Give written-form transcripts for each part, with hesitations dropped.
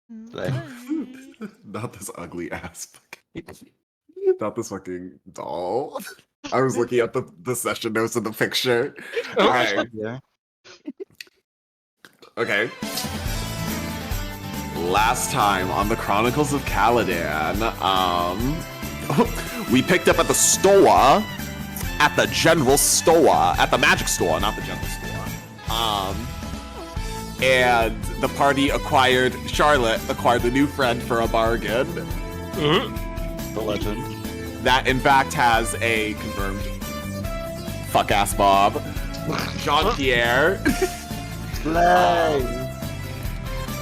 Like, Not this ugly ass fucking. Not this fucking doll. I was looking at the session notes of the picture. Okay. yeah. Okay. Last time on the Chronicles of Caladan, we picked up at the store, at the general store, at the magic store, not the general store. And the party Charlotte acquired a new friend for a bargain. The legend. That in fact has a confirmed fuck-ass Bob. Jean-Pierre.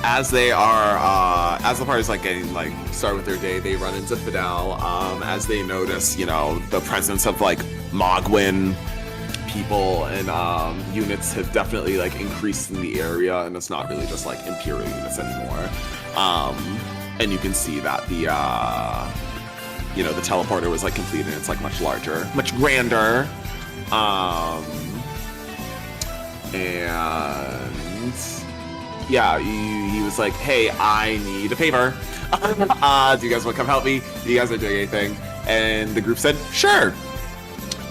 As they are, as the party's like getting like started with their day, they run into Fidel. As they notice, you know, the presence of like Mogwin people and units have definitely like increased in the area, and it's not really just like Imperial units anymore. And you can see that the you know, the teleporter was like completed. It's like much larger, much grander. And yeah, he was like, hey, I need a favor. Do you guys want to come help me? You guys are doing anything? And the group said, sure.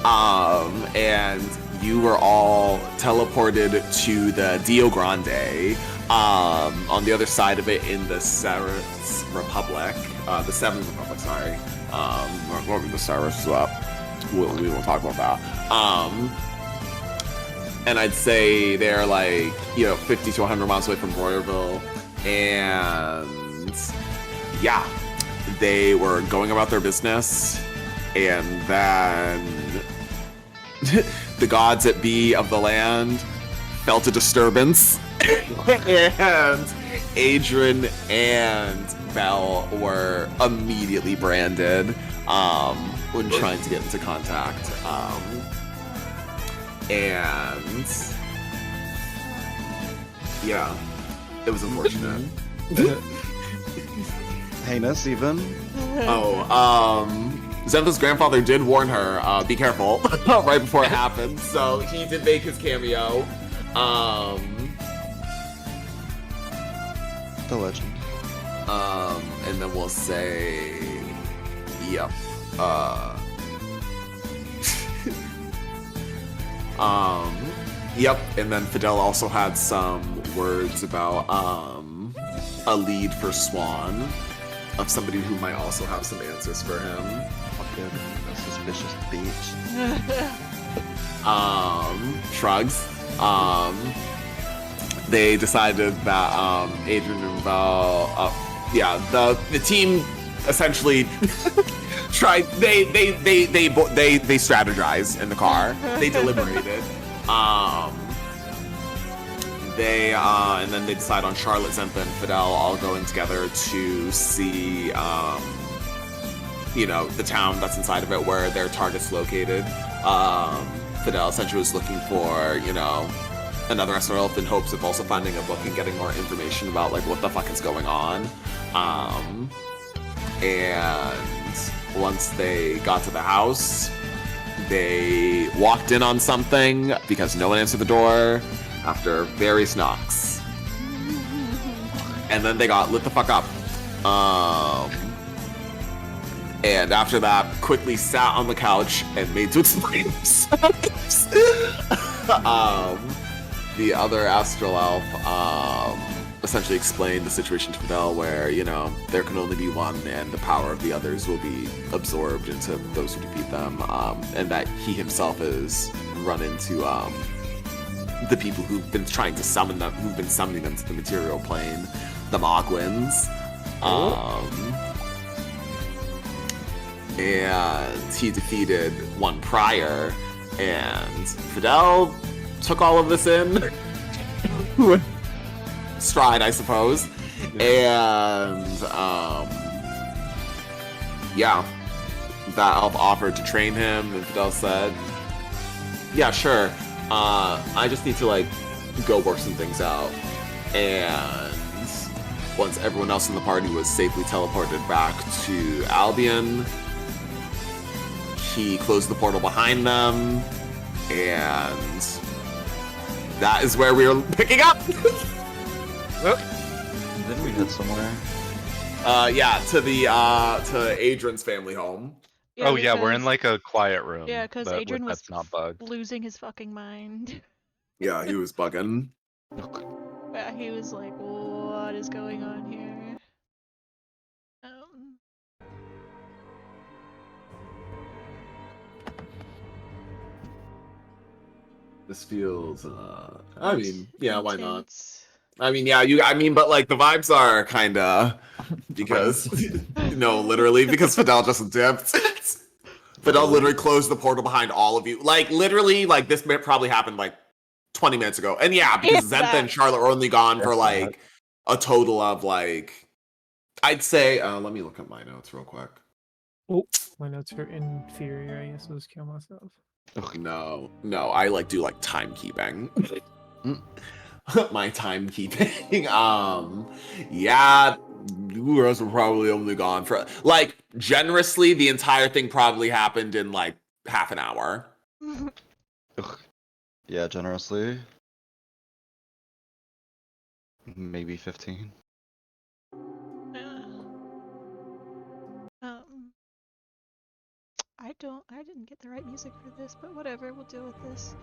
And you were all teleported to the Dio Grande. On the other side of it in the Seventh Republic, sorry. Or the Cyrus, we won't talk about that. And I'd say they're like, you know, 50 to 100 miles away from Royerville. And yeah, they were going about their business. And then the gods at be of the land felt a disturbance. And Adrian and Belle were immediately branded when trying to get into contact. And yeah, it was unfortunate. Heinous, even. Zentha's grandfather did warn her, be careful, right before it happened. So he did make his cameo. The legend. And then we'll say, yep. Yep, and then Fidel also had some words about a lead for Swan of somebody who might also have some answers for him. Fucking a suspicious bitch. Shrugs. They decided that Adrian and Belle, the team essentially tried. They strategized in the car. They deliberated. And then they decide on Charlotte, Zentha, and Fidel all going together to see, you know, the town that's inside of it where their target's located. Fidel essentially was looking for, you know, another SRL in hopes of also finding a book and getting more information about like what the fuck is going on. And once they got to the house, they walked in on something because no one answered the door after various knocks. And then they got lit the fuck up. And after that, quickly sat on the couch and made to explain themselves. The other Astral Elf essentially explained the situation to Fidel where, you know, there can only be one and the power of the others will be absorbed into those who defeat them. And that he himself has run into the people who've been trying to summon them, who've been summoning them to the material plane, the Mogwins. And he defeated one prior, and Fidel took all of this in stride, I suppose. And yeah, that elf offered to train him, and Fidel said, yeah, sure, I just need to like go work some things out. And once everyone else in the party was safely teleported back to Albion, he closed the portal behind them, and that is where we are picking up. Didn't we head somewhere? Yeah, to the to Adrian's family home. Oh yeah, we're in because- like a quiet room. Yeah, because that- Adrian was that's not bugged. losing his fucking mind. Yeah, he was bugging. Yeah, he was like, "What is going on here?" This feels. I mean, yeah, why not? intense. I mean, yeah, but like the vibes are kind of because no, literally because Fidel just dipped. Fidel literally closed the portal behind all of you. Like literally, like this probably happened like 20 minutes ago. And yeah, because If Zentha and that. Charlotte are only gone for If like a total of like, I'd say. Let me look at my notes real quick. Oh, my notes are inferior. I guess I'll just kill myself. No, I like do like timekeeping. My timekeeping. Yeah, you guys were probably only gone for like generously. The entire thing probably happened in like half an hour. Yeah, generously. Maybe 15. I didn't get the right music for this, but whatever, we'll deal with this.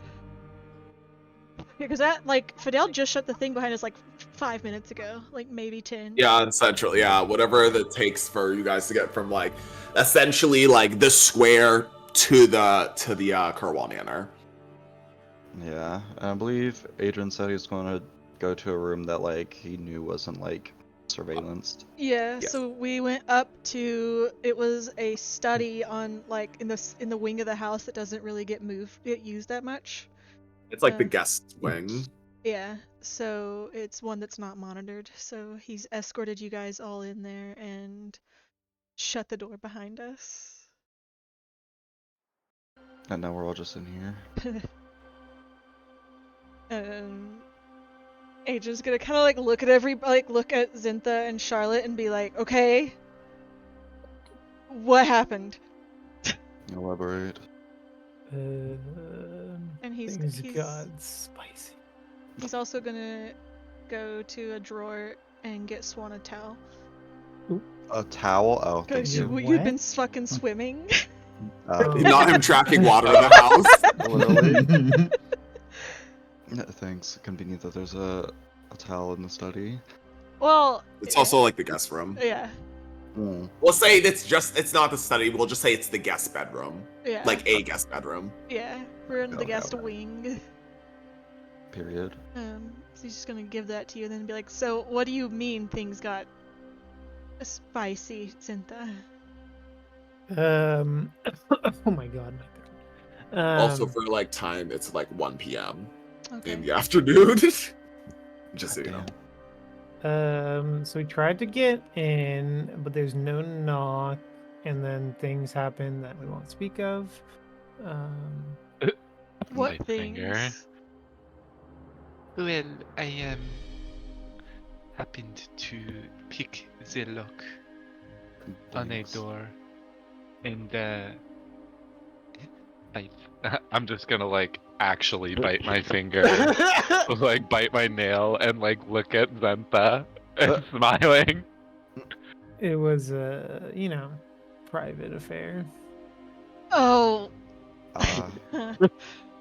Because that, like, Fidel just shut the thing behind us like 5 minutes ago, like maybe 10. Yeah, essentially, yeah, whatever that takes for you guys to get from like essentially like the square to the Kerwal Manor. Yeah, I believe Adrian said he was going to go to a room that like he knew wasn't like surveillanced. Yeah, Yes. so we went up to, it was a study on like in the wing of the house that doesn't really get used that much. It's like the Yeah. guest wing. Yeah, so it's one that's not monitored. So he's escorted you guys all in there and shut the door behind us. And now we're all just in here. Adrian's gonna kind of like look at Zintha and Charlotte and be like, "Okay, what happened?" Elaborate. And he's Things got spicy. he's also gonna go to a drawer and get Swan a towel. A towel? Oh, thank Because you. you. you've been What? fucking swimming. Not him tracking water in the house. Literally. Yeah, thanks. Convenient that there's a towel in the study. Well, It's also like the guest room. yeah, Mm. We'll say it's not the study. We'll just say it's the guest bedroom, yeah, like a guest bedroom. yeah. We're in the Okay, guest okay. wing. Period. So he's just gonna give that to you and then be like, "So what do you mean things got spicy, Zintha?" Oh my god, my throat. Also for like time, it's like 1 p.m. Okay. in the afternoon. Just so you know. So we tried to get in, but there's no knock, and then things happen that we won't speak of. What My things? finger. Well, I happened to pick the lock on a Thanks. door, and I'm just gonna like actually bite my finger, like bite my nail, and like look at Zentha and smiling. It was a, private affair. Oh. Uh,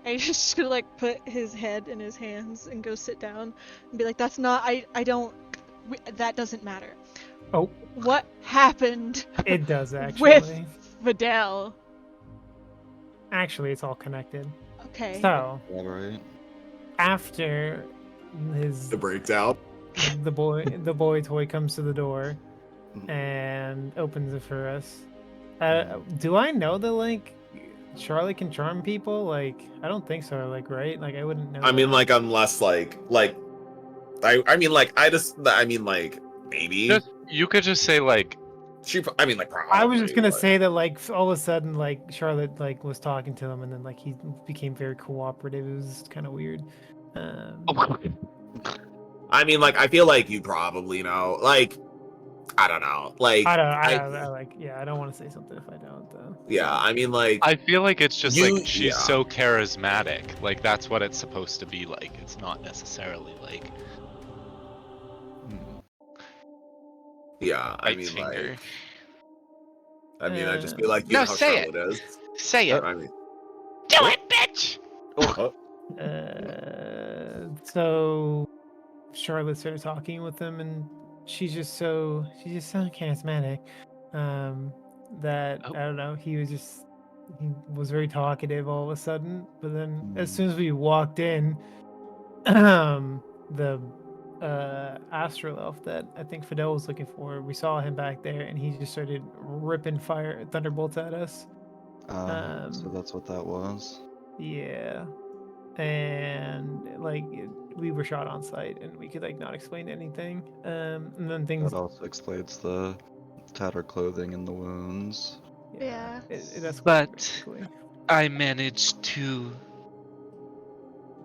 He's just gonna like put his head in his hands and go sit down and be like, "That's not. I don't. That doesn't matter." Oh, What happened it does actually. with Vidal? Actually, it's all connected. Okay. So elaborate. after The breakdown. the boy toy comes to the door Mhm. and opens it for us. Do I know that like Charlie can charm people? Like I don't think so. Like right? Like I wouldn't know. I mean, that. like unless like I mean like maybe You could just say like, I mean like probably. I was just gonna but- say that like all of a sudden like Charlotte like was talking to him and then like he became very cooperative. It was kind of weird. I mean like I feel like you probably know. Like I don't know. Like I don't want to say something if I don't though. yeah. I mean like I feel like it's just You- like she's yeah. so charismatic. Like that's what it's supposed to be like. It's not necessarily like. Mm. Yeah, I Bite mean, finger. I'd just be like, you No, know how say it. Charlotte is. Say it. I mean, Do what? it, bitch! Oh, So Charlotte started talking with him, and she's just so charismatic. That Oh. I don't know. He was very talkative all of a sudden. But then, as Mm. soon as we walked in, the astral elf that I think Fidel was looking for, we saw him back there, and he just started ripping fire thunderbolts at us. So that's what that was. Yeah. And like we were shot on sight, and we could like not explain anything. And then things. That also explains the tattered clothing and the wounds. Yeah. It escalated But- basically. I managed to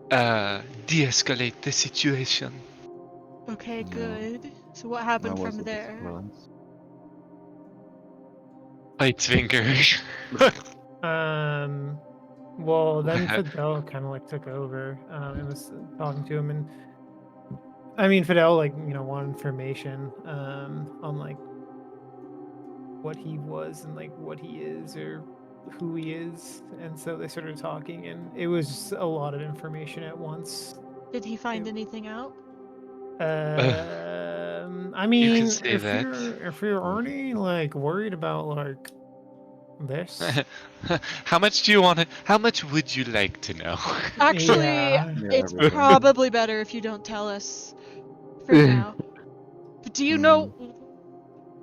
de-escalate the situation. Okay, Yeah. good. So what That happened from wasn't a there? surprise. Bite finger. Well, then What? Fidel kind of like took over and was talking to him, and I mean Fidel like wanted information on like what he was and like what he is or who he is, and so they started talking, and it was just a lot of information at once. Did he find anything out? I You mean, could say that. if you're already like worried about like this, How much do you want to? How much would you like to know? Actually, yeah. Yeah, it's everything. probably better if you don't tell us for now. But do you know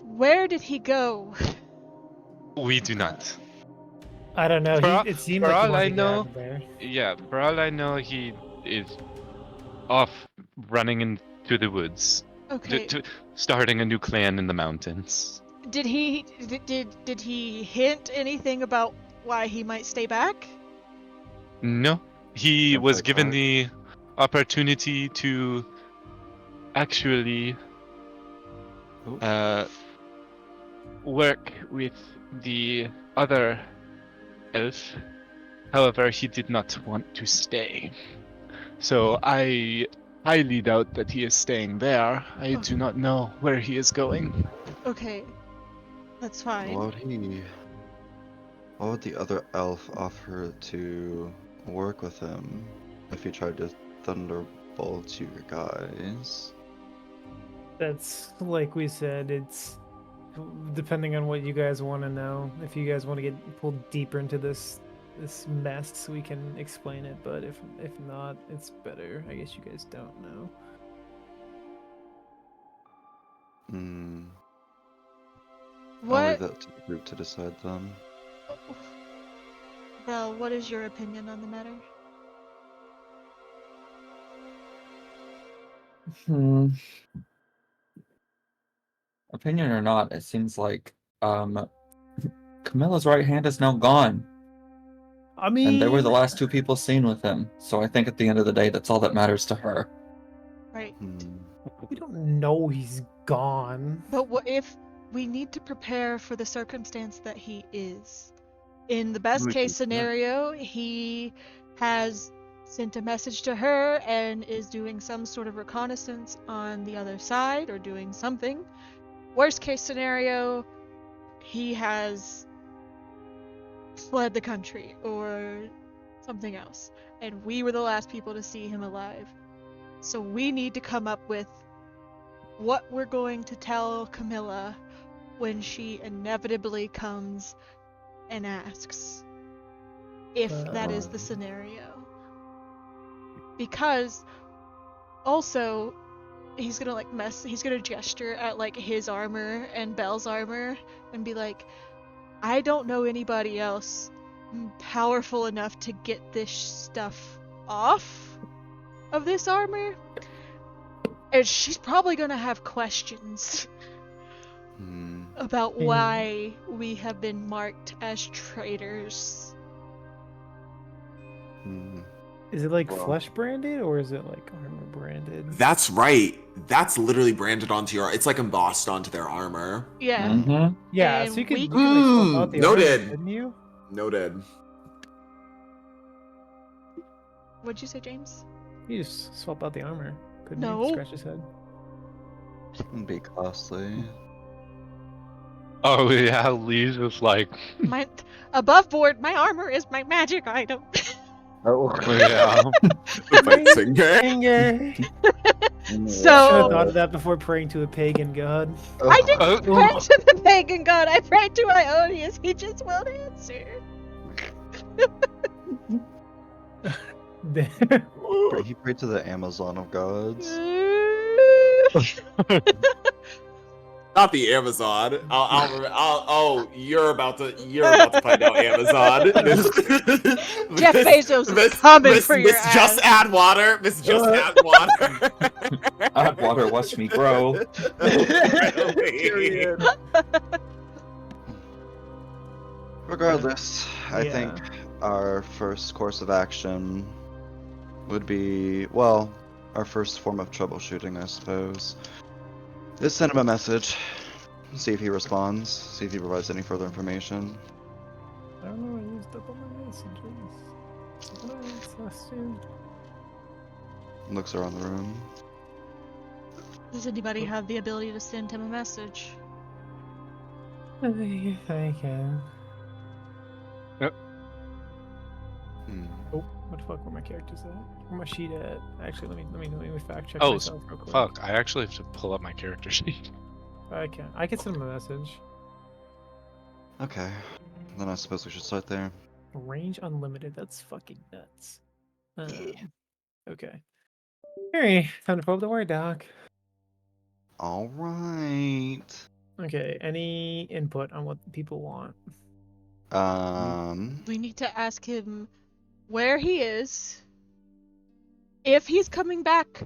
where did he go? We do not. I don't know. For all- It seemed for like he all wanted I to get out know- of there. Yeah, for all I know, he is off running into the woods, Okay. starting a new clan in the mountains. Did he hint anything about why he might stay back? No, he Sounds was like given that. the opportunity to actually Oh. work with the other elf. However, he did not want to stay. So I highly doubt that he is staying there. I do not know where he is going. Okay. That's fine. What would the other elf offer to work with him if he tried to thunderbolt you guys? That's like we said. It's depending on what you guys want to know. If you guys want to get pulled deeper into this mess, we can explain it. But if not, it's better. I guess you guys don't know. Hmm. I'll What? leave that to the group to decide then. Val, what is your opinion on the matter? Opinion or not, it seems like Camilla's right hand is now gone, I mean, and they were the last two people seen with him. So I think at the end of the day, that's all that matters to her. Right. we don't know he's gone. But what if we need to prepare for the circumstance that he is? In the best We case can- yeah. scenario, he has sent a message to her and is doing some sort of reconnaissance on the other side or doing something. Worst case scenario, he has fled the country or something else. And we were the last people to see him alive. So we need to come up with what we're going to tell Camilla when she inevitably comes and asks. If that is the scenario. Because also he's gonna gesture at like his armor and Belle's armor and be like, I don't know anybody else powerful enough to get this stuff off of this armor. And she's probably gonna have questions about why we have been marked as traitors. Is it like Well- flesh branded or is it like armor branded? That's right. That's literally branded onto your. It's like embossed onto their armor. Yeah. Mm-hmm. Yeah, And so you could, we- you could like swap out the armor, Noted. couldn't you? Noted. What'd you say, James? You just swap out the armor, couldn't No. you? Scratch his head. It'd be costly. Oh yeah, Lee's just like, My above board, my armor is my magic item. Oh, yeah. The fight singer. Finger. Should So have thought of that before praying to a pagan god. I didn't Oh. pray to the pagan god. I prayed to Ionius. He just won't answer. He prayed to the Amazon of gods. Not the Amazon. Oh, you're about to find out Amazon. Jeff Bezos is coming for your Miss Just ass. Add Water. Miss Just Add Water. Add water, watch me grow. Really? Regardless, I think Yeah. our first course of action would be, well, our first form of troubleshooting, I suppose, is send him a message, see if he responds, see if he provides any further information. I don't know. I used up all my messages. What else last year? Looks around the room. Does anybody have the ability to send him a message? I can. Hmm. Oh, what the fuck were my characters at? Where my sheet at? Actually, let me fact check Oh, myself real quick. Fuck, I actually have to pull up my character sheet. I can send him a message. Okay, then I suppose we should start there. Range unlimited. That's fucking nuts. Okay. Alright, time to pull up the word doc. Alright. Okay, any input on what people want? We need to ask him where he is, if he's coming back,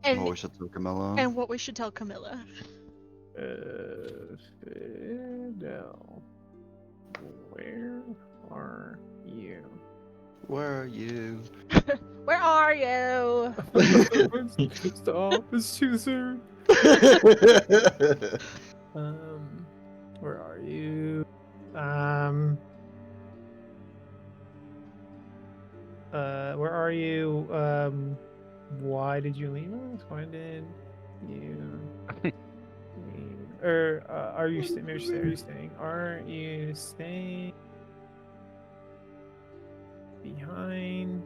and Well, we should tell Camilla. and what we should tell Camilla. Fidel, where are you? Where are you? Where are you? Stop! It's too soon. Where are you? Where are you? Why did you leave us? Why did you leave? Or are you staying? Are you staying? Are you staying behind?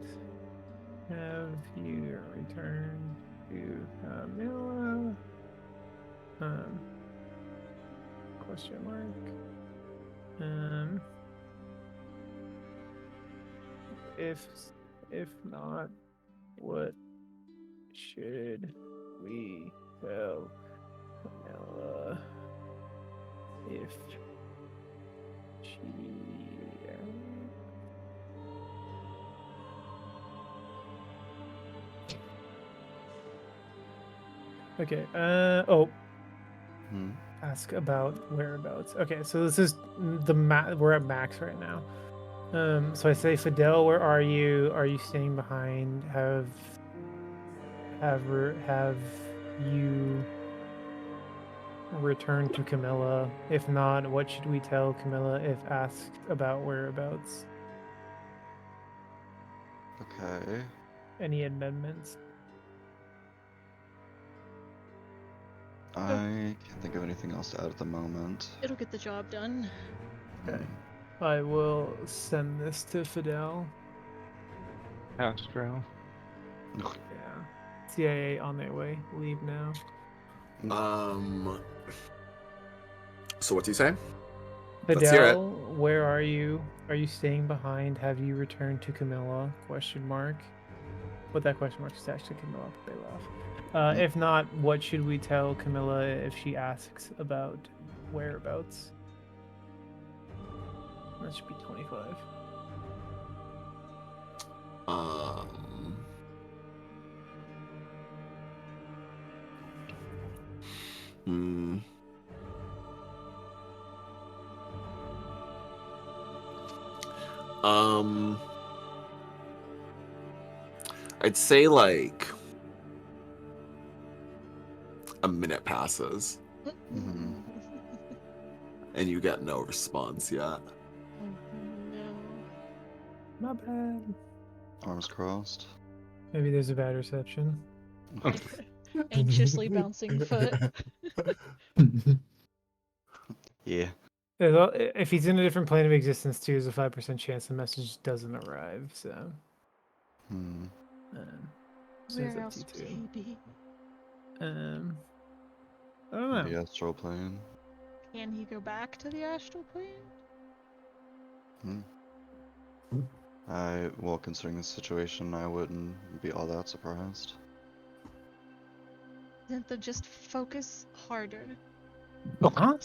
Have you returned to Camilla? Question mark. If not, what should we tell Camilla if she Okay, oh, Hmm. ask about whereabouts. Okay, so this is we're at max right now. So I say, Fidel, where are you? Are you staying behind? Have you returned to Camilla? If not, what should we tell Camilla if asked about whereabouts? Okay. Any amendments? I can't think of anything else to add at the moment. It'll get the job done. Okay. I will send this to Fidel. Astro. Yeah. CIA on their way. Leave now. So what's he saying? Let's hear it. Fidel, where are you? Are you staying behind? Have you returned to Camilla? Question mark. But that question mark is actually Camilla, but they laugh. If not, what should we tell Camilla if she asks about whereabouts? That should be 25. I'd say like a minute passes Mhm. and you get no response yet. No. My bad. Arms crossed. Maybe there's a bad reception. Anxiously bouncing foot. Yeah. If he's in a different plane of existence too, there's a 5% chance the message doesn't arrive. So, Hmm. so it's Where up to else you would two. he be? I don't know. The astral plane. Can he go back to the astral plane? Well, considering the situation, I wouldn't be all that surprised. Then just focus harder. Huh?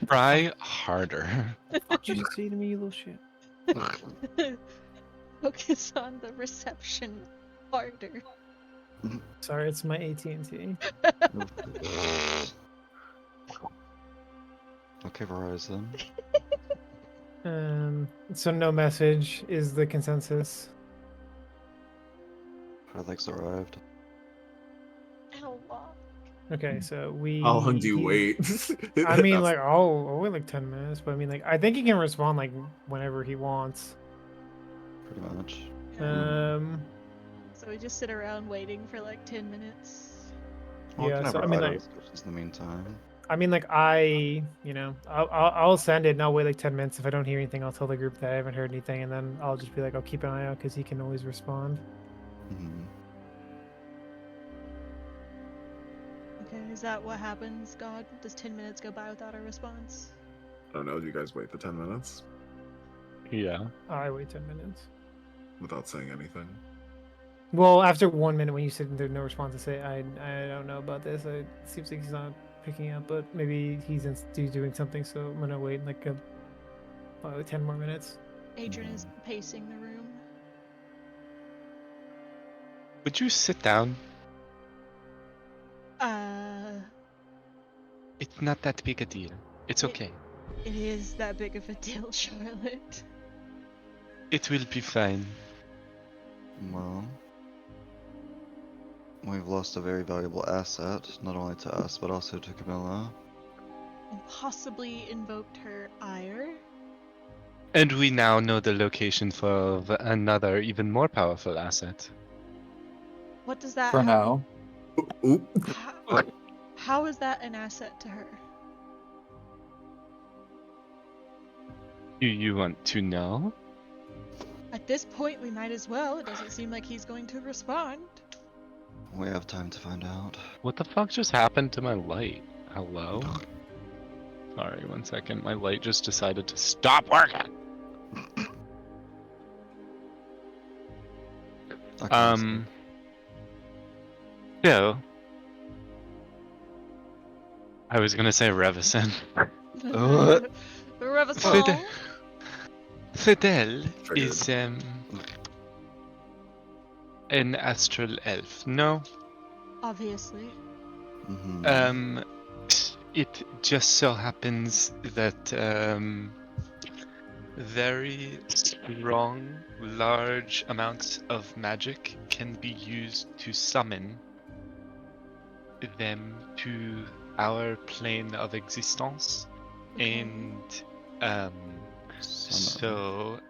Try harder. What did you just say to me, you little shit? Focus on the reception harder. Sorry, it's my AT&T. Okay, Verizon. So no message is the consensus. Alex arrived. How long? Okay, so we. How long do you he- wait? I mean, That's- like, I'll wait like 10 minutes, but I mean, like, I think he can respond like whenever he wants. Pretty much. So we just sit around waiting for like 10 minutes. Well, Yeah, can so have I mean, idle like, discussions in the meantime. I mean, like, I'll send it and I'll wait like 10 minutes. If I don't hear anything, I'll tell the group that I haven't heard anything, and then I'll just be like, I'll keep an eye out because he can always respond. Mhm. Okay, is that what happens, God? Does 10 minutes go by without a response? I don't know. Do you guys wait the 10 minutes Yeah. I wait 10 minutes. without saying anything? Well, after 1 minute, when you said there's no response, I say, I don't know about this. It seems like he's not picking up, but maybe he's doing something, so I'm gonna wait like probably 10 more minutes. Adrian is pacing the room. Would you sit down? It's not that big a deal. It's It- okay. It is that big of a deal, Charlotte. It will be fine. Well, we've lost a very valuable asset, not only to us, but also to Camilla. And possibly invoked her ire. And we now know the location for another, even more powerful asset. What does that For now. Oop. How is that an asset to her? Do you want to know? At this point, we might as well. It doesn't seem like he's going to respond. We have time to find out. What the fuck just happened to my light? Hello? Sorry, 1 second. My light just decided to stop working. Okay, So, I was gonna say Revison. Revasol. Fidel Triggered. is an astral elf. No, Obviously. Mhm. It just so happens that very strong, large amounts of magic can be used to summon them to our plane of existence, Okay. and Summon.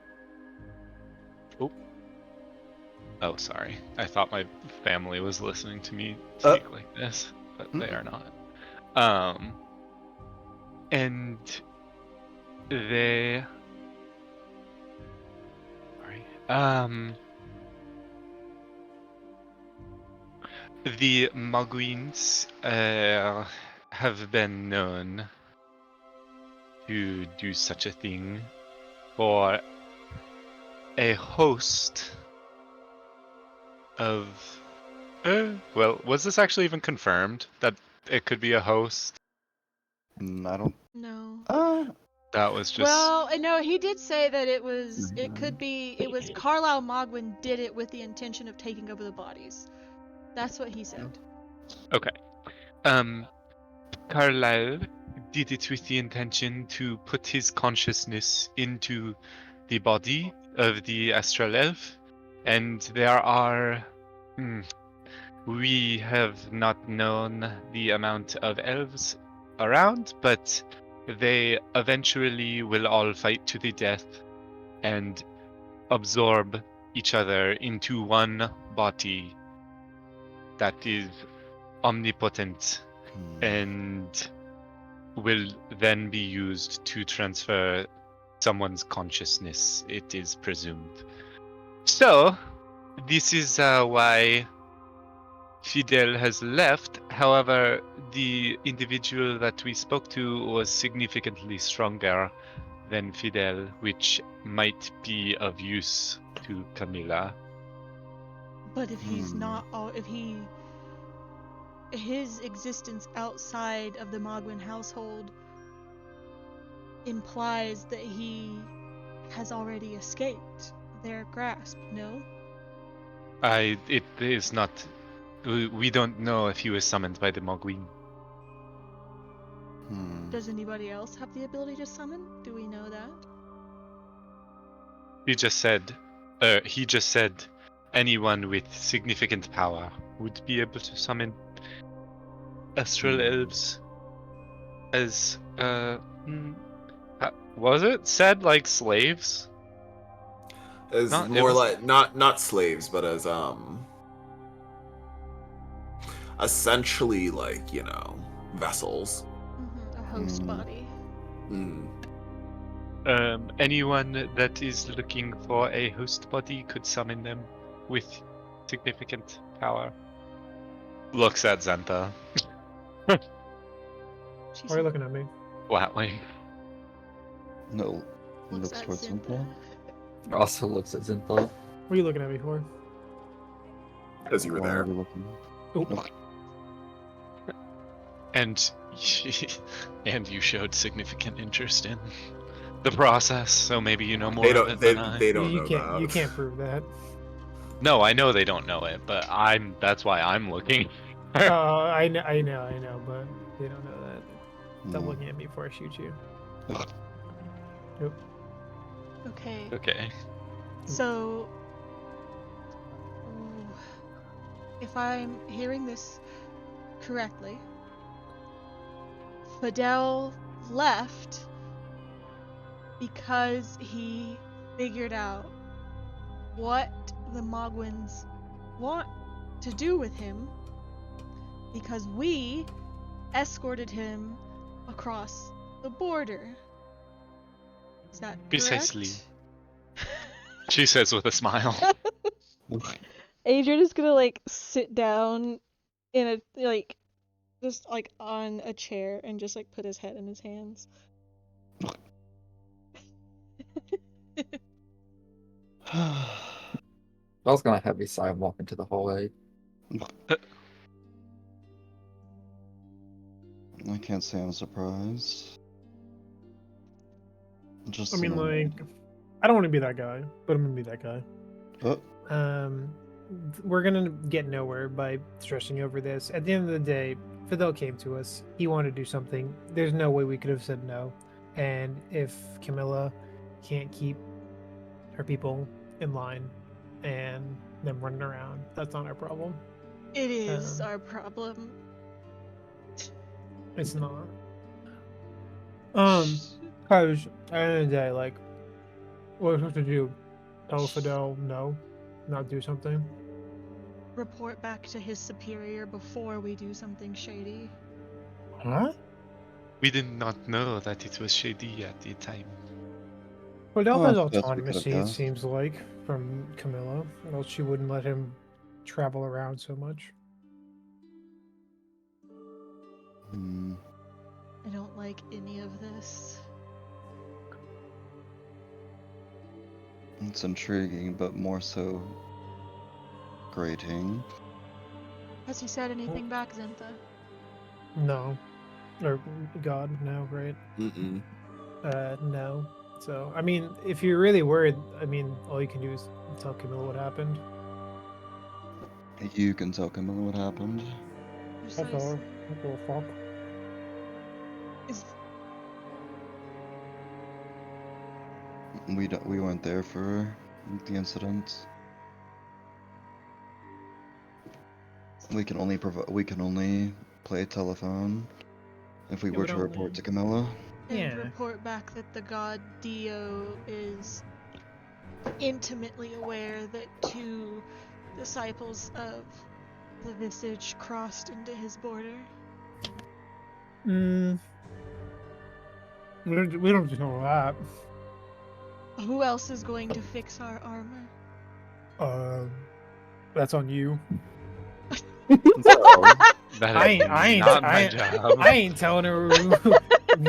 oh, sorry. I thought my family was listening to me speak like this, but they are not. And they, sorry. The Maguins have been known to do such a thing for a host of. Well, was this actually even confirmed that it could be a host? I don't. No. That was just. Well, no, he did say that it was. It could be. It was Carlisle Mogwin did it with the intention of taking over the bodies. That's what he said. Okay. Carlisle did it with the intention to put his consciousness into the body of the astral elf, and there are. We have not known the amount of elves around, but they eventually will all fight to the death and absorb each other into one body that is omnipotent Hmm. and will then be used to transfer someone's consciousness, it is presumed. So, this is why Fidel has left. However, the individual that we spoke to was significantly stronger than Fidel, which might be of use to Camilla. But if he's not, his existence outside of the Mogwin household implies that he has already escaped their grasp, no? It is not. We don't know if he was summoned by the Mogwin. Does anybody else have the ability to summon? Do we know that? He just said anyone with significant power would be able to summon astral elves as was it said like slaves? As Not- it more was- like not slaves, but as essentially like, you know, vessels. A host body. Mm. Anyone that is looking for a host body could summon them with significant power. Looks at Zenta. She's Why are you looking at me? flatly. No, looks looks at towards Zinthra. Zinthra. Also looks at Zinthal. What are you looking at me for? Because you were Why there. are we looking? Oh, And and you showed significant interest in the process, so maybe you know more They of don't. it They, than I. they don't you know can't. that. You can't prove that. No, I know they don't know it, but that's why I'm looking. I know, but they don't know that. Stop No. looking at me before I shoot you. Okay, Okay. so if I'm hearing this correctly, Fidel left because he figured out what the Mogwins want to do with him, because we escorted him across the border. Is that correct? Precisely. She says with a smile. Adrian is gonna like sit down in a just like on a chair and just like put his head in his hands. I was gonna heavy sigh and walk into the hallway. I can't say I'm surprised. Just I mean, annoyed. like, I don't want to be that guy, but I'm gonna be that guy. Oh, We're gonna get nowhere by stressing over this. At the end of the day, Fidel came to us. He wanted to do something. There's no way we could have said no. And if Camilla can't keep her people in line and them running around, that's not our problem. It is Um, our problem. It's not. Because at the end of the day, like, what are we supposed to do? Tell Fidel no, not do something? Report back to his superior before we do something shady. Huh? We did not know that it was shady at the time. Fidel Oh, has that's what we autonomy, could've it guessed. seems like, from Camilla, or else she wouldn't let him travel around so much. hmm. I don't like any of this. It's intriguing, but more so grating. Has he said anything back, Zentha? No. Or God, no, right? Mm-mm. No. So, I mean, if you're really worried, I mean, all you can do is tell Camilla what happened. You can tell Camilla what happened. That's all. Precisely. That little fuck. Is We weren't there for the incident. We can only play telephone if we Yeah, were we to don't report need- to Camilla. and Yeah. report back that the god Dio is intimately aware that 2 disciples of the Visage crossed into his border. We don't know that. Who else is going to fix our armor? That's on you. Bell, That I is ain't not my job. I ain't telling her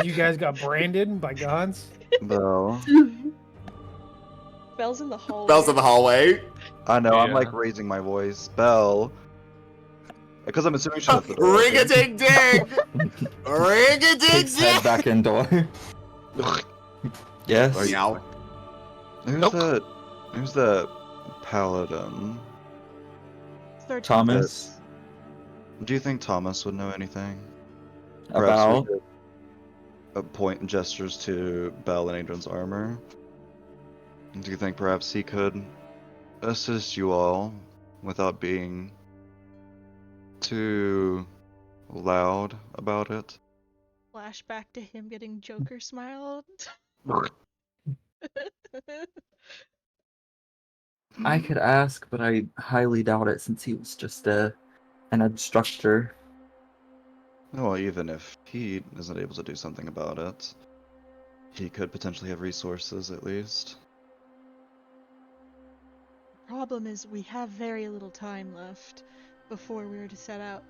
you guys got branded by gods. Bell. Bell's in the hallway. Bell's in the hallway. I know, I'm Yeah. like raising my voice. Bell. Because I'm assuming she's at the door. Ring a ding ding. Ring a ding Takes head ding. back indoor. Yes. Are you- Meow. Who's that paladin? Third Thomas. Do you think Thomas would know anything? Perhaps we About. could, point and gestures to Bell and Adrian's armor. Do you think perhaps he could assist you all without being too loud about it? Flashback to him getting Joker smiled. I could ask, but I highly doubt it since he was just an instructor. Well, even if he isn't able to do something about it, he could potentially have resources at least. Problem is, we have very little time left before we're to set out.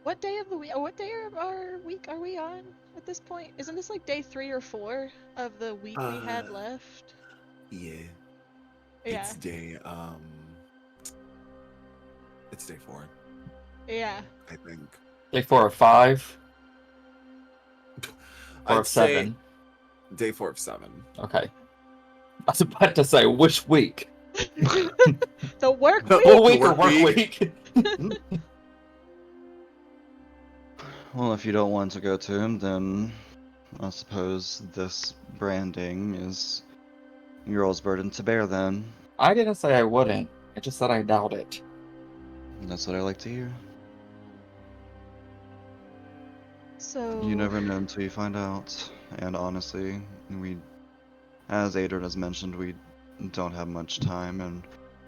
What day of the week? What day of our week are we on at this point? Isn't this like day 3 or 4 of the week we had left? Yeah. Yeah, It's day It's day 4, yeah. I think. Day 4 or 5? Or I'd of say 7? Day 4 of 7. Okay. I was about to say, which week? The work The week. Full week or Work work week. week? Well, if you don't want to go to him, then I suppose this branding is your all's burden to bear then. I didn't say I wouldn't. I just said I doubt it. That's what I like to hear. So You never know until you find out. And honestly, as Adrian has mentioned, we don't have much time and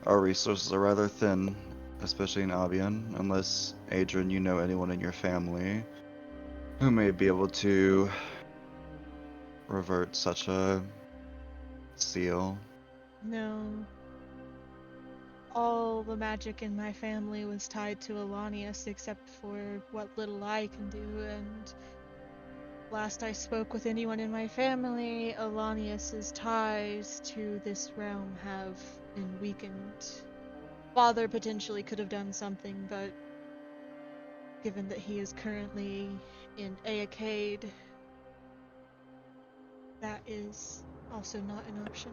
our resources are rather thin, especially in Albion, unless, Adrian, you know anyone in your family who may be able to revert such a seal. No. All the magic in my family was tied to Elanius except for what little I can do, and last I spoke with anyone in my family, Elanius's ties to this realm have been weakened. Father potentially could have done something, but given that he is currently in Aacade, that is also not an option.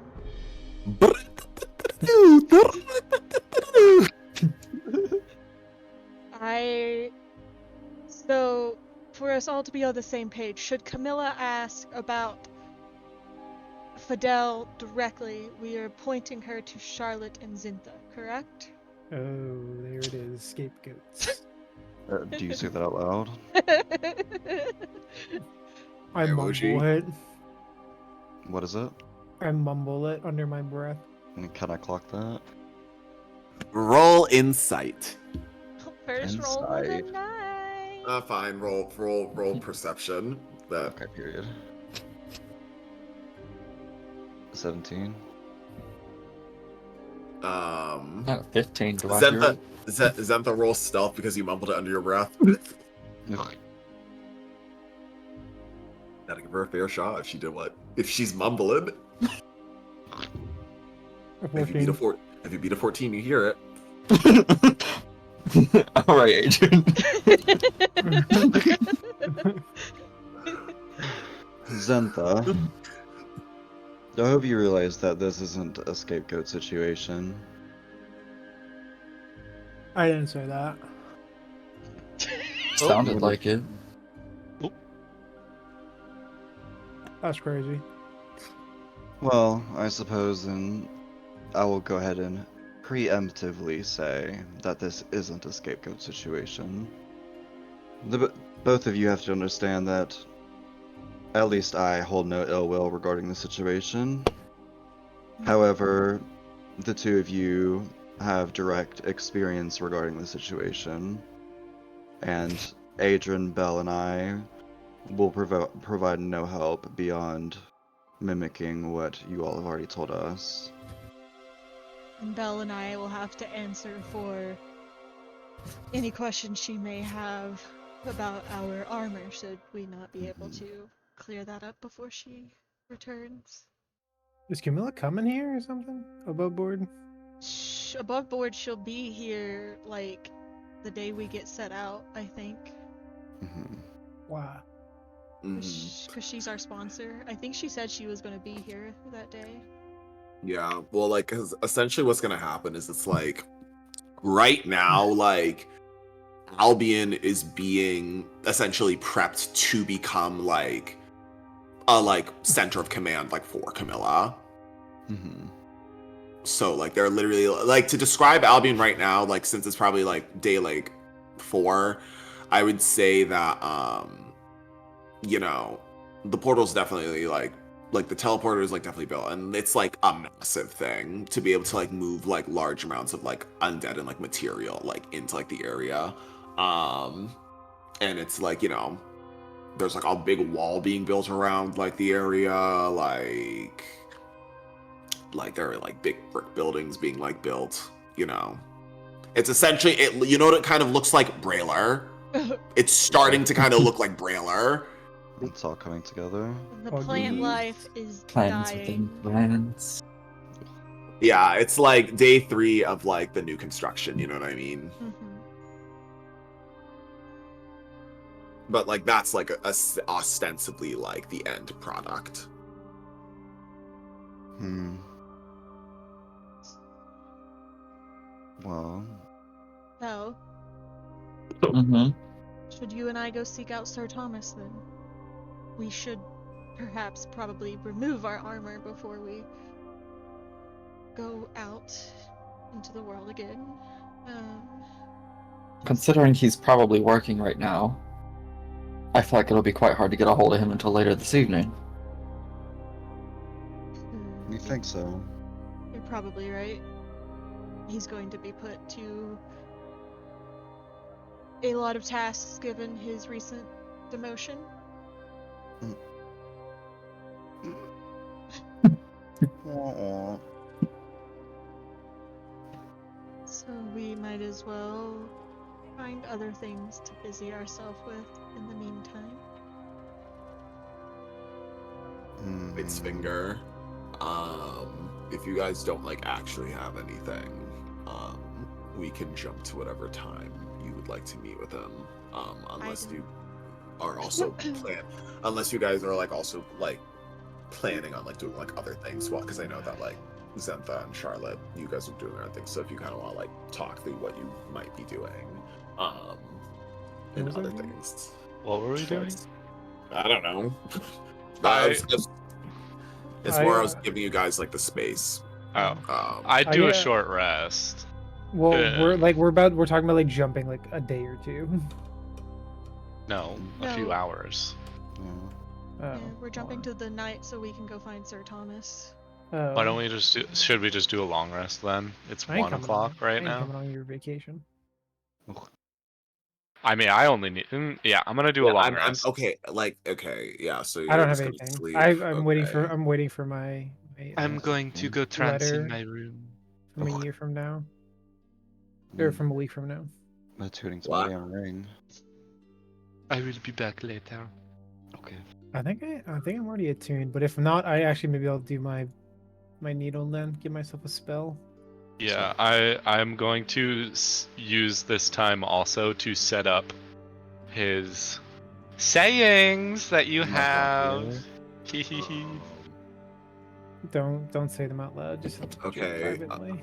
So, for us all to be on the same page, should Camilla ask about Fidel directly, we are pointing her to Charlotte and Zinta, correct? Oh, there it is. Scapegoats. Do you say that out loud? I mumble Emoji. it. What is it? I mumble it under my breath. And can I clock that? Roll insight. First roll was a Insight. 9. Fine. Roll perception. That Okay, period. 17. 15, do I hear Zentha, it? Zentha roll stealth because you mumbled it under your breath. Ugh. Gotta give her a fair shot if she's mumbling. If you beat a 14, you hear it. Alright, Adrian. Zentha, I hope you realize that this isn't a scapegoat situation. I didn't say that. Sounded like it. That's crazy. Well, I suppose then I will go ahead and preemptively say that this isn't a scapegoat situation. Both of you have to understand that at least I hold no ill will regarding the situation. However, the two of you have direct experience regarding the situation. And Adrian, Bell, and I will provide no help beyond mimicking what you all have already told us. And Belle and I will have to answer for any questions she may have about our armor, should we not be able to clear that up before she returns. Is Camilla coming here or something? Above board? Above board, she'll be here like the day we get set out, I think. Mm-hmm. Wow. Because she's our sponsor. I think she said she was going to be here that day. Yeah, well, like, 'cause essentially what's gonna happen is it's like, right now, like, Albion is being essentially prepped to become like a like center of command, like for Camilla. Mm-hmm. So like they're literally like, to describe Albion right now, like since it's probably like day like 4, I would say that you know, the portal's definitely like the teleporter is like definitely built, and it's like a massive thing to be able to like move like large amounts of like undead and like material like into like the area. And it's like, you know, there's like a big wall being built around like the area, like there are like big brick buildings being like built, you know. It's essentially it, you know what it kind of looks like? Brailer. It's starting to kind of look like Brailer. It's all coming together. The Oh, plant geez. life is Plans within dying. plans. Yeah, it's like day 3 of like the new construction, you know what I mean? Mhm. But like that's like a ostensibly like the end product. Well, So, Mm-hmm. should you and I go seek out Sir Thomas then? We should perhaps probably remove our armor before we go out into the world again. Considering he's probably working right now, I feel like it'll be quite hard to get a hold of him until later this evening. you think so? You're probably right. He's going to be put to a lot of tasks given his recent demotion. Aw. So we might as well find other things to busy ourselves with in the meantime. Its finger. If you guys don't like actually have anything, we can jump to whatever time you would like to meet with him. Unless you are also unless you guys are like also like planning on like doing like other things. Well, because I know that like Zentha and Charlotte, you guys are doing other things. So if you kind of want to like talk through what you might be doing, and was other that again? things. What were we doing? I don't know. It's I, more I was uh, giving you guys like the space. Oh, I'd do a short rest. Well, Yeah. we're talking about like jumping like a day or two. No, a few No. hours. Yeah. Oh, Yeah, we're jumping well. to the night so we can go find Sir Thomas. Oh. Why don't we just do? Should we just do a long rest then? It's I ain't 1 coming o'clock on- I right ain't now. coming on your vacation. I mean, I only need. Yeah, I'm gonna do a long I'm rest. okay. Like okay, yeah. So you're I don't have just gonna anything. sleep. I'm waiting for okay. I'm waiting for my I'm going to go trance letter in my room. from a year from now, or from a week from now. Attuning to What? my damn ring. I will be back later. Okay. I think I'm already attuned, but if not, maybe I'll do my needle then, give myself a spell. Yeah, I'm going to use this time also to set up his sayings that you have. Hehehe. Don't say them out loud. Just Okay, privately.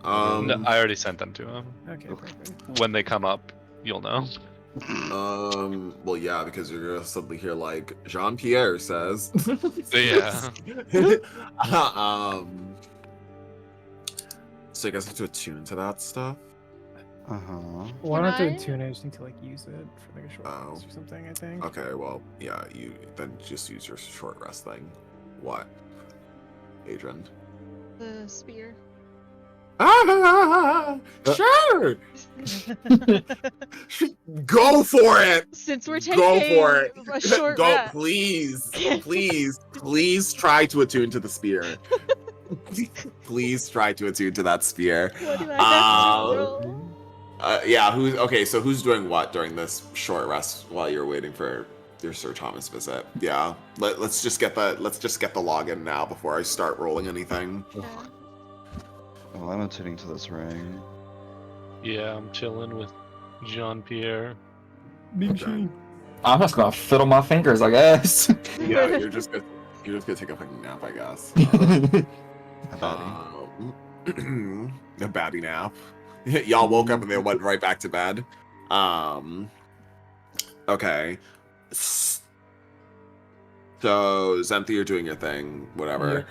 No, I already sent them to him. Okay, perfect. When they come up, you'll know. Well, yeah, because you're gonna suddenly hear like Jean-Pierre says. Yeah. So you guys have to attune to that stuff. Uh-huh. Well, I don't have to Can I? attune. I just need to like use it for like a short Oh. rest or something. I think. Okay, well, yeah, you then just use your short rest thing. What, Adrian? The spear. Sure. Go for it. Since we're taking Go for it. a short Go, rest. please try to attune to the spear. Please try to attune to that spear. What do I have to roll? Yeah, who's doing what during this short rest while you're waiting for your Sir Thomas visit? Yeah. Let's just get the login now before I start rolling anything. Oh, I'm attuning to this ring. Yeah, I'm chilling with Jean-Pierre. Okay. I'm just gonna fiddle my fingers, I guess. Yeah, you're just gonna take a fucking nap, I guess. A baddie. A baddie nap. Y'all woke up and they went right back to bed. Okay. So Zenthe, you're doing your thing, whatever.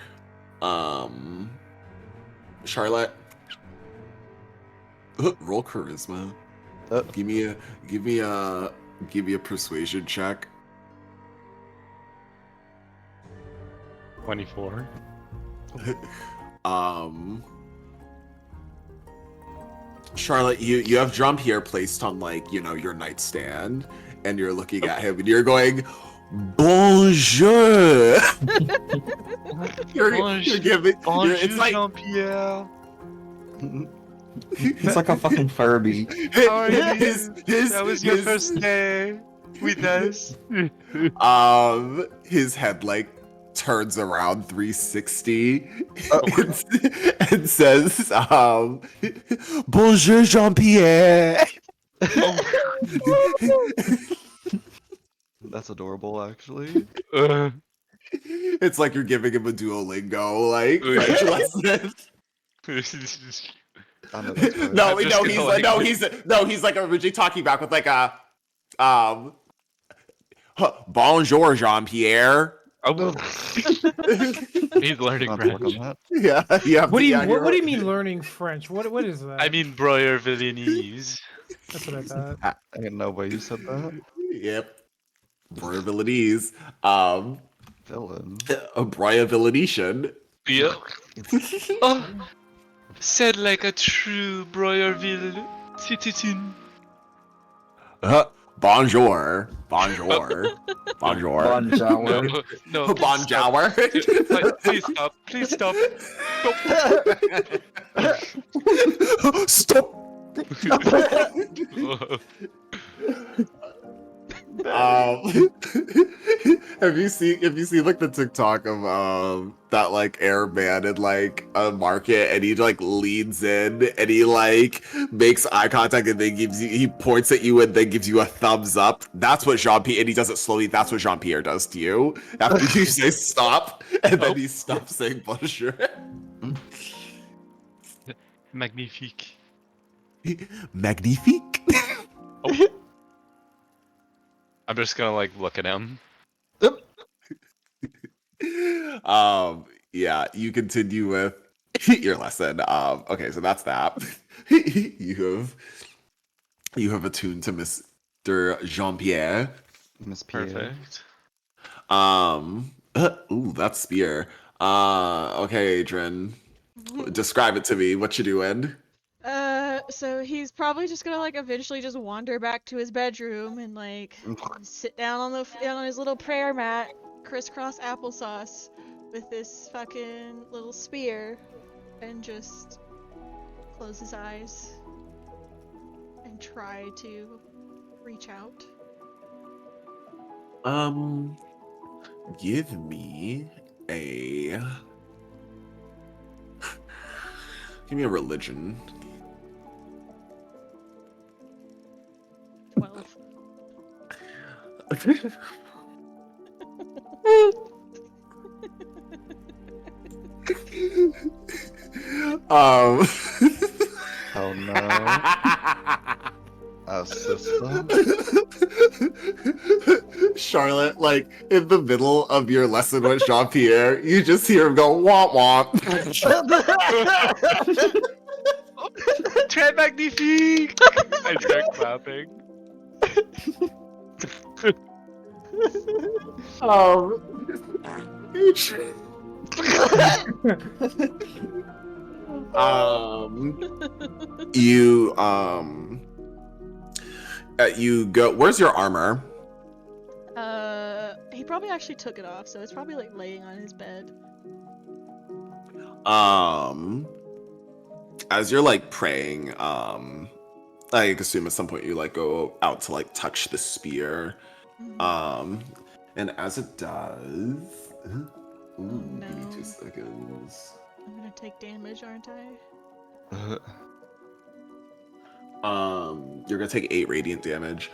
Charlotte, roll charisma. Give me a persuasion check. 24. Charlotte, you have Jean-Pierre placed on your nightstand, and you're looking at him and you're going, bonjour. you're giving. It's like Jean-Pierre. He's like a fucking Furby. How are you? That was your first day with us. His head turns around 360 and says, bonjour, Jean-Pierre. That's adorable, actually. It's like you're giving him a Duolingo French lesson. I know that's right. He's originally talking back with bonjour, Jean-Pierre. Oh, he's learning I'll have to work on French. that. Yeah. What do you mean learning French? What is that? I mean, Breuer Villainese. That's what I thought. I didn't know why you said that. Yep. Breuer Villainese. Villain. A Breuer Villanetian. Yeah. Oh, said like a true Breuerville citizen. Bonjour. Bonjour. Bonjour. No. Bonjour. Please stop. Please stop. Stop. Have you seen the TikTok of that airman in a market, and he leans in and he makes eye contact and then he points at you and then gives you a thumbs up. That's what Jean-Pierre, and he does it slowly. That's what Jean-Pierre does to you after you say stop, and then he stops saying bonjour. Magnifique. Magnifique. Oh. I'm just gonna look at him. Yeah, you continue with your lesson. Okay, so that's that. You have attuned to Mr. Jean-Pierre. Miss Pierre. Perfect. Ooh, that's spear. Okay, Adrian. Describe it to me. What you doing? So he's probably just gonna eventually just wander back to his bedroom and sit down on his little prayer mat, crisscross applesauce, with this fucking little spear, and just close his eyes and try to reach out. Give me a religion. 12. Oh no. A sister? Charlotte, in the middle of your lesson with Jean-Pierre, you just hear him go womp womp. Très magnifique! I start clapping. You go. Where's your armor? He probably actually took it off, so it's probably like laying on his bed. As you're like praying, I assume at some point you like go out to like touch the spear. Mhm. And as it does, ooh, no. give me 2 seconds. I'm gonna take damage, aren't I? You're gonna take 8 radiant damage.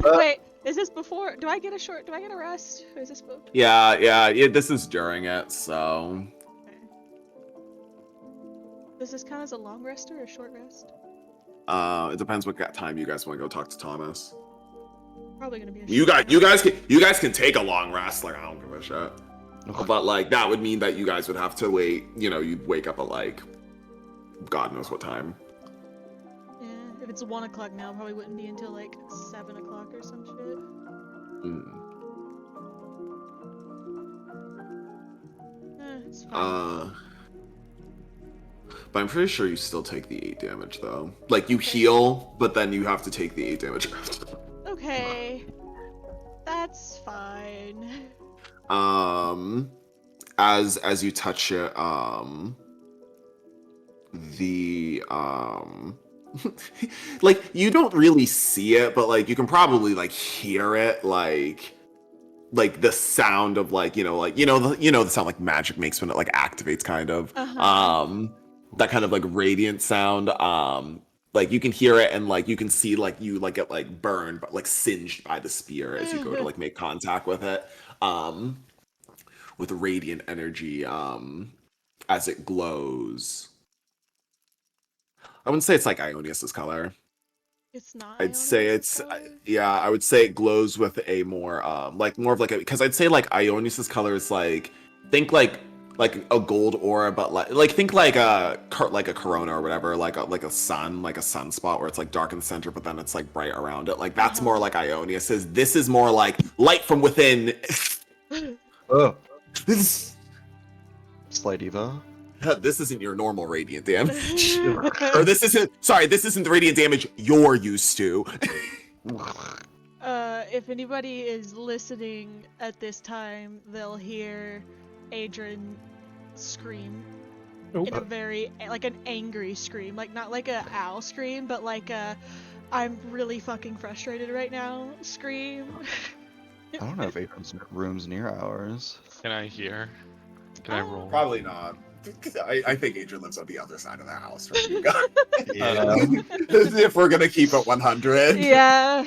Wait, is this before? Do I get a rest? Or is this before? Yeah, this is during it, so. Okay. Does this count as a long rest or a short rest? It depends what time you guys want to go talk to Thomas. Probably gonna be a You short guys can take a long rest. Like I don't give a shit. But like that would mean that you guys would have to wait. You know, you'd wake up at like, God knows what time. Yeah, if it's 1 o'clock now, probably wouldn't be until like 7 o'clock or some shit. It's fine. But I'm pretty sure you still take the 8 damage though. Like you heal, but then you have to take the 8 damage. Okay, that's fine. As you touch it, like you don't really see it, but like you can probably like hear it, like the sound of like the sound like magic makes when it like activates, kind of. That kind of like radiant sound. Like you can hear it and like you can see like you like get like burned but like singed by the spear as you go to like make contact with it. With radiant energy, as it glows. I wouldn't say it's like Ionius's color. It's not. I'd say Ionius's it's color? yeah. I would say it glows with a more more of like a, because I'd say like Ionius's color is like, think like a gold aura, but like think like a corona or whatever, like a sunspot where it's like dark in the center, but then it's like bright around it. Like that's more like Ionius's. This is more like light from within. Oh, This Slight Evo. isn't your normal radiant damage. Or this isn't the radiant damage you're used to. If anybody is listening at this time, they'll hear Adrian scream in a very like an angry scream, like not like a owl scream, but like a I'm really fucking frustrated right now scream. I don't know if Adrian's room's near ours. Can I hear? Can I roll? Probably not. I think Adrian lives on the other side of the house from you guys. If we're gonna keep it 100. Yeah.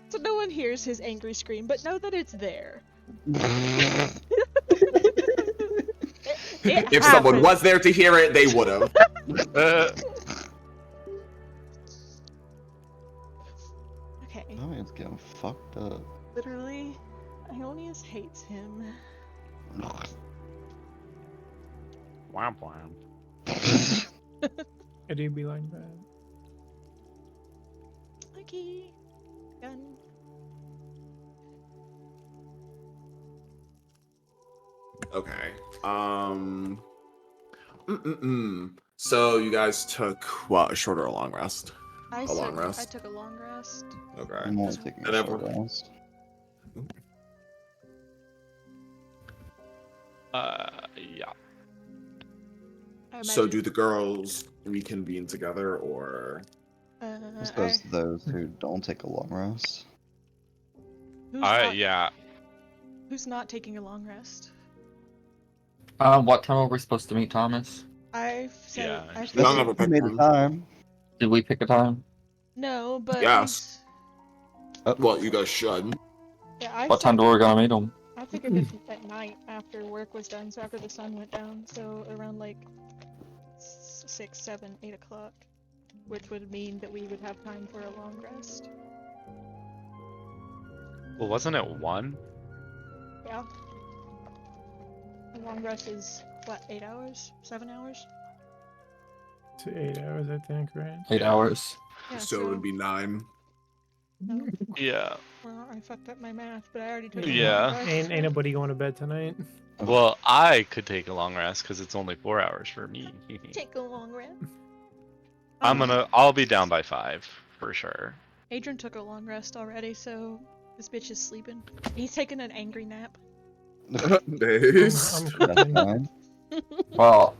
So no one hears his angry scream, but know that it's there. If someone was there to hear it, they would have. Okay. Oh, it's getting fucked up. Literally, Ionius hates him. Wham wham. I do be like that. Lucky. Gun. Okay. So you guys took what, a short or a long rest? I long rest? I took a long rest. Okay. I'm only taking And a short everyone- rest. Yeah. I So imagine- do the girls reconvene together, or I suppose those who don't take a long rest. Yeah. Who's not taking a long rest? What time are we supposed to meet, Thomas? I've said. Yeah, I've None said of it- We made a time. Did we pick a time? no, but Yes. Oh, well, you guys should. yeah, I What said, time do we gonna meet him? I figured it at night after work was done, so after the sun went down, so around like 6, 7, 8 o'clock, which would mean that we would have time for a long rest. Well, wasn't it 1? Yeah. A long rest is what, 8 hours, 7 hours? To 8 hours, I think, right? 8 hours. Yeah. So it would be 9. No. Yeah. Well, I fucked up my math, but I already took a Yeah. long rest, Ain't so- nobody going to bed tonight. Well, I could take a long rest because it's only 4 hours for me. Take a long rest. I'll be down by 5 for sure. Adrian took a long rest already, so this bitch is sleeping. He's taking an angry nap. Nice. I'm That's cooking. fine. Well,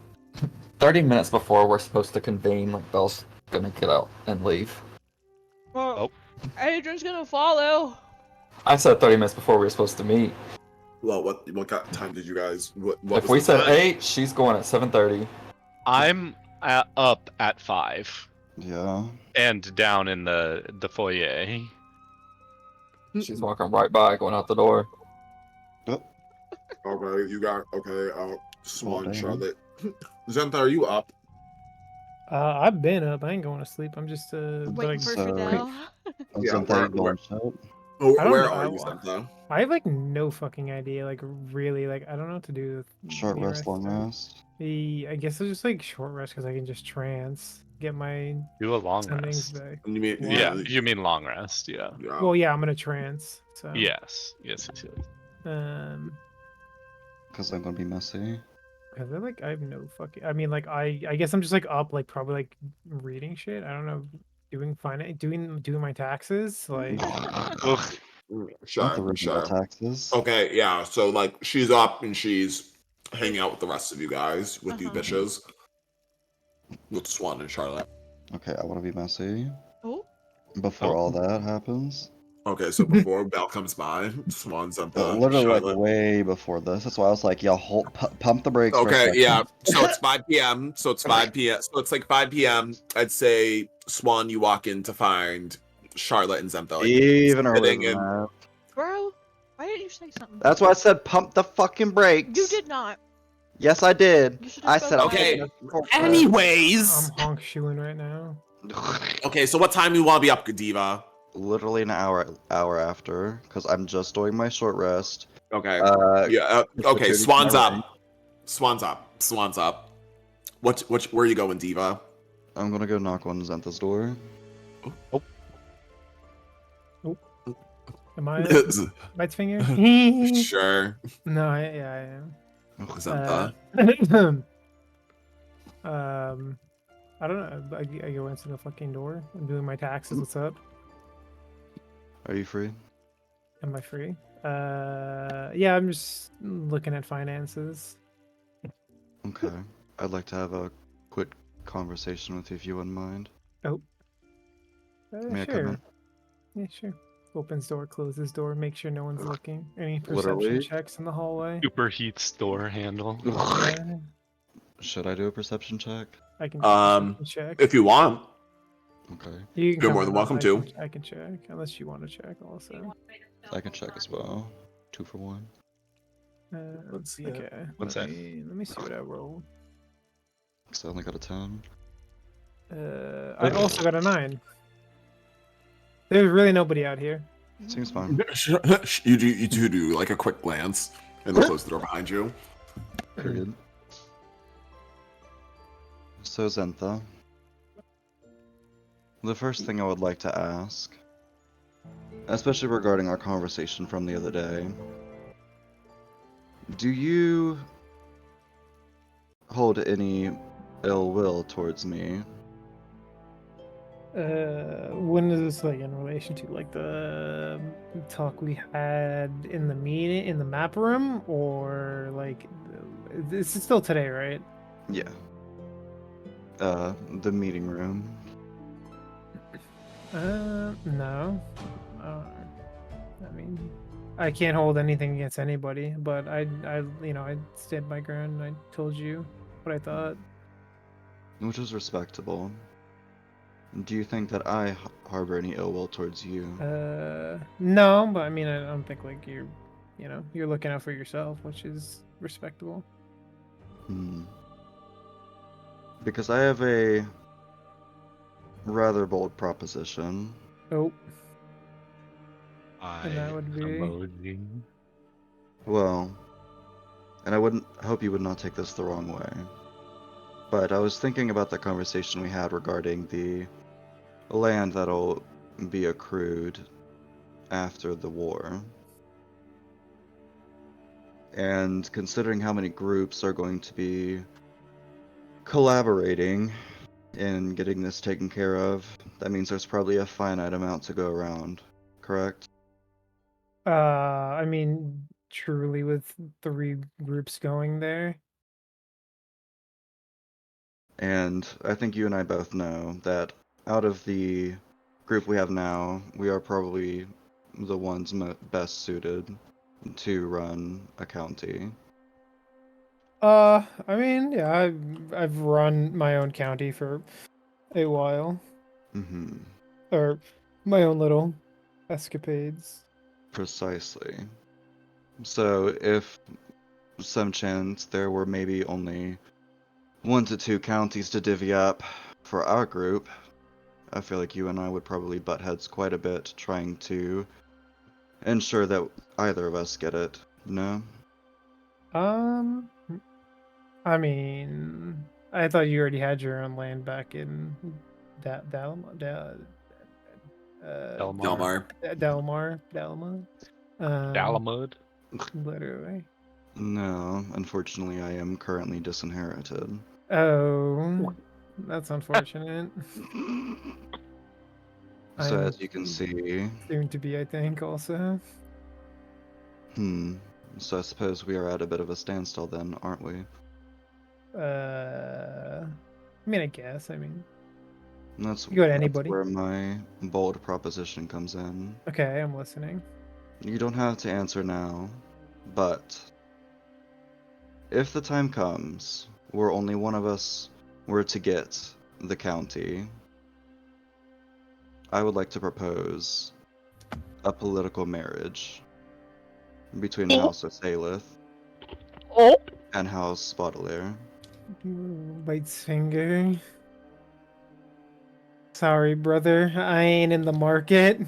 30 minutes before we're supposed to convene, like Belle's gonna get out and leave. Well, Adrian's gonna follow. I said 30 minutes before we were supposed to meet. Well, what time did you guys? What If was we the said time? 8, she's going at 7:30. I'm up at 5 Yeah. and down in the foyer. She's walking right by, going out the door. Okay, you got Swan, damn. Charlotte. Zentha, are you up? I've been up. I ain't going to sleep. I'm just but Waiting for So- Fidel. Yeah, Something where- going out. Oh, I don't where know, are I you, wa- Zentha? I have like no fucking idea. Like really, like I don't know what to do. With Short the rest, long rest. I guess it's just like short rest because I can just trance, get my Do a long sendings rest. back. You mean Yeah, you mean long rest? Yeah. yeah. Well, yeah, I'm gonna trance. So Yes. Yes. Because I'm gonna be messy. Cause I have no fucking. I mean, like I guess I'm just like up, like probably like reading shit. I don't know, doing my taxes. Like Ugh. Not the Sure, original sure. taxes. Okay, yeah. So like, she's up and she's hanging out with the rest of you guys, with you Uh-huh. bitches, with Swan and Charlotte. Okay, I want to be messy. Oh, Before Oh. all that happens. Okay, so before Belle comes by, Swan's up But literally, like, Charlotte. way before this. That's why I was like, yeah, pump the brakes for a Okay, second. yeah. So it's 5 p.m. So it's 5 p.m. So it's like 5 p.m. I'd say Swan, you walk in to find Charlotte and Zentha. Like, Even earlier sitting than in- that. bro, why didn't you say something? That's why I said pump the fucking brakes. You did not. Yes, I did. You should've I spoken said up. Okay, before that. anyways. I'm honk shoeing right now. Okay, so what time do you want to be up, Godiva? Literally an hour after, because I'm just doing my short rest. Okay. Yeah. Okay, security's Swan's not ready. up. Swan's up. Swan's up. Where are you going, Diva? I'm gonna go knock on Zentha's door. Am I Light's finger? Sure. No, yeah, I am. Zentha. I don't know. I go into the fucking door. I'm doing my taxes. What's up? Are you free? Am I free? Yeah, I'm just looking at finances. Okay. I'd like to have a quick conversation with you if you wouldn't mind. May I come Sure. in? Yeah, sure. Opens door, closes door, make sure no one's looking. Any Literally? perception checks in the hallway? Superheat's door handle. Yeah, Should I do a perception check? I can do a perception check. If you want. Okay. You can you're come more in, than welcome I to. I can check, unless you want to check also. I can check as well. 2 for 1. Let's see. Okay. What's let that? Let me see what I rolled. So I only got a 10. I also got a 9. There's really nobody out here. Seems fine. You do like a quick glance and then close the door behind you. Period. So Zentha, the first thing I would like to ask, especially regarding our conversation from the other day, do you hold any ill will towards me? When is this like in relation to like the talk we had in the meeting in the map room, or like this is still today, right? Yeah. The meeting room. No. I mean, I can't hold anything against anybody, but I stand my ground. I told you what I thought. Which is respectable. Do you think that I harbor any ill will towards you? No, but I mean, I don't think like you're looking out for yourself, which is respectable. Because I have a rather bold proposition. Oh, I And that would be- emoji. Well, and I hope you would not take this the wrong way. But I was thinking about the conversation we had regarding the land that'll be accrued after the war. And considering how many groups are going to be collaborating in getting this taken care of, that means there's probably a finite amount to go around, correct? I mean, truly, with 3 groups going there. And I think you and I both know that out of the group we have now, we are probably the ones best suited to run a county. I mean, yeah, I've run my own county for a while, Mm-hmm. or my own little escapades. Precisely. So if some chance there were maybe only 1 to 2 counties to divvy up for our group, I feel like you and I would probably butt heads quite a bit trying to ensure that either of us get it. No? Um, I mean, I thought you already had your own land back in Delmar. Dalmar. Dalamud. Literally. No, unfortunately, I am currently disinherited. Oh, that's unfortunate. So I'm as you can see, soon to be, I think, also. so I suppose we are at a bit of a standstill then, aren't we? I mean, I guess. I mean, That's, you go to that's anybody. where my bold proposition comes in. Okay, I'm listening. You don't have to answer now, but if the time comes where only one of us were to get the county, I would like to propose a political marriage between House of Salith and House Baudelaire. Bites finger. Sorry, brother. I ain't in the market.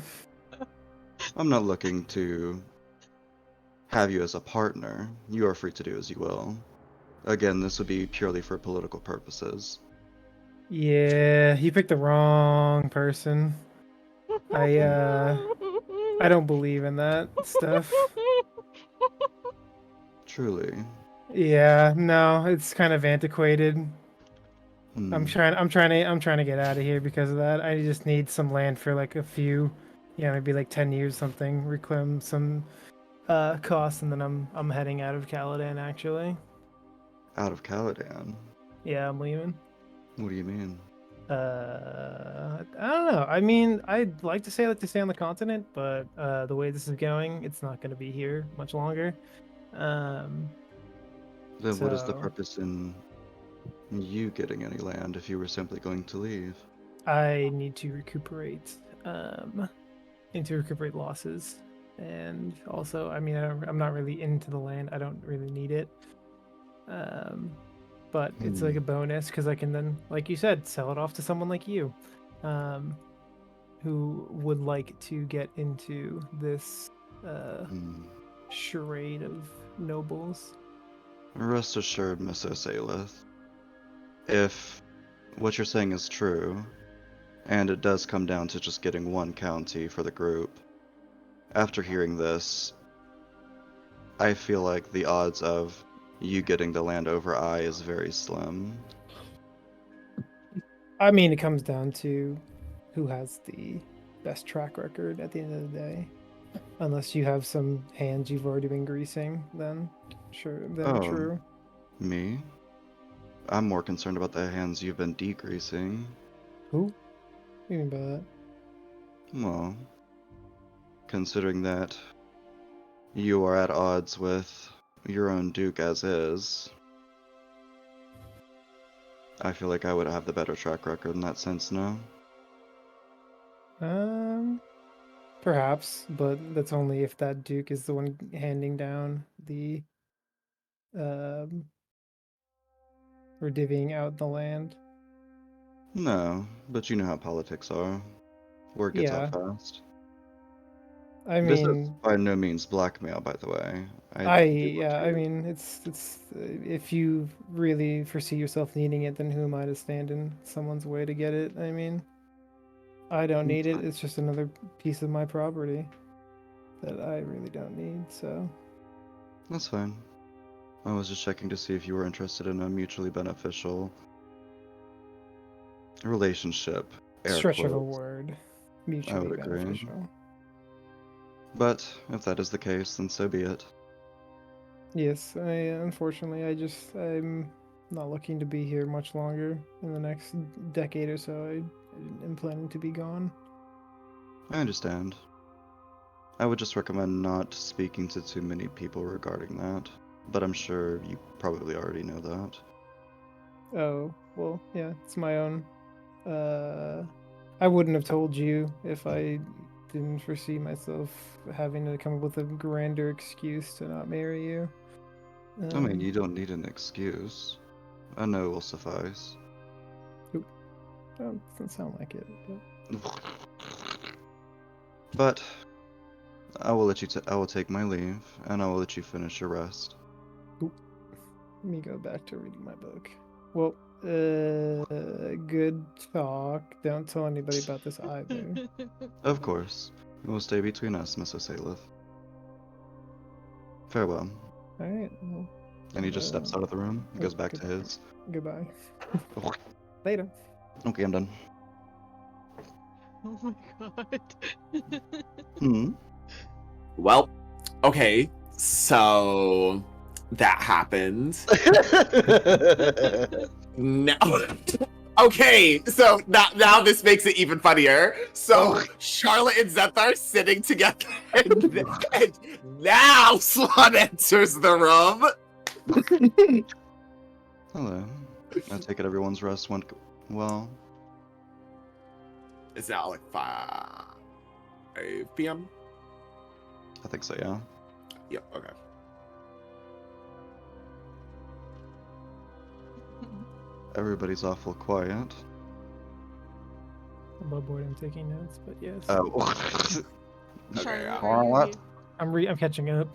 I'm not looking to have you as a partner. You are free to do as you will. Again, this would be purely for political purposes. Yeah, he picked the wrong person. I don't believe in that stuff. Truly. Yeah, no, it's kind of antiquated. I'm Hmm. trying to get out of here because of that. I just need some land for like a few, yeah, maybe like 10 years something, reclaim some costs, and then I'm heading out of Caladan actually. Out of Caladan? Yeah, I'm leaving. What do you mean? I don't know. I mean, I'd like to say I like to stay on the continent, but the way this is going, it's not going to be here much longer. Um, Then what is the so purpose in you getting any land if you were simply going to leave? I need to recuperate, need to recuperate losses, and also, I mean, I'm not really into the land. I don't really need it. But it's like a bonus because I can then, like you said, sell it off to someone like you, who would like to get into this charade of nobles. Rest assured, Miss Osalith, if what you're saying is true, and it does come down to just getting 1 county for the group, after hearing this, I feel like the odds of you getting the land over I is very slim. I mean, it comes down to who has the best track record at the end of the day. Unless you have some hands you've already been greasing, then sure, then Oh. true. Me? I'm more concerned about the hands you've been degreasing. Who? What do you mean by that? Well, considering that you are at odds with your own Duke as is, I feel like I would have the better track record in that sense, no? Perhaps, but that's only if that Duke is the one handing down the or divvying out the land. No, but you know how politics are. Word gets out Yeah, fast. I This is mean, by no means blackmail, by the way. I mean, it's if you really foresee yourself needing it, then who am I to stand in someone's way to get it? I mean, I don't need it. It's just another piece of my property that I really don't need. So That's fine. I was just checking to see if you were interested in a mutually beneficial relationship. Air stretch of a quotes. word, mutually would agree. beneficial. But if that is the case, then so be it. Yes, unfortunately I'm not looking to be here much longer. In the next decade or so, I am planning to be gone. I understand. I would just recommend not speaking to too many people regarding that, but I'm sure you probably already know that. Oh, well, yeah, it's my own. I wouldn't have told you if I didn't foresee myself having to come up with a grander excuse to not marry you. I mean, you don't need an excuse. A no will suffice. Doesn't sound like it. But... But I will let you. I will take my leave, and I will let you finish your rest. Let me go back to reading my book. Well, good talk. Don't tell anybody about this either. Of course, it will stay between us, Miss Osalith. Farewell. All right. Well, And he just steps out of the room and goes back to his. Goodbye. Later. Okay, I'm done. Oh my god. Hmm. Well, okay, so that happened. Now, okay, so now this makes it even funnier. So Charlotte and Zeth are sitting together, and now Swan enters the room. Hello. I take it everyone's rest went well. It's now like 5 p.m. I think so, yeah. Yep. Okay. Everybody's awful quiet. Above board, I'm taking notes, but yes. Oh. Charlotte, yeah. where are you? What? I'm catching up.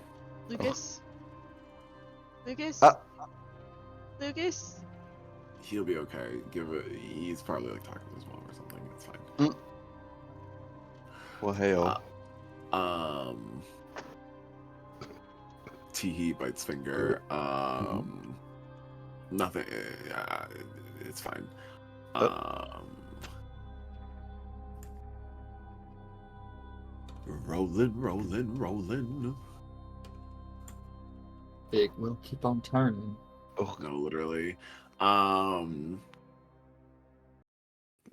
Lucas? Lucas? Uh. Lucas? He'll be okay. He's probably like talking to his mom or something. It's fine. Well, hail. Teehee bites finger. Nothing. It's fine. Rolling. Big will keep on turning. Oh, No, literally.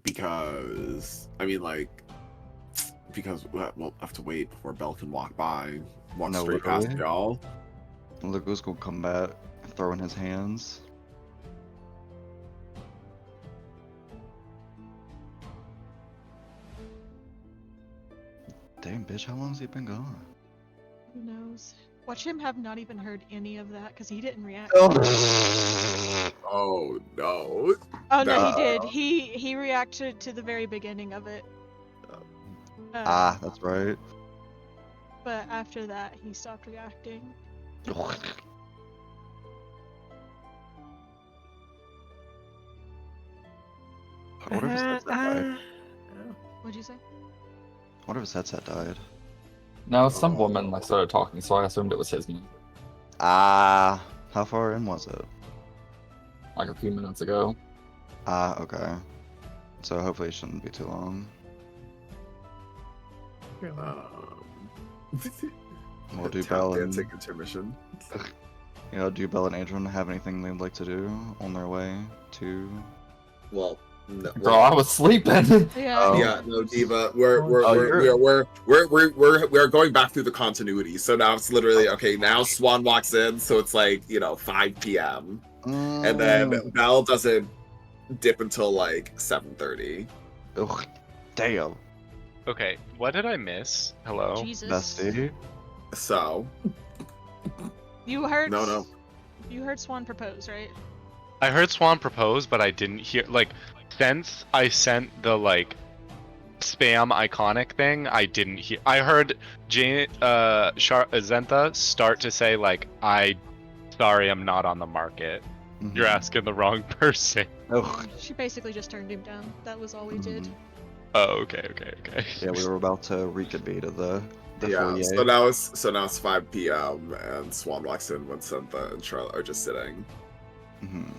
Because I mean, like, because we'll have to wait before Belle can walk No, straight past literally. y'all. Lucas gonna come back, throwing his hands. Damn, bitch, how long's he been gone? Who knows? Watch him have not even heard any of that because he didn't react. Oh no. Oh no, he did. He reacted to the very beginning of it. That's right. But after that, he stopped reacting. I wonder if his headset died. What'd you say? I wonder if his headset died. Now some woman like started talking, so I assumed it was his music. How far in was it? Like a few minutes ago. Okay. So hopefully it shouldn't be too long. We'll do Belle and dancing intermission. do Belle and Adrian have anything they'd like to do on their way to? Well, no, Bro, I was sleeping. Yeah. Oh. yeah, no, Diva. We're going back through the continuity. So now it's literally okay. Now Swan walks in, so it's like 5 p.m. and then Belle doesn't dip until like 7:30. Ugh, damn. Okay, what did I miss? Hello? Jesus. Bestie. So You heard? no. You heard Swan propose, right? I heard Swan propose, but I didn't hear, since I sent the, spam iconic thing, I didn't hear. I heard Zentha start to say, sorry, I'm not on the market. You're asking the wrong person. Ugh. She basically just turned him down. That was all we did. Oh, okay. Yeah, we were about to reconvene at the Yeah, foyer. so now it's 5 p.m. and Swan walks in when Sentha and Charlotte are just sitting. Mhm.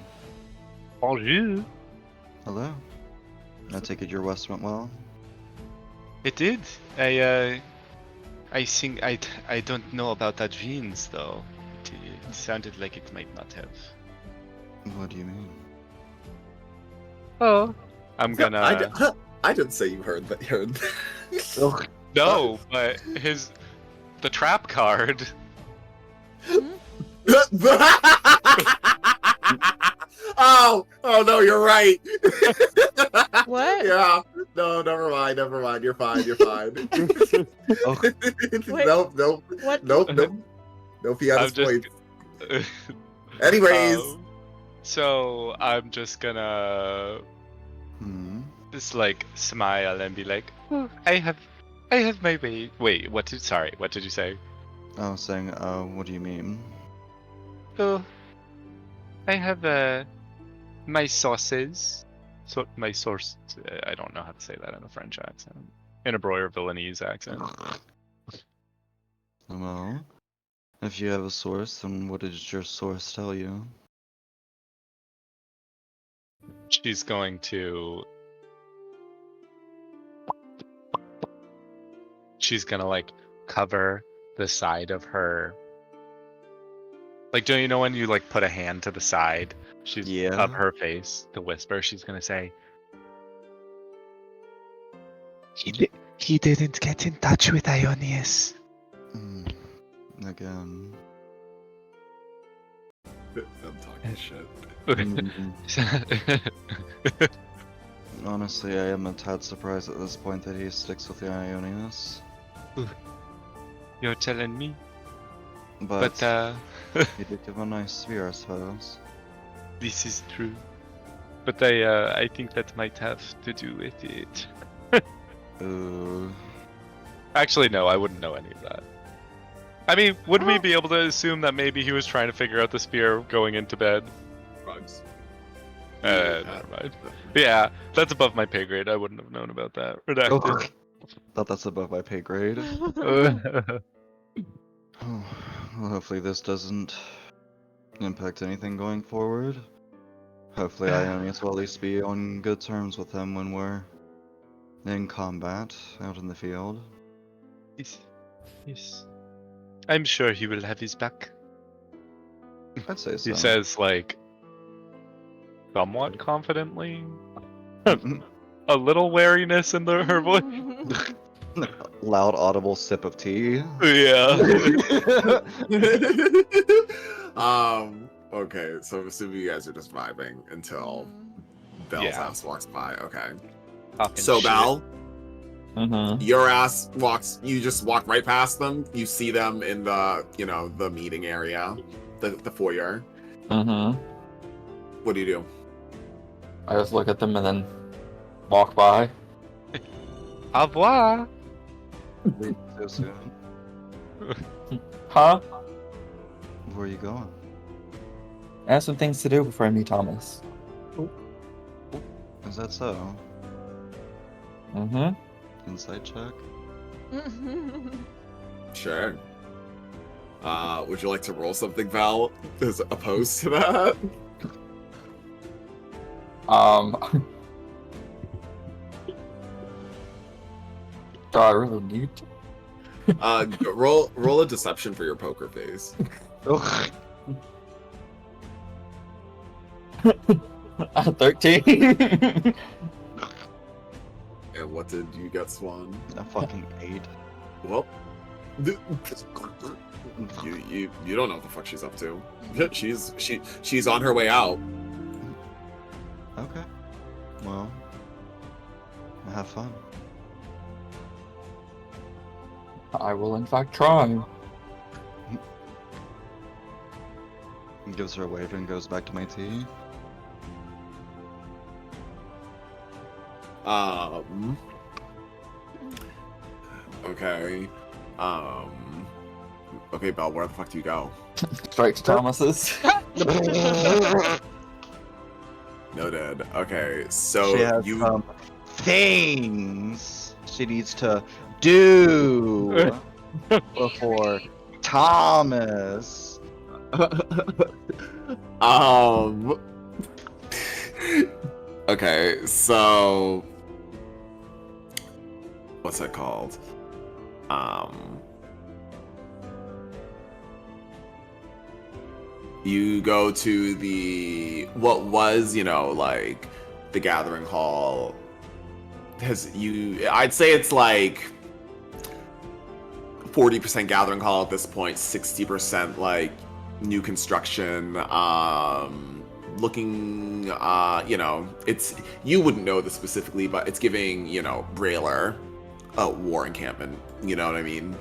Bonjour. Hello. I take it your West went well. It did. I think I don't know about that jeans though. It sounded like it might not have. What do you mean? Oh, I'm gonna. I didn't say you heard that. Heard that. No, but the trap card. Oh no, you're right. What? Yeah. No, never mind. You're fine. Oh. Wait. Nope. What? No Piana's I'm points. just. Anyways. So I'm just gonna just like smile and be like, oh, I have my way. Wait, what did you say? I was saying, what do you mean? Oh, I have my sauces. So my source. I don't know how to say that in a French accent. In a Breuer Villainese accent. Well, if you have a source, then what did your source tell you? She's going to. She's gonna like cover the side of her. Like, don't you know when you like put a hand to the side? She's Yeah. of her face to whisper. She's gonna say, "He didn't get in touch with Ionius." Again. I'm talking shit. Honestly, I am a tad surprised at this point that he sticks with the Ionius. You're telling me, But but he did give a nice spear, I suppose. this is true. But I think that might have to do with it. Ooh. Actually, no, I wouldn't know any of that. I mean, would we be able to assume that maybe he was trying to figure out the spear going into bed? Drugs. Never mind. Yeah, that's above my pay grade. I wouldn't have known about that. Redacted. Thought that's above my pay grade. Oh, well, hopefully this doesn't impact anything going forward. Hopefully Ionius will at least be on good terms with him when we're in combat out in the field. Yes. I'm sure he will have his back. I'd say so. He says, like, somewhat confidently. A little wariness in her voice. Loud audible sip of tea. Yeah. Okay, so I'm assuming you guys are just vibing until Belle's ass walks by. Okay. So Belle, your ass walks. You just walk right past them. You see them in the, the meeting area, the foyer. What do you do? I just look at them and then walk by. Au revoir. So soon. Huh? Where are you going? I have some things to do before I meet Thomas. Is that so? Insight check? Sure. Would you like to roll something, Val, as opposed to that? Do I really need to? Roll a deception for your poker face. 13. And what did you get, Swan? A fucking 8. Well, you don't know what the fuck she's up to. She's on her way out. Okay. Well, have fun. I will in fact try. He gives her a wave and goes back to my tea. Okay. Okay, Belle, where the fuck do you go? Straight to Thomas's. Noted. Okay, so She has you things she needs to do before Thomas. Okay, so what's that called? You go to what was, like the gathering hall. I'd say it's like 40% gathering hall at this point, 60% like new construction. Looking, it's, you wouldn't know this specifically, but it's giving, Brailer a war encampment. You know what I mean?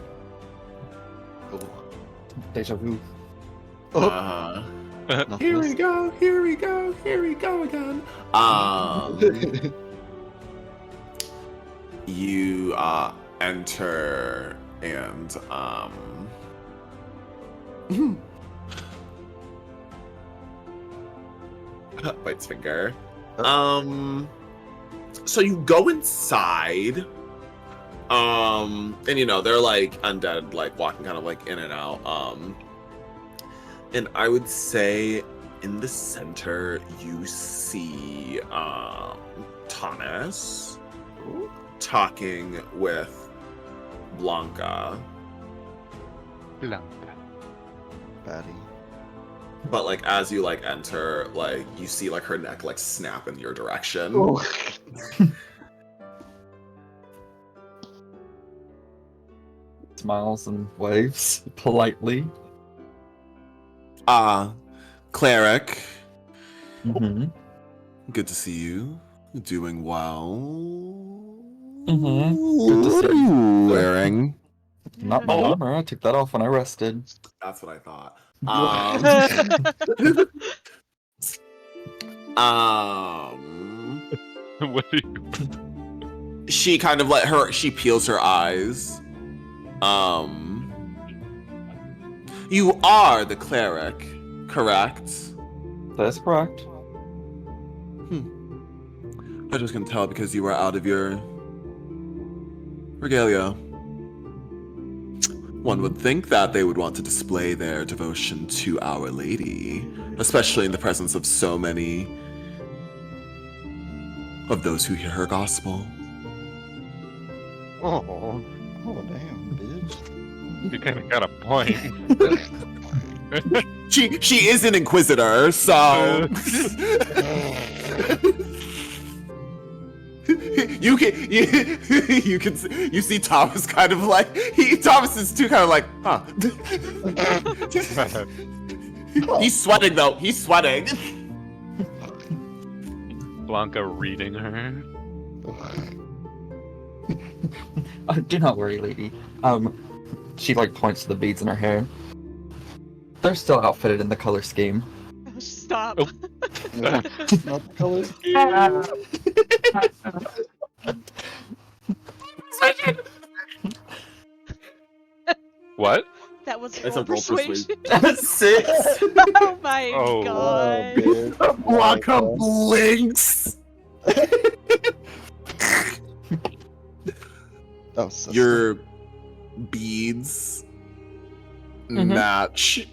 Deja vu. Here we go again. You enter and bites finger. So you go inside. And they're like undead, like walking kind of like in and out. And I would say in the center you see Thomas talking with Blanca. Batty. But like as you like enter, like you see like her neck like snap in your direction. Smiles and waves politely. Cleric. Mm-hmm. Good to see you. Doing well. Mm-hmm. What are you wearing? Not my armor. I took that off when I rested. That's what I thought. What are you? She kind of she peels her eyes. You are the cleric, correct? That's correct. I just can tell because you are out of your regalia. One would think that they would want to display their devotion to Our Lady, especially in the presence of so many of those who hear her gospel. Oh damn, bitch. You kind of got a point. She is an inquisitor, so you see Thomas kind of like Thomas is too kind of like, huh. He's sweating though. He's sweating. Blanca reading her. Do not worry, lady. She like points to the beads in her hair. They're still outfitted in the color scheme. Stop. Oh. Not the color scheme. What? That was That's roll a roll persuasion. That's 6. Oh my Oh. god. bitch. Blanca blinks. Oh, so Your beads match.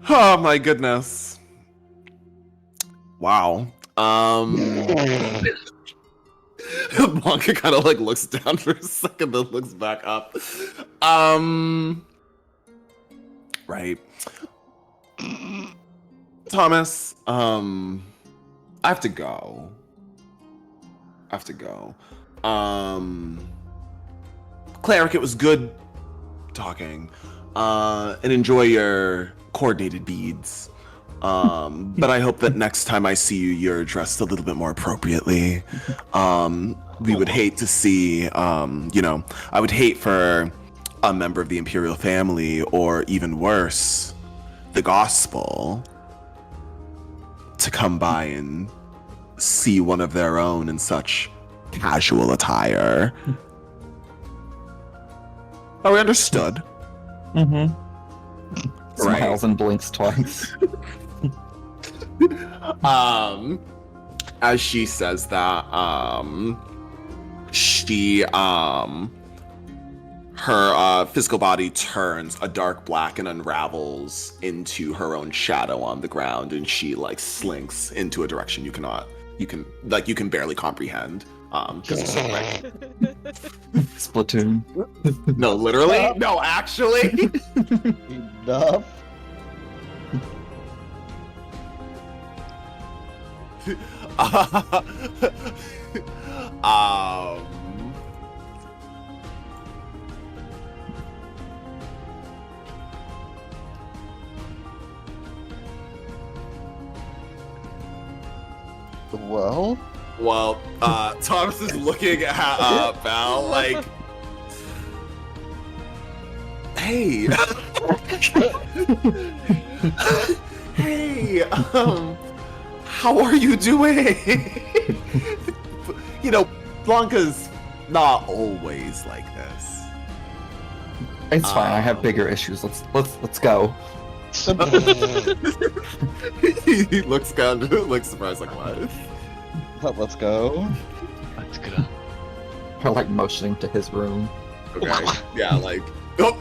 Oh my goodness. Wow. Blanca kind of like looks down for a second, then looks back up. Right. Thomas, I have to go. Cleric, it was good talking. And enjoy your coordinated beads. But I hope that next time I see you, you're dressed a little bit more appropriately. We would hate to see, I would hate for a member of the Imperial family, or even worse, the Gospel, to come by and see one of their own in such casual attire. Are we understood? Mm-hmm. Right. Smiles and blinks twice. as she says that, she her physical body turns a dark black and unravels into her own shadow on the ground, and she like slinks into a direction you can barely comprehend. Because it's so quick. Splatoon. No, literally. No, actually. Enough. um. Well, Thomas is looking at Val like, hey, hey, how are you doing? You know, Blanca's not always like this. It's fine. I have bigger issues. Let's go. He looks kind of looks surprised, like what? let's go. Let's go. Or like motioning to his room. Okay, yeah, like. Oh.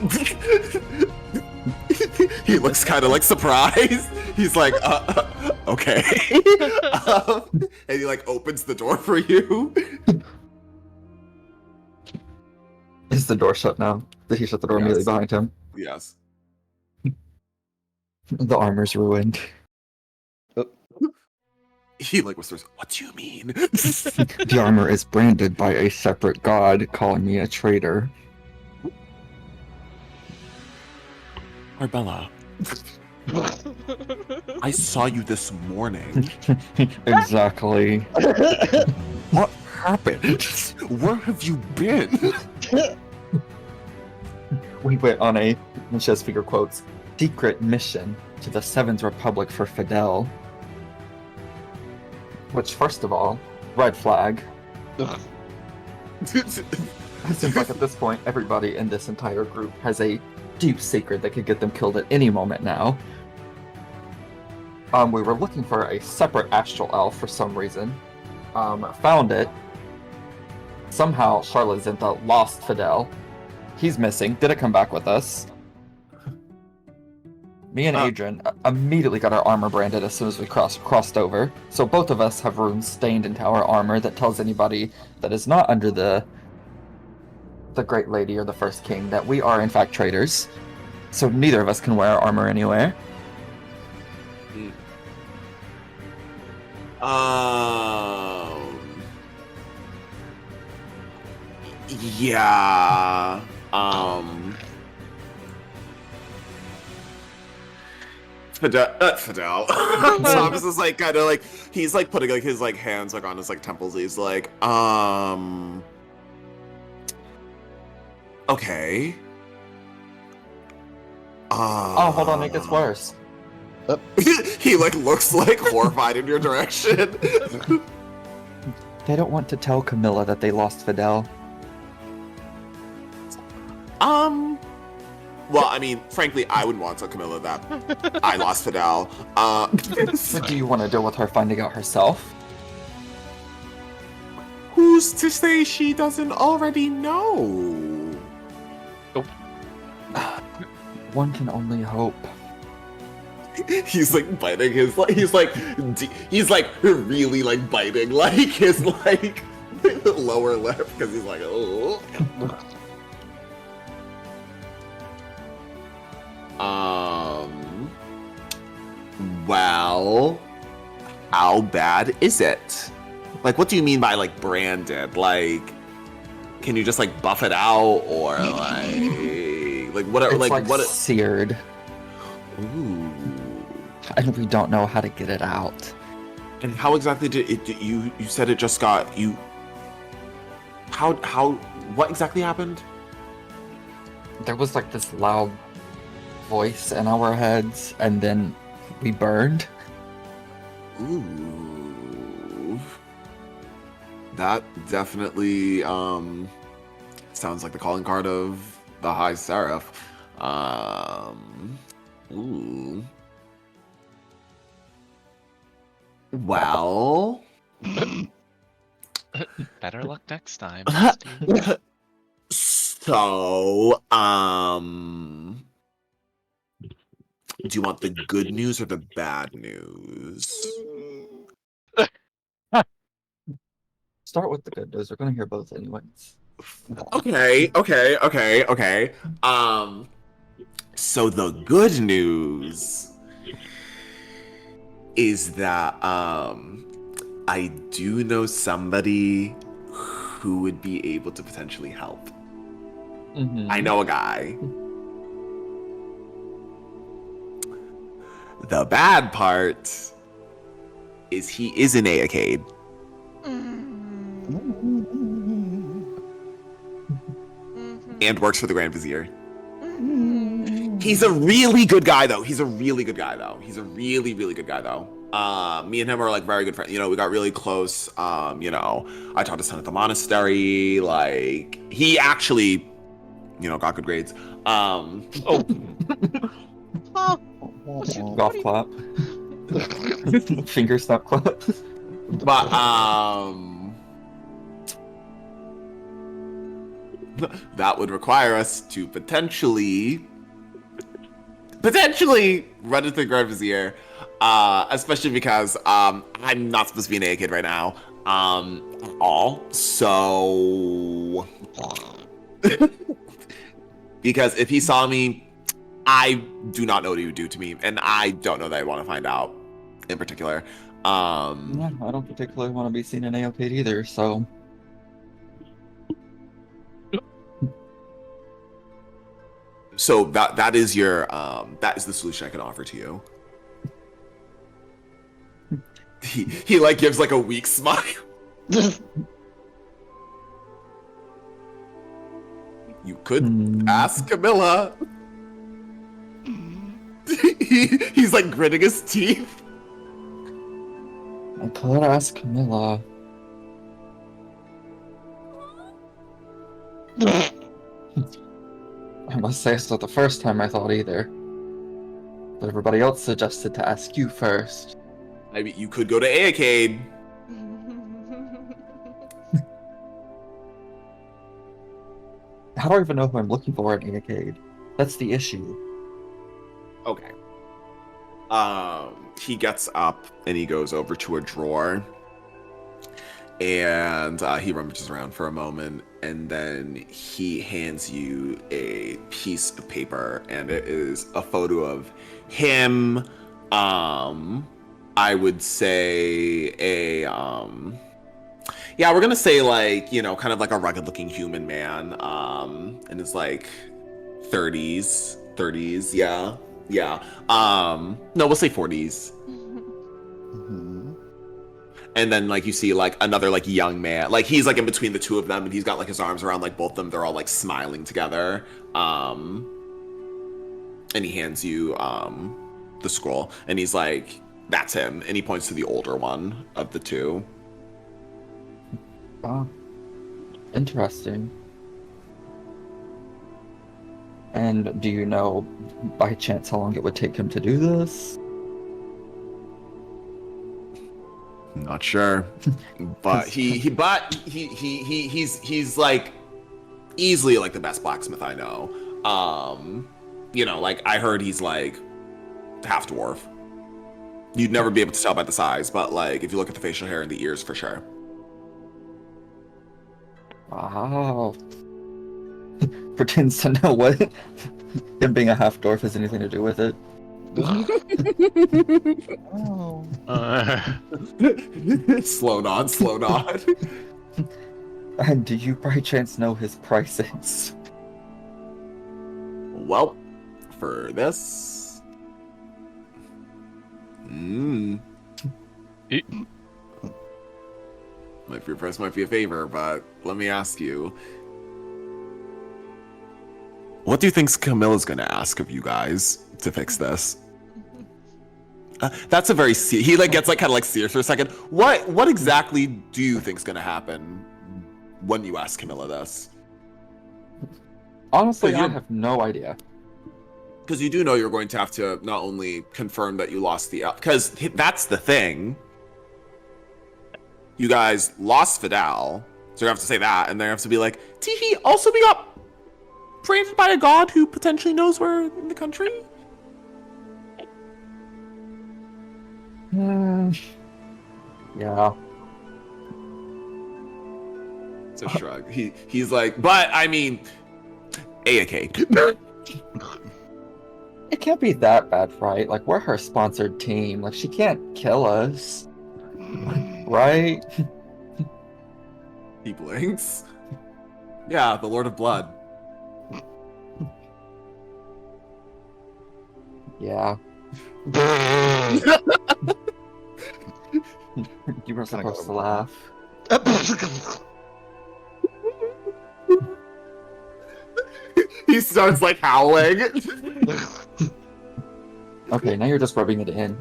He looks kind of like surprised. He's like, okay. And he like opens the door for you. Is the door shut now? Did he shut the door immediately Yes. behind him? Yes. The armor's ruined. He like whispers, "What do you mean?" The armor is branded by a separate god, calling me a traitor. Arbella, I saw you this morning. Exactly. What happened? Where have you been? We went on a, and she has finger quotes, secret mission to the Seventh Republic for Fidel. Which, first of all, red flag. It seems like at this point, everybody in this entire group has a deep secret that could get them killed at any moment now. We were looking for a separate astral elf for some reason. Found it. Somehow, Charlotte Zinta lost Fidel. He's missing. Didn't come back with us. Me and Adrian immediately got our armor branded as soon as we crossed over. So both of us have runes stained into our armor that tells anybody that is not under the Great Lady or the First King that we are in fact traitors. So neither of us can wear our armor anywhere. Yeah. Fidel. Thomas is like kind of like he's like putting like his like hands like on his like temples. He's like, okay. Oh, hold on, it gets worse. He like looks like horrified in your direction. They don't want to tell Camilla that they lost Fidel. Well, I mean, frankly, I would want to tell Camilla that I lost Fidel. So do you want to deal with her finding out herself? Who's to say she doesn't already know? One can only hope. He's like biting his like he's like really like biting like his like lower lip because he's like, oh. Well, how bad is it? Like, what do you mean by like branded? Like, can you just like buff it out or like what? It's like what? Seared. Ooh. And we don't know how to get it out. And how exactly did it? You said it just got you. How? What exactly happened? There was like this loud voice in our heads, and then we burned. Ooh. That definitely sounds like the calling card of the High Seraph. Ooh. Well, Better luck next time. So, do you want the good news or the bad news? Start with the good news. We're gonna hear both anyways. Okay. So the good news is that I do know somebody who would be able to potentially help. I know a guy. The bad part is he is in Aeacade. And works for the Grand Vizier. He's a really good guy, though. He's a really, really good guy, though. Me and him are like very good friends. You know, we got really close. You know, I taught his son at the monastery. Like, he actually, you know, got good grades. Oh. Golf clap. Finger snap clap. But that would require us to potentially run into the Grand Vizier, especially because I'm not supposed to be an A kid right now, at all. So, because if he saw me, I do not know what he would do to me, and I don't know that I'd want to find out in particular. Yeah, I don't particularly want to be seen in Aeacade either, so. So that is your that is the solution I can offer to you. He like gives like a weak smile. You could ask Camilla. He's like gritting his teeth. I could ask Camilla. I must say it's not the first time I thought either. But everybody else suggested to ask you first. I mean, you could go to Aeacade. How do I even know who I'm looking for in Aeacade? That's the issue. Okay. He gets up and he goes over to a drawer. And he rummages around for a moment, and then he hands you a piece of paper, and it is a photo of him. I would say yeah, we're gonna say like, you know, kind of like a rugged-looking human man, in his like 30s, yeah. No, we'll say 40s. And then, like, you see, like, another, like, young man. Like, he's, like, in between the two of them, and he's got, like, his arms around, like, both of them. They're all, like, smiling together. And he hands you, the scroll. And he's like, that's him. And he points to the older one of the two. Ah, interesting. And do you know, by chance, how long it would take him to do this? Not sure, but he's like easily like the best blacksmith I know. You know, like I heard he's like half dwarf. You'd never be able to tell by the size, but like if you look at the facial hair and the ears, for sure. Wow. Pretends to know what him being a half dwarf has anything to do with it. Oh. Slow nod. And do you by chance know his prices? Well, for this, your price might be a favor, but let me ask you, what do you think Camilla's gonna ask of you guys to fix this? That's a very he like gets like kind of like serious for a second. What exactly do you think's gonna happen when you ask Camilla this? Honestly, I have no idea. Because you do know you're going to have to not only confirm that you lost the elf, because that's the thing. you guys lost Fidel, so you have to say that, and then you have to be like, Teehee also we got branded by a god who potentially knows we're in the country? Yeah. It's a shrug. He's like, but I mean, AAK. It can't be that bad, right? Like, we're her sponsored team. Like, she can't kill us. Right? He blinks. Yeah, the Lord of Blood. Yeah. You were Kinda supposed got to laugh. He starts like howling. Okay, now you're just rubbing it in.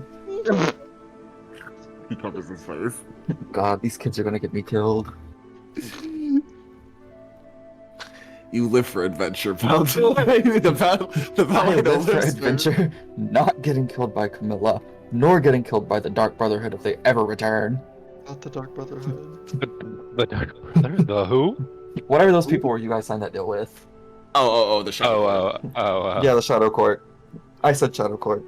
He covers his face. God, these kids are gonna get me killed. You live for adventure, Paladin. the I Paladin live for lives adventure, not getting killed by Camilla, nor getting killed by the Dark Brotherhood if they ever return. Not the Dark Brotherhood. The Dark Brother? The who? Whatever those people were you guys signed that deal with. The shadow. Yeah, the Shadow Court. I said Shadow Court.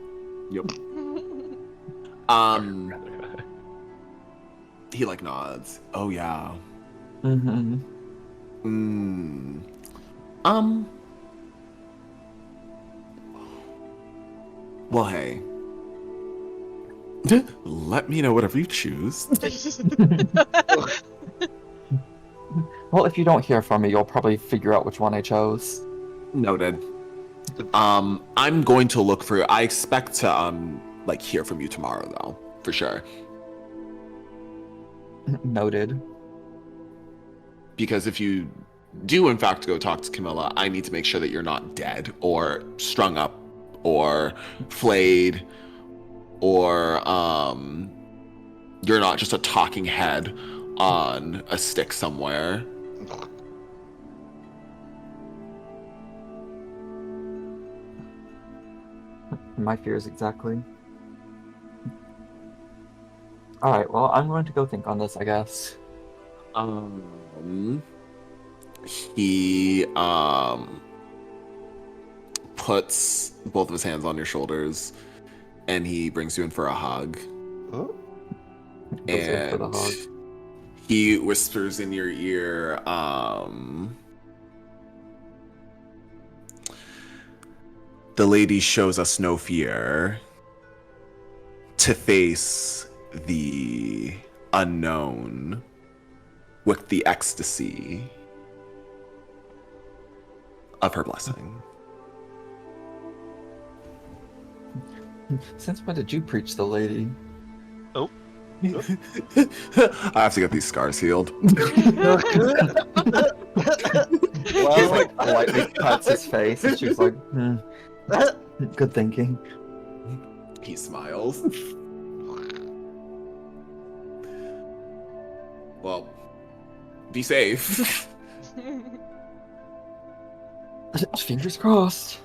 He like nods. Oh yeah. Mm-hmm. Well, hey. Let me know whatever you choose. Well, if you don't hear from me, you'll probably figure out which one I chose. Noted. I'm going to look for. I expect to like hear from you tomorrow, though, for sure. Noted. Because if you do in fact go talk to Camilla, I need to make sure that you're not dead or strung up or flayed or you're not just a talking head on a stick somewhere. My fears exactly. Alright, well, I'm going to go think on this, I guess. He puts both of his hands on your shoulders and he brings you in for a hug. Oh. Goes in for the And hug. he whispers in your ear, the lady shows us no fear to face the unknown with the ecstasy of her blessing. Since when did you preach the lady? I have to get these scars healed. Well, like politely pats his face, and she's like, good thinking. He smiles. Well, be safe. Fingers crossed.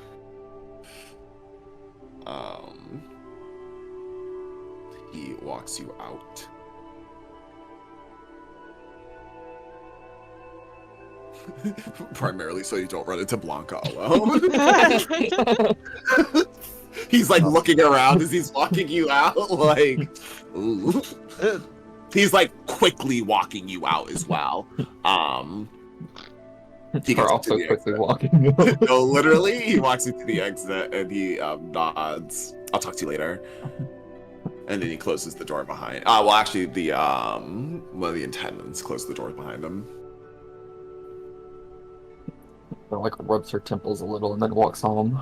He walks you out. Primarily so you don't run into Blanca alone. He's like looking around as he's walking you out, like, ooh. He's like quickly walking you out as well. He We're gets also to the quickly exit. walking. No, literally, he walks into the exit and he nods. I'll talk to you later. And then he closes the door behind. Well, actually, the one of the attendants closed the door behind him. Or like rubs her temples a little and then walks home.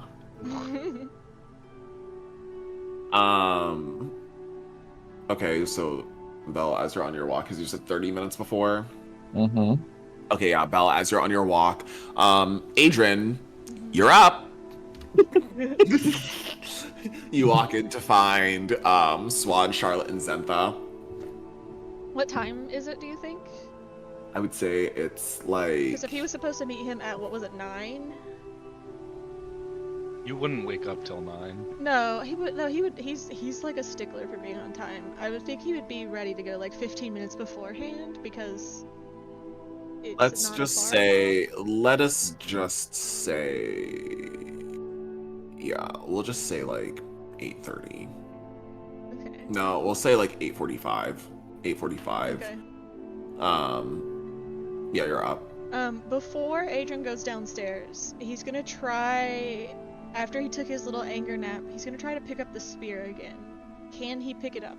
Okay, so Bella, as you're on your walk, because you said 30 minutes before. Mm-hmm. Okay, yeah, Bella, as you're on your walk, Adrian, you're up. You walk in to find Swan, Charlotte, and Zentha. What time is it, do you think? I would say it's like Because if he was supposed to meet him at, what was it, 9? You wouldn't wake up till 9. No, he would. No, he would. He's like a stickler for being on time. I would think he would be ready to go like 15 minutes beforehand because. It's Let's not a just far say, walk. let us just say, yeah, we'll just say like 8:30. Okay. No, we'll say like 8:45. 8:45. Okay. Yeah, you're up. Before Adrian goes downstairs, he's gonna try. After he took his little anger nap, he's gonna try to pick up the spear again. Can he pick it up?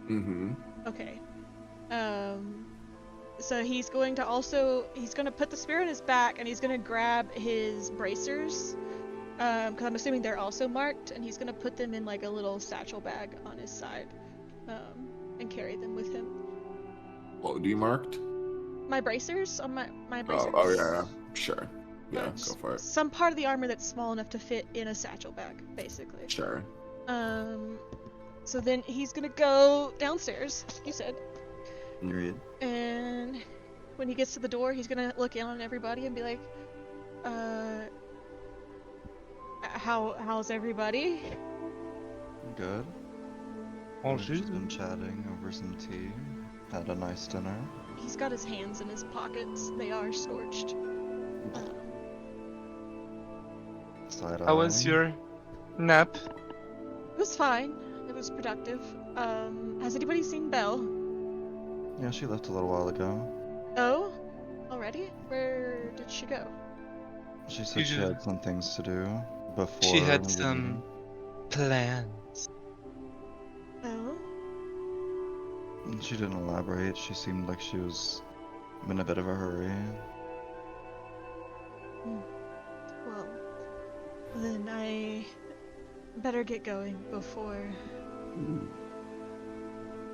Mm-hmm. Okay. So he's going to put the spear in his back and he's gonna grab his bracers. Because I'm assuming they're also marked, and he's gonna put them in like a little satchel bag on his side, and carry them with him. What would you marked? My bracers on my bracers. Oh yeah, sure. Yeah, Just go for it. Some part of the armor that's small enough to fit in a satchel bag, basically. Sure. So then he's gonna go downstairs, you said, Agreed. and when he gets to the door, he's gonna look in on everybody and be like, how's everybody? Good. We've just been chatting over some tea. Had a nice dinner. He's got his hands in his pockets. They are scorched. Side How was eye. your nap? It was fine. It was productive. Has anybody seen Belle? Yeah, she left a little while ago. Oh? Already? Where did she go? She said she had some things to do before. She had we some plans. Oh? leave. She didn't elaborate. She seemed like she was in a bit of a hurry. Well, then I better get going before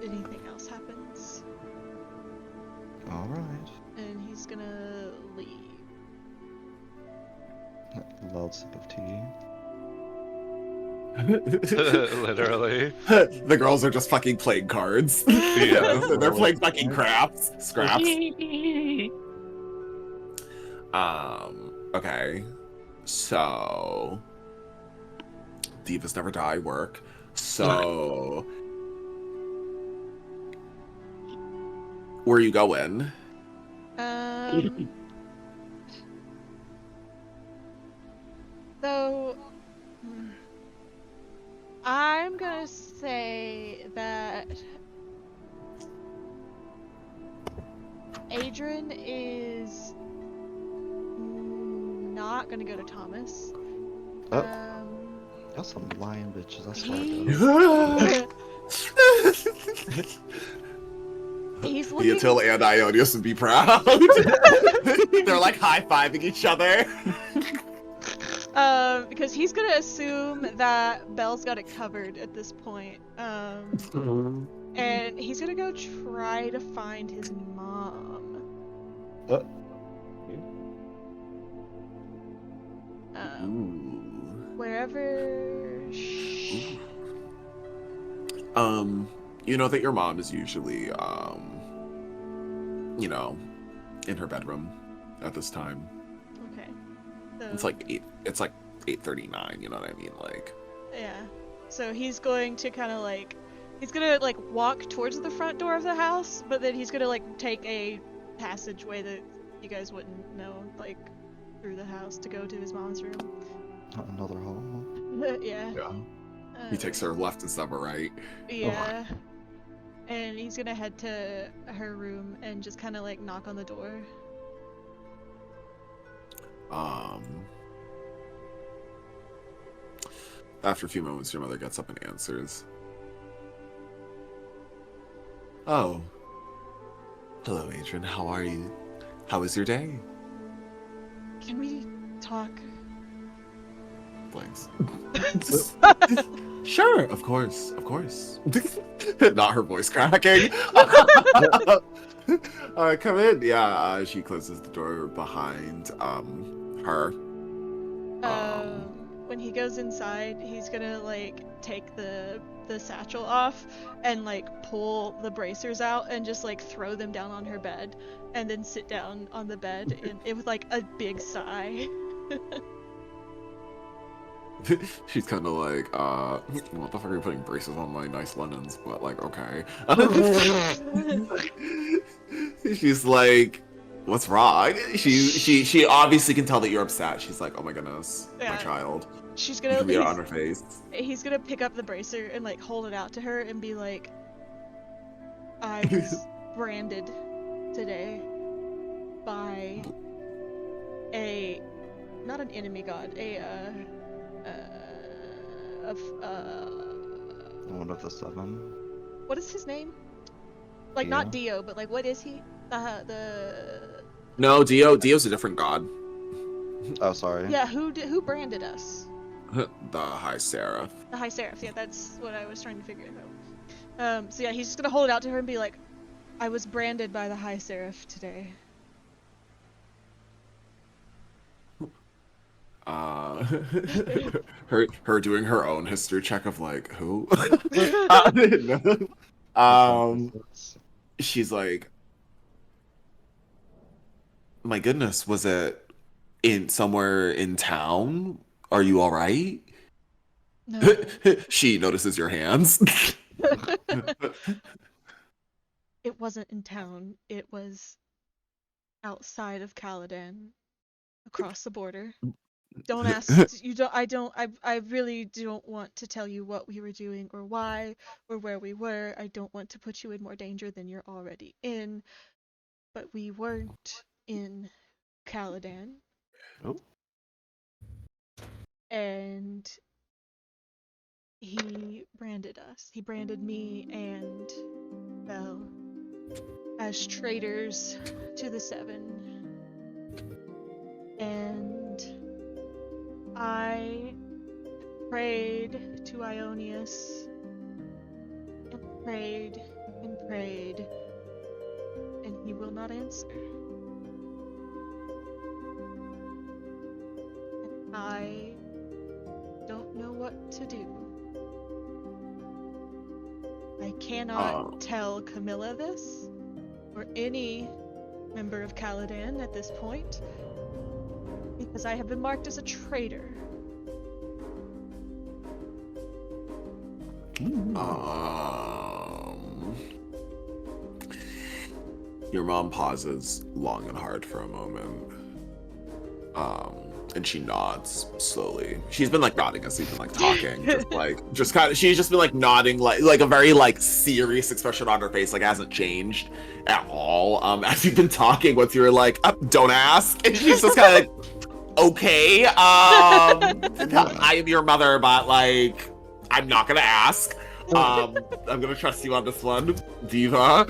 anything else happens. All right. And he's gonna leave. Loud sip of tea. Literally. The girls are just fucking playing cards. Yeah. They're playing fucking scraps. Okay. So Divas Never Die work. So where are you going? So I'm gonna say that Adrian is not gonna go to Thomas. Oh. Y'all some lying bitches, I swear to God. He's looking. Until and Ionius would be proud. They're like high-fiving each other. Because he's gonna assume that Belle's got it covered at this point. And he's gonna go try to find his mom. Wherever. You know that your mom is usually, you know, in her bedroom at this time. Okay. So, It's like 8:39. You know what I mean? Like. yeah. So he's going to kind of like, he's gonna like walk towards the front door of the house, but then he's gonna like take a passageway that you guys wouldn't know, like through the house to go to his mom's room. Another hole. Yeah. Yeah. He takes her left instead of her right. Yeah. And he's gonna head to her room and just kind of like knock on the door. After a few moments, your mother gets up and answers. Oh. Hello, Adrian. How are you? How was your day? Can we talk? Blanks. Sure, of course. Not her voice cracking. Come in. Yeah, she closes the door behind her. When he goes inside, he's gonna like take the satchel off and like pull the bracers out and just like throw them down on her bed, and then sit down on the bed and it with like a big sigh. She's kind of like, what the fuck are you putting braces on my nice linens? But like, okay. She's like, what's wrong? She obviously can tell that you're upset. She's like, oh my goodness, my Yeah. child. She's You gonna can read it on her face. he's gonna pick up the bracer and like hold it out to her and be like, I was branded today by a not an enemy god, One of the seven. what is his name? Like not Dio, but like what is he? The No, Dio's a different god. Oh, sorry. yeah, who branded us? The High Seraph. The High Seraph. Yeah, that's what I was trying to figure out. So yeah, he's just gonna hold it out to her and be like, I was branded by the High Seraph today. Her doing her own history check of like who? She's like, my goodness, was it in somewhere in town? Are you all right? No. She notices your hands. It wasn't in town. It was outside of Caladan, across the border. Don't ask. You don't. I don't. I really don't want to tell you what we were doing or why or where we were. I don't want to put you in more danger than you're already in. But we weren't in Caladan. Oh. And he branded us. He branded me and Belle as traitors to the Seven. And I prayed to Ionius and prayed and prayed, and he will not answer. And I don't know what to do. I cannot tell Camilla this, or any member of Caladan at this point, because I have been marked as a traitor. Your mom pauses long and hard for a moment. And she nods slowly. She's been like nodding as we've been like talking. She's just been like nodding like a very like serious expression on her face, like hasn't changed at all. As you've been talking, once you were like, don't ask. And she's just kinda like, okay. I am your mother, but like I'm not gonna ask. I'm gonna trust you on this one, Diva.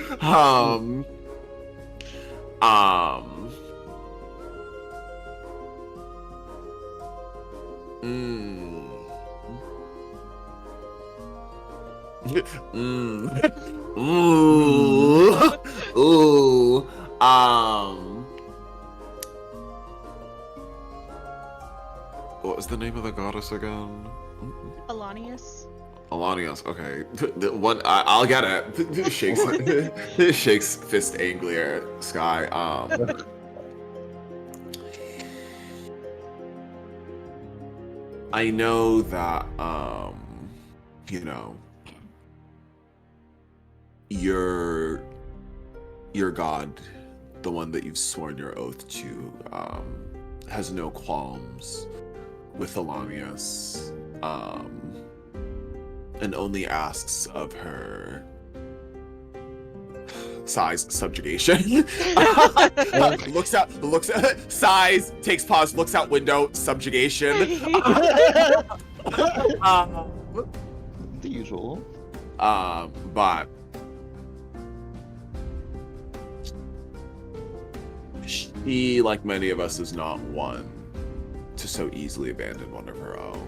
What was the name of the goddess again? Alanius. Alanius, okay. The one, I'll get it. Shakes fist angrily at Sky. I know that, you know, your god, the one that you've sworn your oath to, has no qualms with Alanius, and only asks of her size subjugation. looks out, sighs, takes pause, looks out window, subjugation. The usual. But she, like many of us, is not one to so easily abandon one of her own.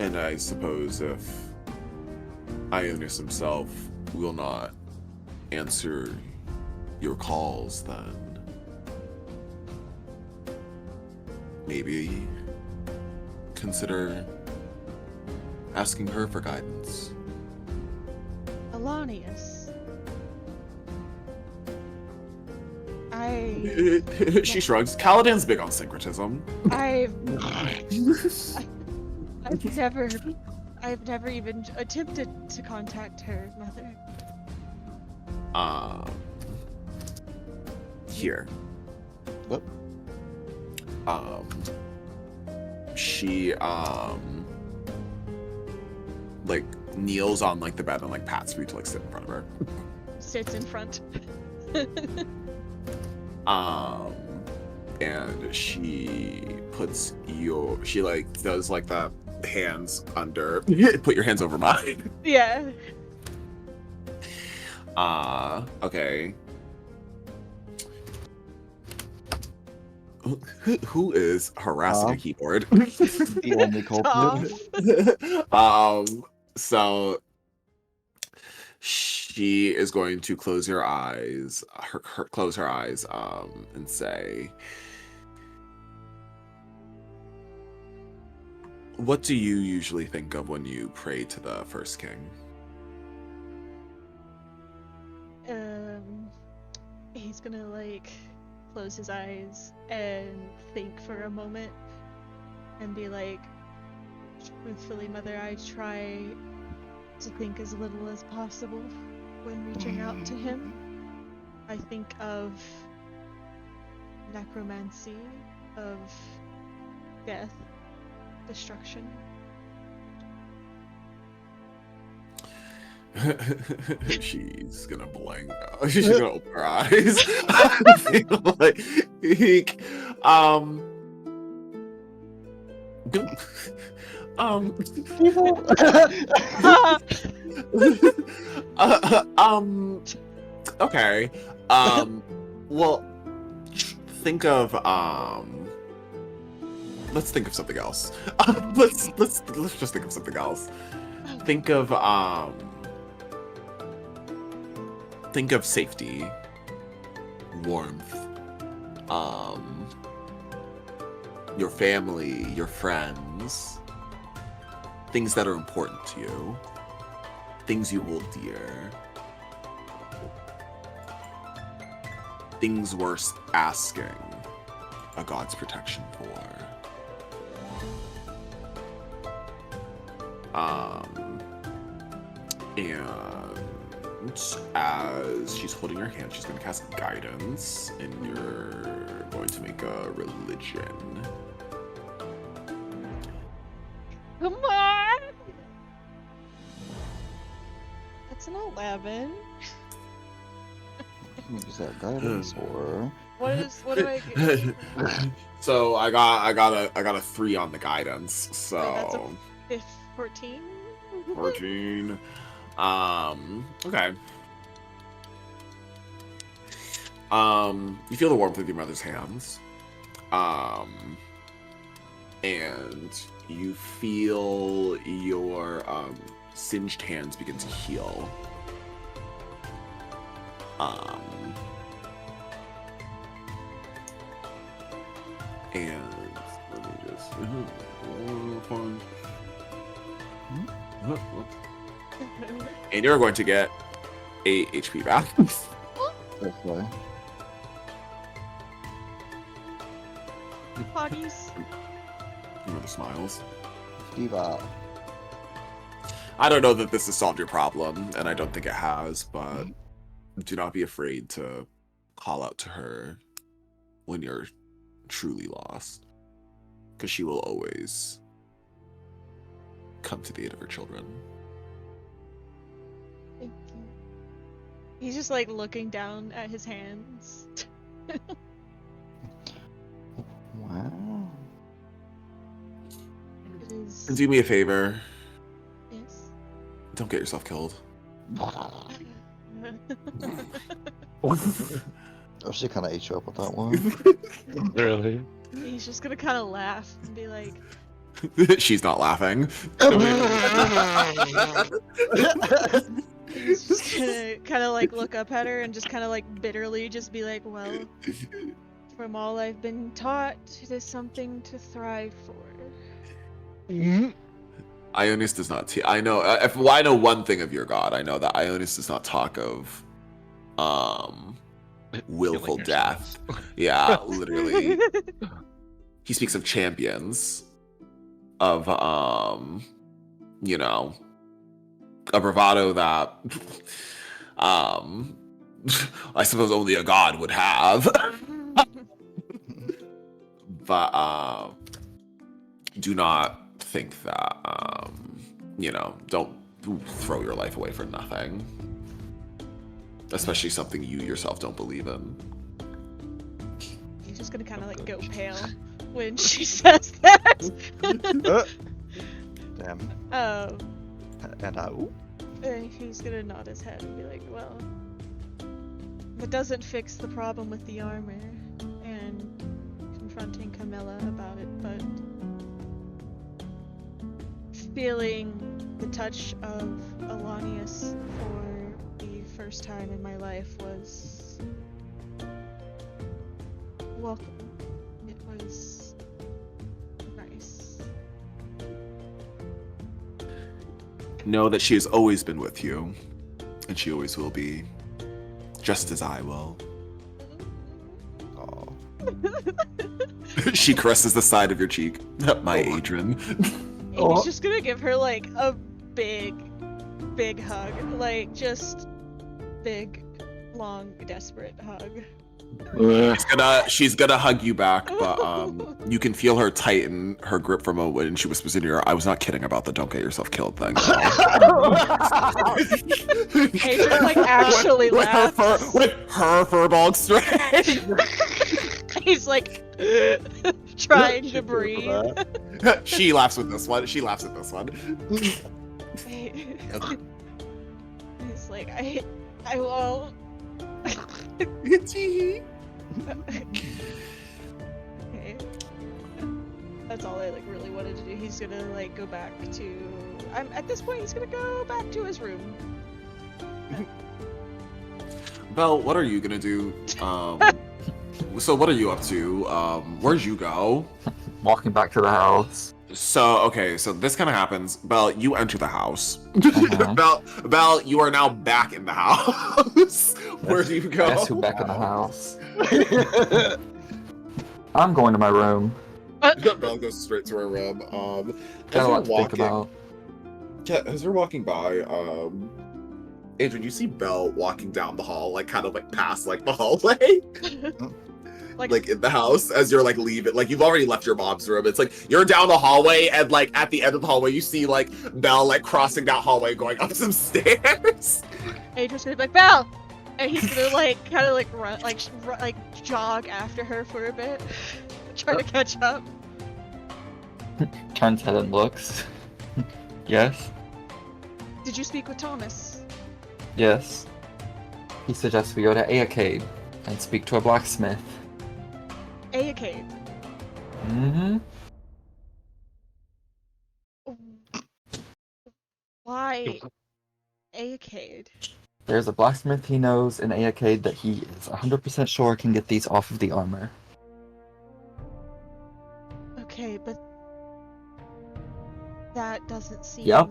And I suppose if Ionius himself will not answer your calls, then maybe consider asking her for guidance. Alanius. She shrugs. Caladan's big on syncretism. I've never even attempted to contact her mother. Here. What? She like kneels on like the bed and like pats for you to like sit in front of her. Sits in front. And she puts she like does like the hands under. Put your hands over mine. Yeah. Okay. Who is harassing a keyboard? The only culprit. So she is going to close her eyes, close her eyes, and say, "What do you usually think of when you pray to the First King?" He's gonna like close his eyes and think for a moment and be like, truthfully, Mother, I try to think as little as possible when reaching out to him. I think of necromancy, of death, destruction. She's gonna blink. She's gonna open her eyes. I feel like, okay. Well, think of let's think of something else. Let's just think of something else. Think of safety, warmth, your family, your friends, things that are important to you, things you hold dear, things worth asking a god's protection for. And as she's holding your hand, she's going to cast guidance, and you're going to make a religion. Come on! That's an 11. Is that guidance or? What do I get? So I got a 3 on the guidance. So that's a 14. 14. Okay. You feel the warmth of your mother's hands. And you feel your singed hands begin to heal. And let me just and you're going to get 8 HP back. Okay. Hoggies. Remember the smiles. Diva. I don't know that this has solved your problem, and I don't think it has, but do not be afraid to call out to her when you're truly lost, because she will always come to the aid of her children. Thank you. He's just like looking down at his hands. Wow. It is. And do me a favor, Yes. don't get yourself killed. Oh, she kind of ate you up with that one. Really? He's just gonna kind of laugh and be like, She's not laughing. he's just gonna kind of like look up at her and just kind of like bitterly just be like, well, from all I've been taught, it is something to thrive for. Ionis does not. I know. Well, I know one thing of your god. I know that Ionis does not talk of, willful Killing death. yourselves. Yeah, literally. He speaks of champions, of you know, a bravado that I suppose only a god would have. But do not think that don't throw your life away for nothing. Especially something you yourself don't believe in. He's just gonna kind of like go pale when she says that. Damn. And He's gonna nod his head and be like, well, that doesn't fix the problem with the armor and confronting Camilla about it, but feeling the touch of Alanius for the first time in my life was welcome. It was nice. Know that she has always been with you, and she always will be, just as I will. oh, She caresses the side of your cheek. My Adrian. And he's just gonna give her like a big hug, like just big, long, desperate hug. She's gonna hug you back, but you can feel her tighten her grip for a moment, and she whispers in your ear, "I was not kidding about the don't get yourself killed thing." Adrian like actually laughs. with her furball strength. He's like trying to breathe. She laughs with this one. She laughs at this one. He's like, I won't. Itchy. Okay. That's all I like really wanted to do. He's gonna like go back to. At this point, he's gonna go back to his room. Belle, what are you gonna do? So what are you up to? Where'd you go? Walking back to the house. So this kind of happens. Belle, you enter the house. Mhm. Belle, you are now back in the house. Where do you go? Guess who back in the house? I'm going to my room. Belle goes straight to her room. Got a lot to think about. As you're walking by, Adrian, you see Belle walking down the hall, like kind of like past like the hallway. Like in the house as you're like leaving, like you've already left your mom's room. It's like you're down the hallway, and like at the end of the hallway you see like Belle like crossing that hallway going up some stairs. Adrian's gonna be like, Belle! And he's gonna like kind of like run, like jog after her for a bit, try to catch up. Turns head and looks. Yes. Did you speak with Thomas? Yes. He suggests we go to Aacade and speak to a blacksmith. Aacade. Mm-hmm. Why Aacade? There's a blacksmith he knows in Aacade that he is 100% sure can get these off of the armor. Okay, but that doesn't seem. Yep.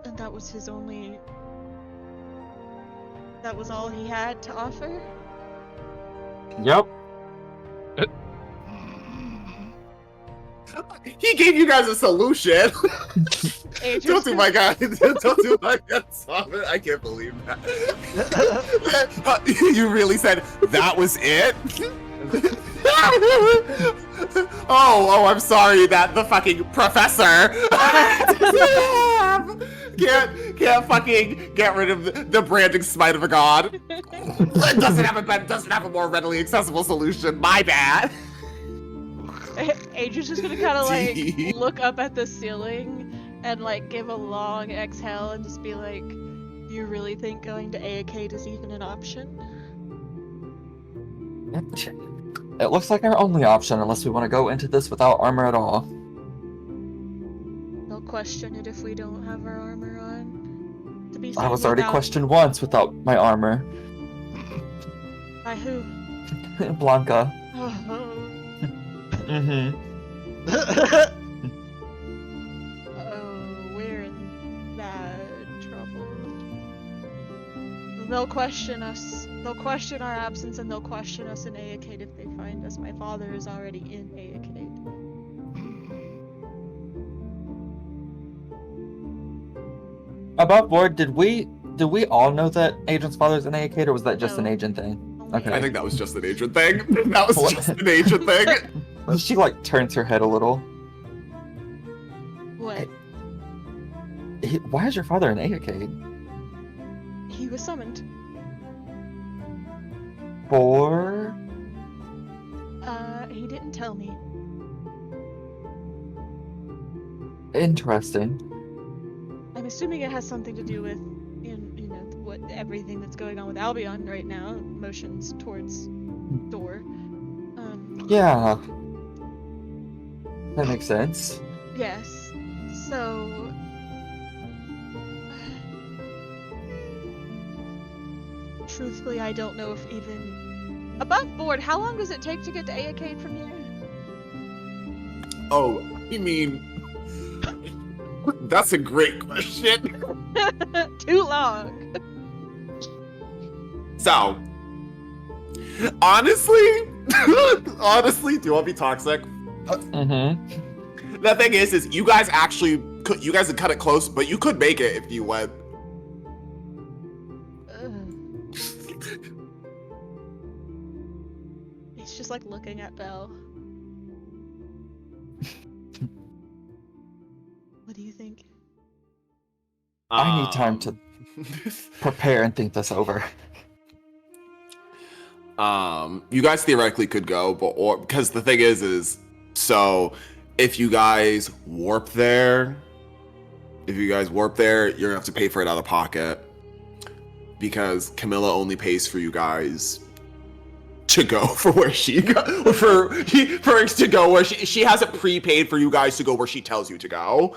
And that was his only. That was all he had to offer? Yep. He gave you guys a solution. Don't do my guy. Don't do my guy. I can't believe that. You really said that was it? Oh, I'm sorry that the fucking professor can't fucking get rid of the branding smite of a god. Doesn't have a more readily accessible solution. My bad. Adrian's just gonna kind of like look up at the ceiling and like give a long exhale and just be like, "You really think going to Aacade is even an option?" It looks like our only option unless we want to go into this without armor at all. They'll question it if we don't have our armor on. To be I was seen already without- questioned once without my armor. By who? Blanca. Oh, Mm-hmm. we're in bad trouble. they'll question us. They'll question our absence, and they'll question us in Aakade if they find us. My father is already in Aakade. Above board, did we all know that Agent's father's an Aakade, or was that just an No. agent thing? Only Okay. I think that was just an agent thing. That was What? just an agent thing. She like turns her head a little. What? Why is your father an Aakade? He was summoned. For He didn't tell me. interesting. I'm assuming it has something to do with, you know, what everything that's going on with Albion right now. Motions towards door. Yeah, that makes sense. Yes. So. Truthfully, I don't know if even. Above board, how long does it take to get to Aakade from here? Oh, I mean, that's a great question. Too long. So, honestly, do you want to be toxic? Mm-hmm. The thing is you guys actually could, you guys would cut it close, but you could make it if you went. He's just like looking at Belle. What do you think? I need time to prepare and think this over. You guys theoretically could go, but or because the thing is so if you guys warp there, you're gonna have to pay for it out of pocket because Camilla only pays for you guys to go for where she go for to go where she hasn't prepaid for you guys to go where she tells you to go.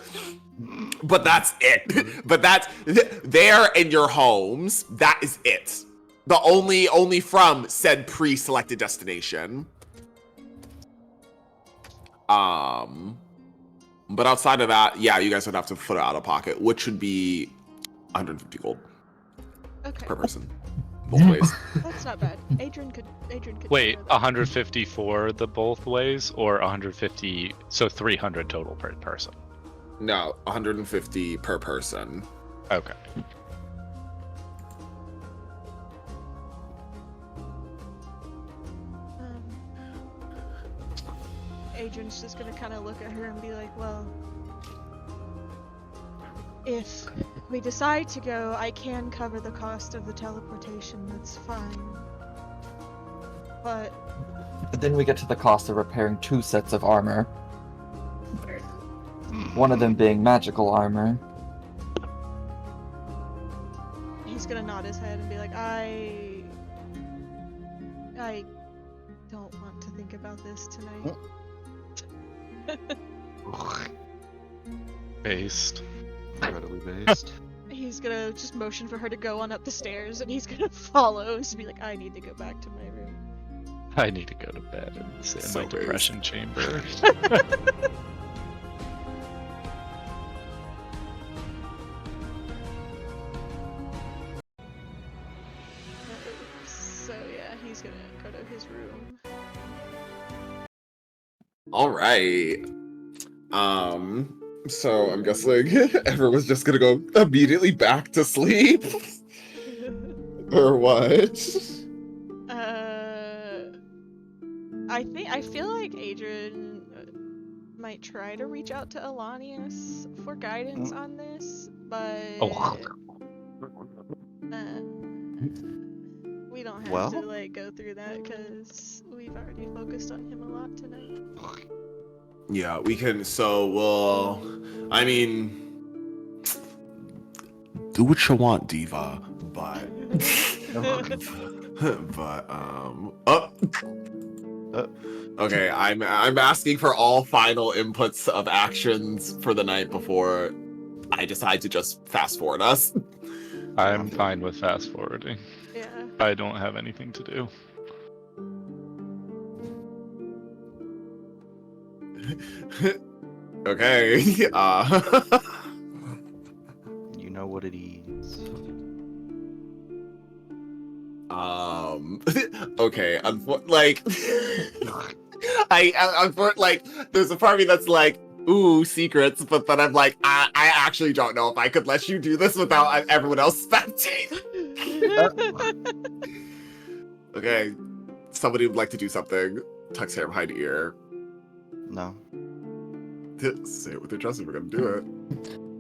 But that's it. But that's there in your homes. That is it. The only from said pre-selected destination. But outside of that, yeah, you guys would have to foot it out of pocket, which would be 150 gold Okay, per person, both ways. that's not bad. Adrian could. Wait, cover that. 150 for the both ways, or 150? So 300 total per person. No, 150 per person. Okay. Adrian's just gonna kind of look at her and be like, well, if we decide to go, I can cover the cost of the teleportation, that's fine. But Then we get to the cost of repairing 2 sets of armor. One of them being magical armor. he's gonna nod his head and be like, I don't want to think about this tonight. Based. Incredibly based. He's gonna just motion for her to go on up the stairs, and he's gonna follow and be like, I need to go back to my room. I need to go to bed and sit in So my based. depression chamber. So yeah, he's gonna go to his room. All right. So I'm guessing everyone's just gonna go immediately back to sleep, or what? I feel like Adrian might try to reach out to Elanius for guidance on this, but Oh. we don't have Well? to like go through that because we've already focused on him a lot tonight. Yeah, we can. So we'll. I mean, do what you want, Diva, but okay. I'm asking for all final inputs of actions for the night before I decide to just fast forward us. I'm fine with fast forwarding. Yeah. I don't have anything to do. Okay. You know what it is. Okay, like, like, there's a part of me that's like, ooh, secrets, but then I'm like, I actually don't know if I could let you do this without everyone else spectating. Okay, somebody would like to do something. Tuck's hair behind ear. No. Say it with your chest if we're gonna do it.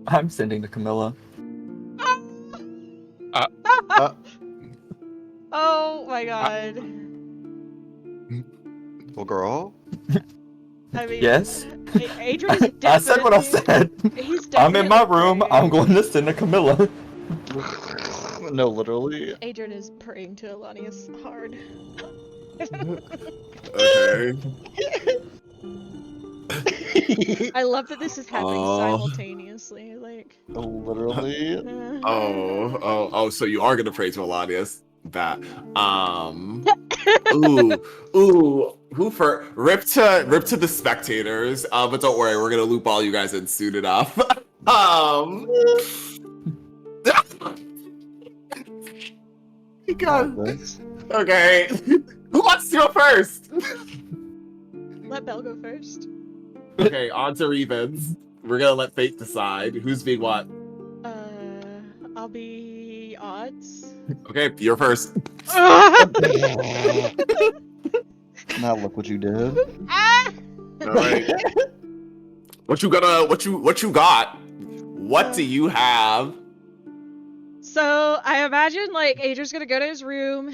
I'm sending to Camilla. Oh my god. Well, girl. I mean, Yes? Adrian is definitely. I said what I said. He's I'm in my definitely room. praying. I'm going to send to Camilla. No, literally. Adrian is praying to Elanius hard. Okay. I love that this is happening Oh. simultaneously. Like. Literally. Oh, so you are gonna pray to Elanius. That. Ooh. Who for rip to the spectators. But don't worry, we're gonna loop all you guys in soon enough. God. This. Okay. Who wants to go first? Let Belle go first. Okay, odds or evens. We're gonna let fate decide who's being what. I'll be odds. Okay, you're first. Now look what you did. Ah! All right. What you got? What do you have? So I imagine like Adrian's gonna go to his room,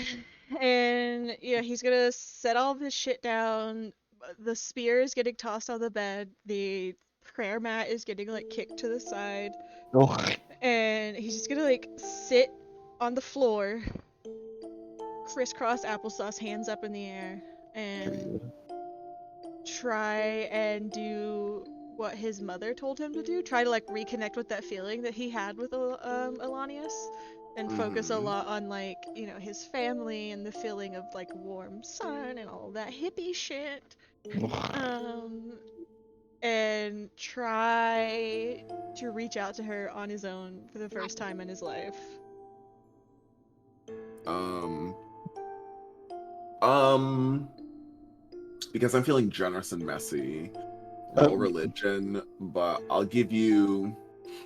and he's gonna set all of his shit down. The spear is getting tossed on the bed. The prayer mat is getting like kicked to the side, Oh. and he's just gonna like sit on the floor, crisscross applesauce, hands up in the air, and try and do what his mother told him to do. Try to like reconnect with that feeling that he had with Elanius, and focus a lot on like his family and the feeling of like warm sun and all that hippie shit. And try to reach out to her on his own for the first time in his life. Because I'm feeling generous and messy. Roll religion, but I'll give you.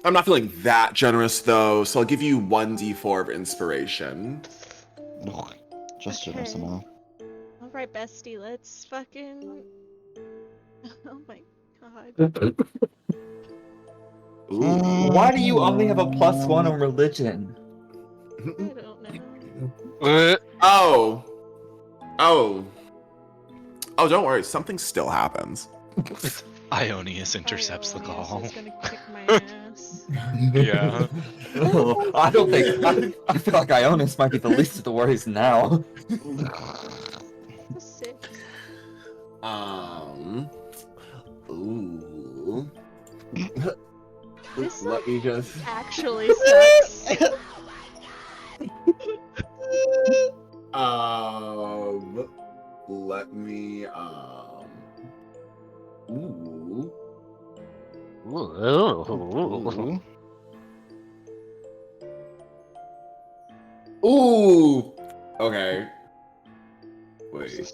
I'm not feeling that generous though, so I'll give you 1d4 of inspiration. Just Okay. generous enough. Alright, bestie, let's fucking. Oh my god. Ooh. Why do you only have a +1 on religion? I don't know. Oh, don't worry. Something still happens. Ionius intercepts the Ionius call. is gonna kick my ass. Yeah. I don't think. I feel like Ionis might be the least of the worries now. That's a 6. Ooh. This Let me just. actually sucks. Let me. Ooh. Ooh. Ooh. Okay. Wait.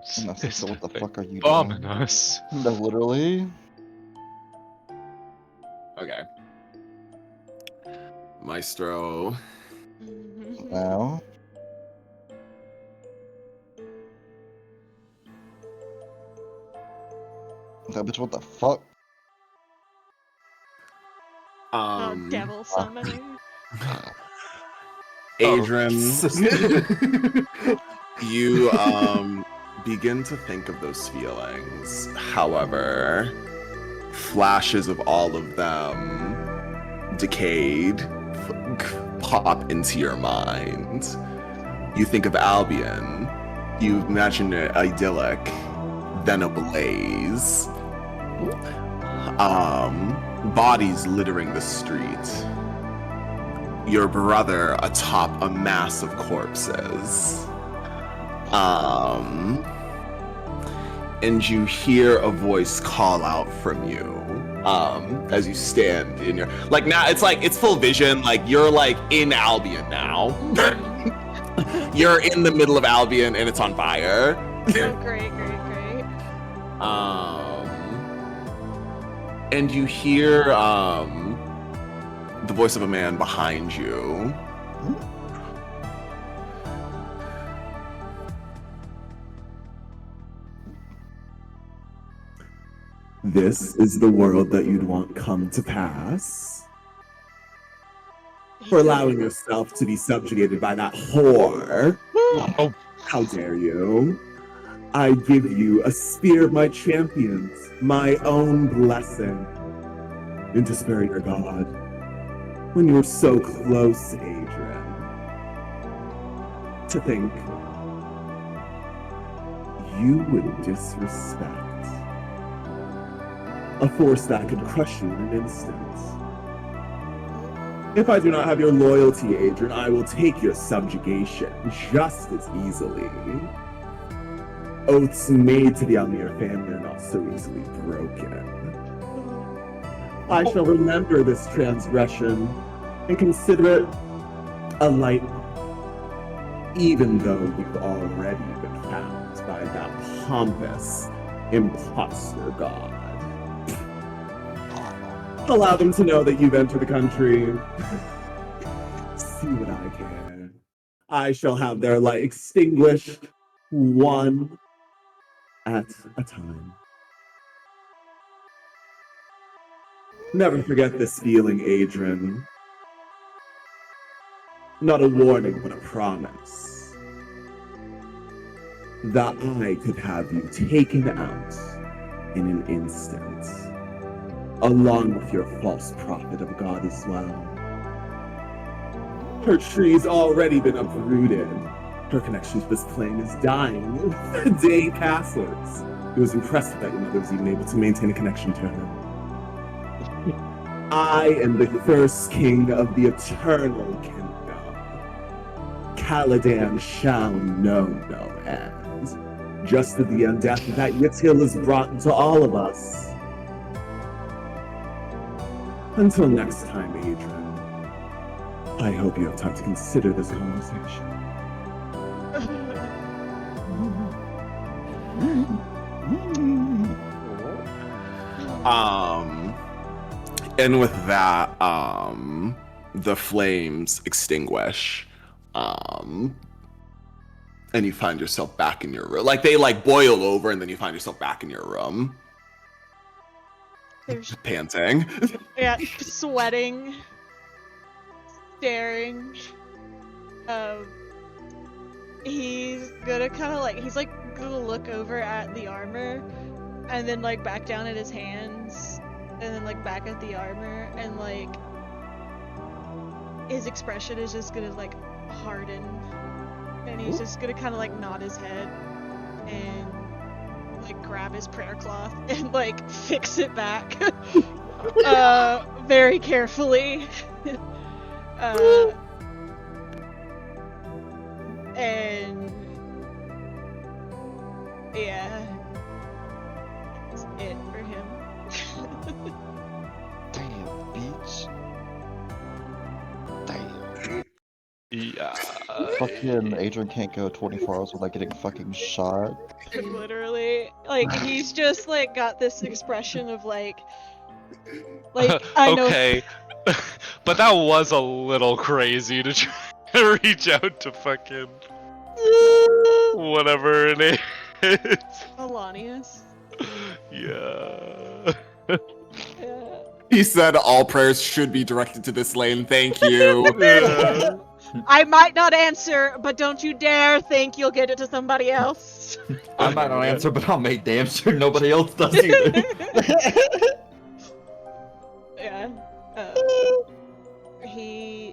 So what the fuck are you doing? Ominous. No, literally. Okay. Maestro. Now. That bitch, what the fuck? Devil summoning. Adrian, Oh, you begin to think of those feelings. However, flashes of all of them decayed pop into your mind. You think of Albion. You imagine it idyllic, then ablaze. Bodies littering the street. Your brother atop a mass of corpses. And you hear a voice call out from you. as you stand in your like now it's full vision, like you're like in Albion now. You're in the middle of Albion and it's on fire. Oh, great. And you hear the voice of a man behind you. This is the world that you'd want come to pass? For allowing yourself to be subjugated by that whore? Oh. How dare you? I give you a spear of my champions, my own blessing. And to spare your god, when you were so close, Adrian. To think you would disrespect a force that could crush you in an instant. If I do not have your loyalty, Adrian, I will take your subjugation just as easily. Oaths made to the Almir family are not so easily broken. I shall remember this transgression and consider it a light one, even though you've already been found by that pompous imposter god. Allow them to know that you've entered the country. See what I can. I shall have their light extinguished one at a time. Never forget this feeling, Adrian. Not a warning, but a promise. That I could have you taken out in an instant. Along with your false prophet of God as well. Her tree's already been uprooted. Her connection to this plane is dying. The day passes. It was impressive that your mother was even able to maintain a connection to her. I am the first king of the eternal kingdom. Caladan shall know no end. Just as the undeath that Yatil has brought to all of us. Until next time, Adrian, I hope you have time to consider this conversation. And with that, the flames extinguish, and you find yourself back in your room. Like they boil over, and then you find yourself back in your room. There's Panting. yeah, sweating, staring. He's gonna gonna look over at the armor, and then back down at his hands, and then back at the armor, and his expression is just gonna harden, and he's just gonna kind of nod his head, and grab his prayer cloth and fix it back very carefully. And yeah, that's it for him. Damn, bitch. Damn. Yeah. Fucking Adrian can't go 24 hours without getting fucking shot. Literally, he's just got this expression of I know. Okay. But that was a little crazy to try to reach out to fucking whatever it is. Alanius. Yeah. Yeah. He said all prayers should be directed to this lane. Thank you. Yeah. I might not answer, but don't you dare think you'll get it to somebody else. I might not answer, but I'll make damn sure nobody else does either. Yeah. He's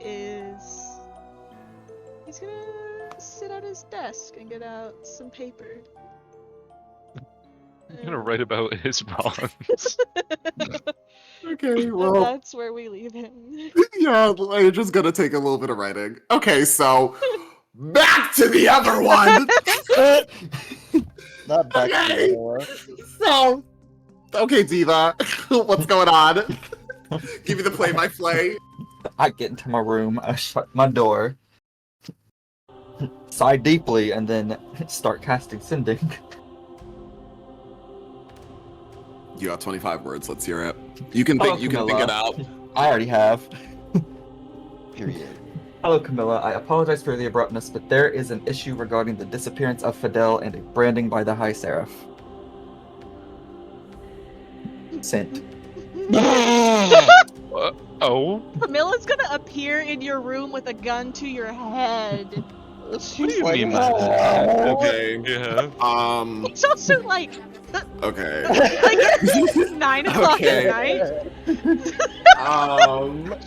gonna sit at his desk and get out some paper. I'm gonna write about his wrongs. Okay, And well, that's where we leave him. yeah, I'm just gonna take a little bit of writing. Okay, so back to the other one. Not back to the door. So Okay, Diva. What's going on? Give me the play-by-play. I get into my room, I shut my door, sigh deeply, and then start casting Sending. You got 25 words. Let's hear it. You can Hello, think. You can think Camilla. it out. I already have. Period. Hello, Camilla. I apologize for the abruptness, but there is an issue regarding the disappearance of Fidel and a branding by the High Seraph. Sent. Oh, Camilla's gonna appear in your room with a gun to your head. what do you mean by that? Okay. Yeah. It's also like Okay. it's 9 o'clock Okay. at night.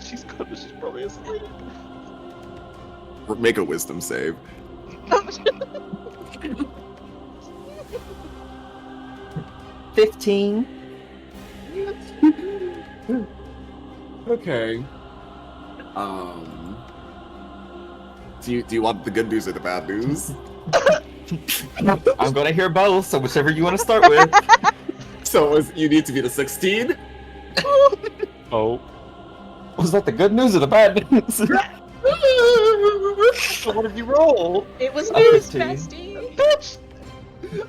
She's probably asleep. Make a wisdom save. 15. Okay. Do you want the good news or the bad news? I'm gonna hear both, so whichever you want to start with. So you need to be the 16? Oh, Was that the good news or the bad news? What did you roll? It was A news, 15. bestie.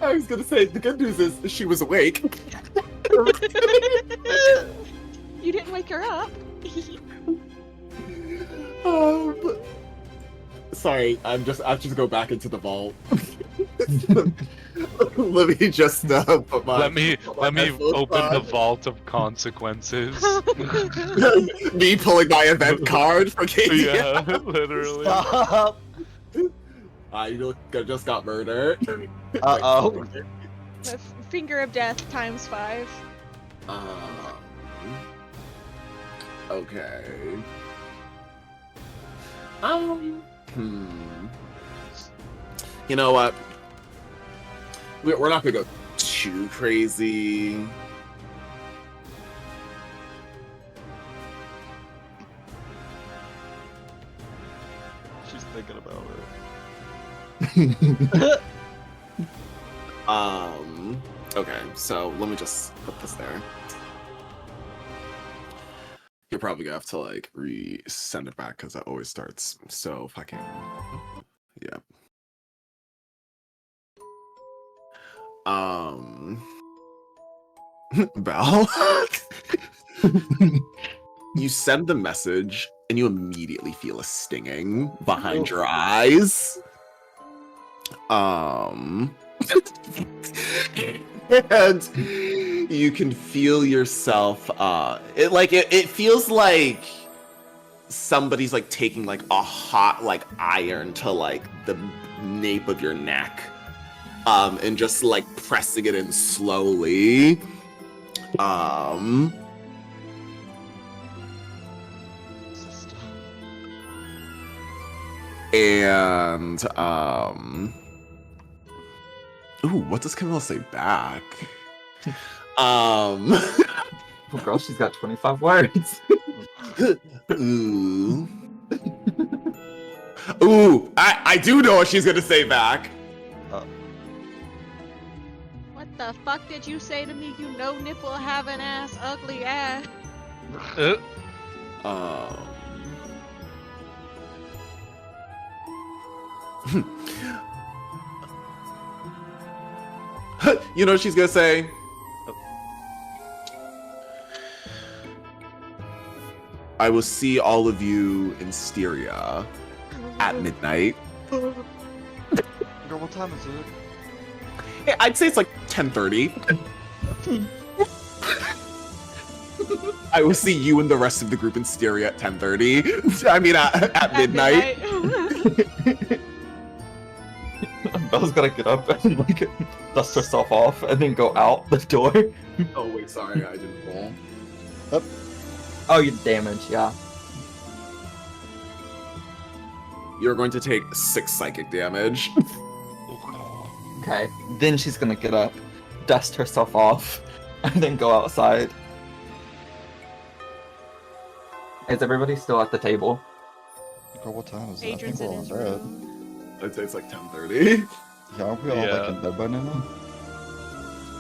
I was gonna say the good news is she was awake. You didn't wake her up. Sorry, I have to go back into the vault. Let me just put my. let me headphones open the on. vault of consequences. Me pulling my event card for Katie. Yeah, literally. Stop. You just got murdered. Uh-oh. The finger of death times 5. Okay. You know what? We're not gonna go too crazy. She's thinking about Okay, so let me just put this there. You're probably gonna have to like send it back because it always starts so fucking. Yeah. Val, you send the message and you immediately feel a stinging behind your eyes. And you can feel yourself it feels like somebody's like taking like a hot like iron to like the nape of your neck and just like pressing it in slowly. And ooh, what does Camilla say back? Oh, girl, she's got 25 words. Ooh. Ooh, I do know what she's gonna say back. What the fuck did you say to me? You know nipple having ass, ugly ass. You know what she's gonna say? I will see all of you in Styria at midnight. Girl, what time is it? Yeah, I'd say it's like 10:30. I will see you and the rest of the group in Styria at 10:30. I mean, at midnight. Belle's gonna get up and like dust herself off and then go out the door. Oh wait, sorry, I didn't roll. Oh, you damage, yeah. You're going to take 6 psychic damage. Okay. Then she's gonna get up, dust herself off, and then go outside. Is everybody still at the table? Girl, what time is it? Adrian's I in think his we're all in room. bed. I'd say it's like 10:30. Yeah, aren't we all Yeah. like in bed by now?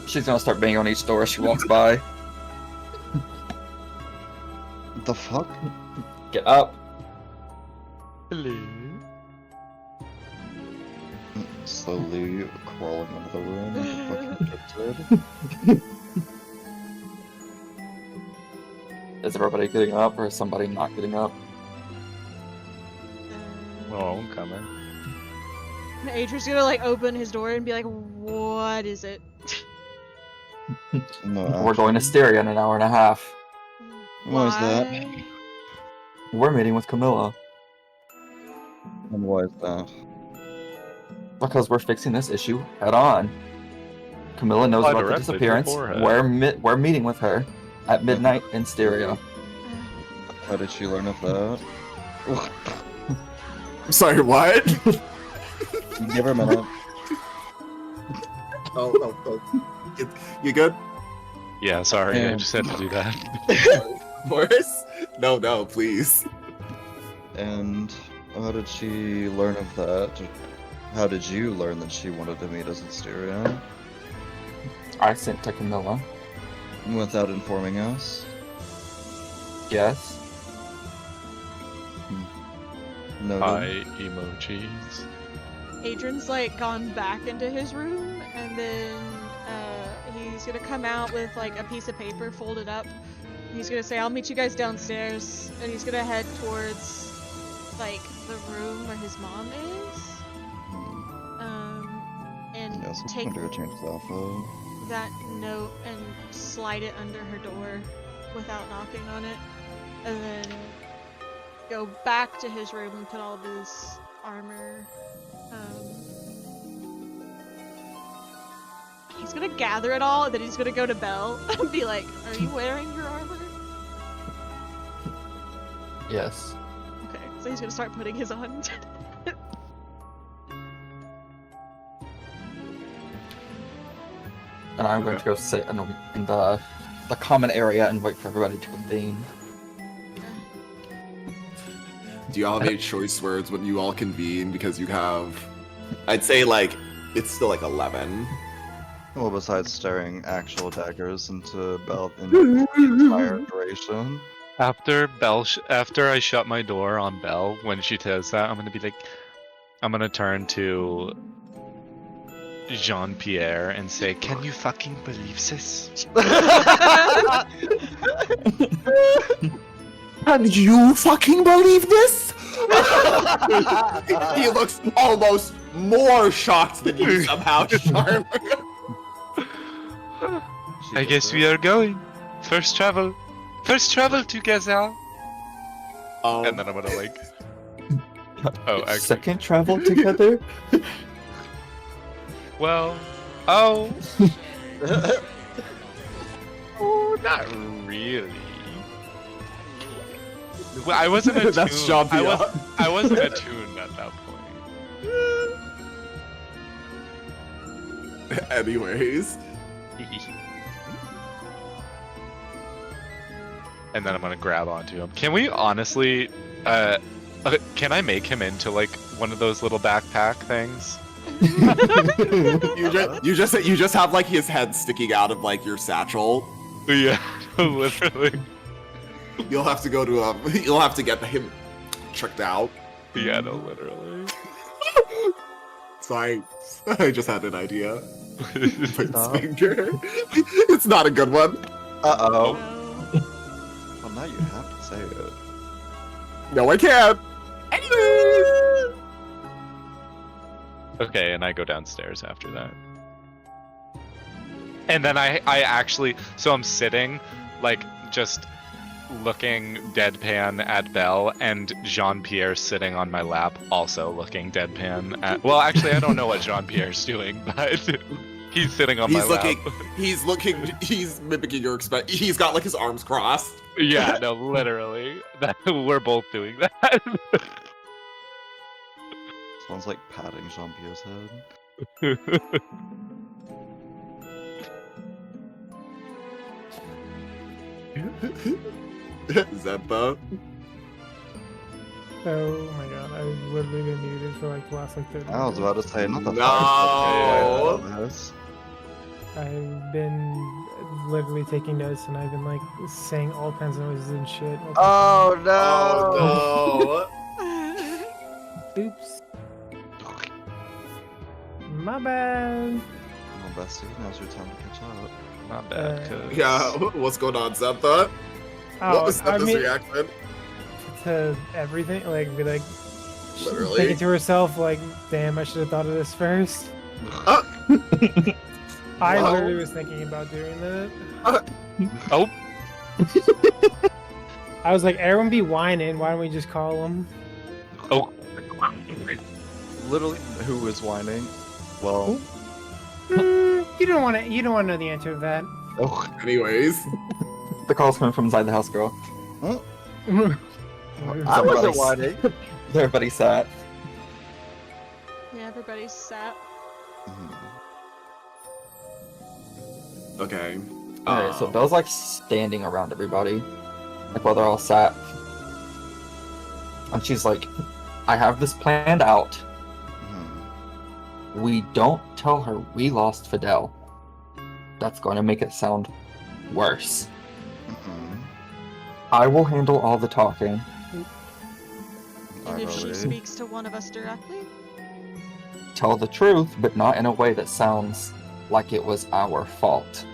She's gonna start banging on each door as she walks by. The fuck? Get up. Hello. Slowly crawling into the room. Fucking gifted. Is everybody getting up or is somebody not getting up? Oh, I'm coming. Adrian's gonna like open his door and be like, "What is it?" No, We're going to Styria in an hour and a half. Why is that? Why? We're meeting with Camilla And why is that? because we're fixing this issue head on. Camilla knows Apply about the directly to the disappearance. forehead. We're meeting with her at midnight in Styria. How did she learn of that? Sorry, what? Give her a minute. Oh. You good? Yeah, sorry, I Yeah. just had to do that. Boris? No, please. And how did she learn of that? How did you learn that she wanted to meet us in Styria? I sent to Camilla. Without informing us? Yes. No. Hi, emojis. Adrian's like gone back into his room, and then he's gonna come out with like a piece of paper folded up. He's gonna say, "I'll meet you guys downstairs," and he's gonna head towards like the room where his mom is. And Yes, I'm take gonna go change his outfit. that note and slide it under her door without knocking on it, and then go back to his room and put all of his armor. He's gonna gather it all, and then he's gonna go to Belle and be like, "Are you wearing your armor?" Yes. Okay, so he's gonna start putting his on. And I'm going to go sit in the common area and wait for everybody to convene. Do you all have any choice words when you all convene? Because you have, I'd say like, it's still like 11. Well, besides staring actual daggers into Belle in the entire duration. After after I shut my door on Belle, when she says that, I'm gonna turn to Jean-Pierre and say, "Can you fucking believe this?" Can you fucking believe this? He looks almost more shocked than you somehow, Charm. I guess we are going. First travel together. And then I'm gonna like. Oh, actually, Second travel together? well, oh, oh, not really. Well, I wasn't attuned. That's Jean-Pierre. I wasn't attuned at that point. Anyways. And then I'm gonna grab onto him. Can we honestly, can I make him into like one of those little backpack things? You just have like his head sticking out of like your satchel. Yeah, literally. You'll have to go to you'll have to get him checked out. Yeah, no, literally. Sorry, I just had an idea. Finger. It's not a good one. Uh-oh. No. Well, now you have to say it. No, I can't. Anyways. Okay, and I go downstairs after that. And then I actually, so I'm sitting, like, just looking deadpan at Belle, and Jean-Pierre sitting on my lap, also looking deadpan at, well, actually, I don't know what Jean-Pierre's doing, but he's sitting on my lap. He's mimicking your he's got like his arms crossed. Yeah, no, literally. We're both doing that. Sounds like patting Jean-Pierre's head. Zeppa. Oh my god, I was literally been muted for like the last like 30 I was minutes. about to say, not the No. first. I've been literally taking notes, and I've been like saying all kinds of noises and shit. Oh no! Oh Oops. My bad. Well, Bessie, now's your time to catch up. Not bad. Uh, 'cause- no! Yeah, what's going on, Zepta? Oh, What was I Zepta's mean, reaction? to everything, like, be like, Literally. thinking to herself, like, damn, I should have thought of this first. I Wow. literally was thinking about doing that. Oh, I was like, everyone be whining. Why don't we just call them? oh. Literally, who is whining? Well, You don't want to. You don't want to know the answer to that. oh, Anyways. The call's coming from inside the house, girl. I wasn't Everybody's- whining. Everybody sat. Yeah, everybody's sat. Okay. Alright, so Belle's like standing around everybody. Like while they're all sat. And she's like, I have this planned out. We don't tell her we lost Fidel. That's going to make it sound worse. I will handle all the talking. And if she Alright. speaks to one of us directly, Tell the truth, but not in a way that sounds like it was our fault.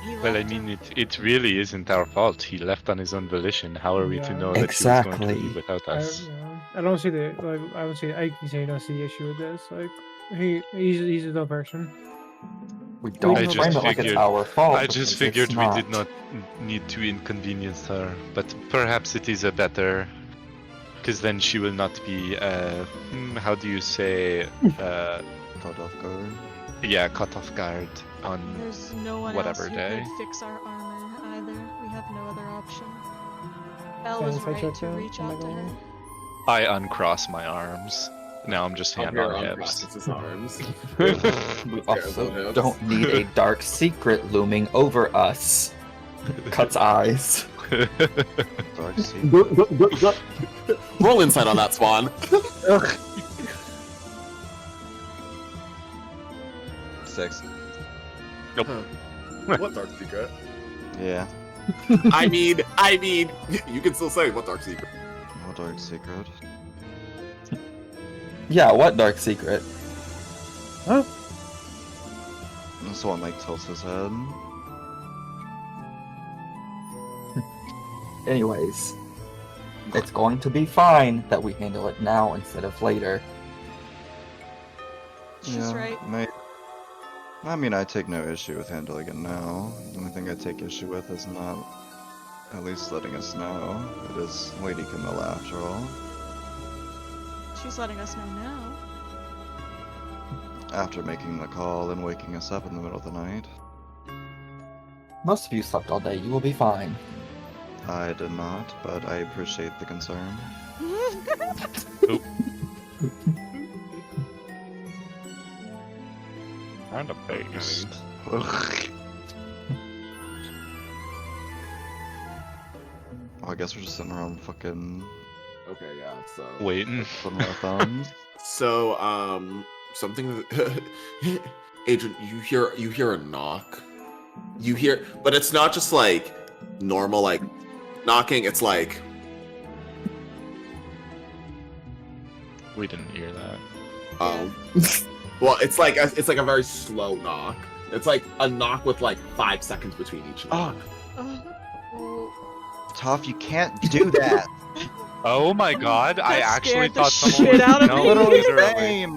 he Well, I left mean, her. it really isn't our fault. He left on his own volition. How are we to Yeah. know that he was going to Exactly. leave without us? I don't see the like. I don't see. I can say you don't see the issue with this. Like, he's a dumb person. We don't I frame just it like it's figured- our fault. I just because it's figured we did not need to inconvenience her, but perhaps it is a better, because then she will not be, how do you say, Caught off guard. yeah, caught off guard on. There's no one whatever else who day. could fix our armor either. We have no other option. Belle was Thanks, I right checked to out. reach I'm out to not her. gonna I uncross my arms. Now I'm just hand on hips. His arms. We also don't need a dark secret looming over us. Cuts eyes. Dark secret. Roll insight on that, Swan. 6. What dark secret? Yeah. I mean, you can still say what dark secret. No dark secret. Yeah, what dark secret? Someone like tilts his head. Anyways, it's going to be fine that we handle it now instead of later. She's right. I mean, I take no issue with handling it now. The only thing I take issue with is not at least letting us know. It is Lady Camilla after all. She's letting us know now. After making the call and waking us up in the middle of the night. Most of you slept all day. You will be fine. I did not, but I appreciate the concern. Kind of based. Oh, I guess we're just sitting around fucking Okay, yeah. So Waiting. twiddling our thumbs. So, something. Adrian, you hear a knock. You hear, but it's not just like normal like knocking. It's like We didn't hear that. well, it's like a very slow knock. It's like a knock with like 5 seconds between each knock. Oh, Toph, you can't do that. Oh my god, I That actually scared the thought someone shit was out of no, me. literally. Same.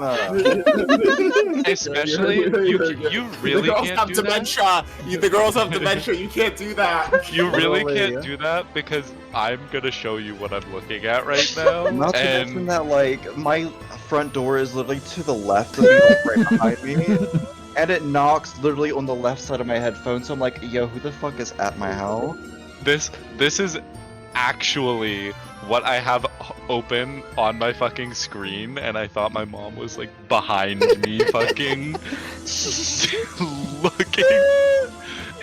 Especially, you really the girls can't have do that? dementia. The girls have dementia. You can't do that. You really Literally. can't do that because I'm gonna show you what I'm looking at right now. Not to mention and that, like, my front door is literally to the left of me, like, right behind me. And it knocks literally on the left side of my headphones, so I'm like, yo, who the fuck is at my house? this is actually what I have open on my fucking screen, and I thought my mom was like behind me fucking looking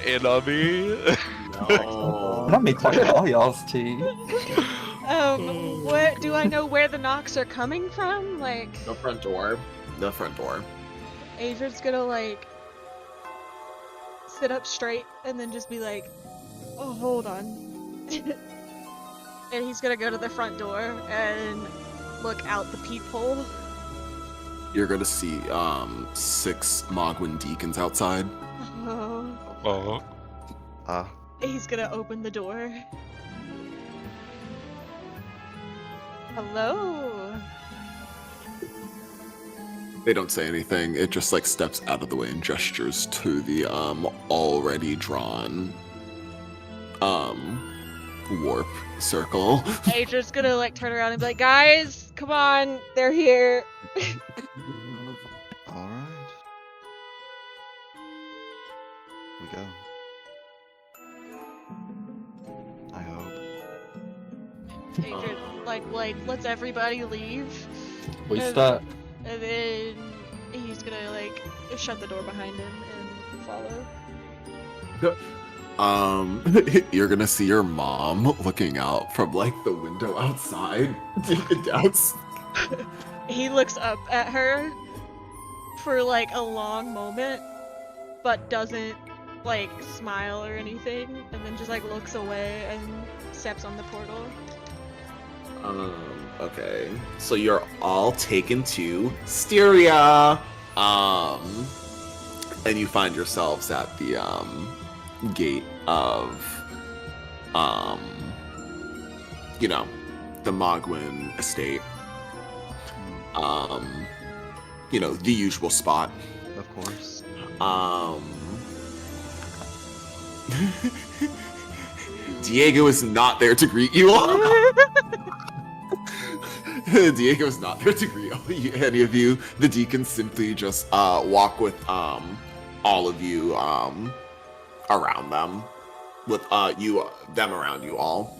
in on me. No. Let me clear all y'all's tea. what? Do I know where the knocks are coming from? Like, The front door. The front door. Adrian's gonna like sit up straight and then just be like, "Oh, hold on," and he's gonna go to the front door and look out the peephole. You're gonna see 6 Mogwin deacons outside. Oh, Oh. he's gonna open the door. Hello. They don't say anything. It just like steps out of the way and gestures to the already drawn warp circle. Adrian's gonna like turn around and be like, "Guys, come on, they're here." All right. We go. I hope. Adrian like lets everybody leave, We And- start. and then he's gonna like shut the door behind him and follow. You're gonna see your mom looking out from like the window outside. Deacon Doubts. He looks up at her for like a long moment, but doesn't like smile or anything, and then just like looks away and steps on the portal. Okay. So you're all taken to Styria. And you find yourselves at the gate of you know, the Mogwin estate. You know, the usual spot. Of course. Diego is not there to greet you all. Diego is not there to greet any of you. The deacons simply just walk with all of you around them, with them around you all,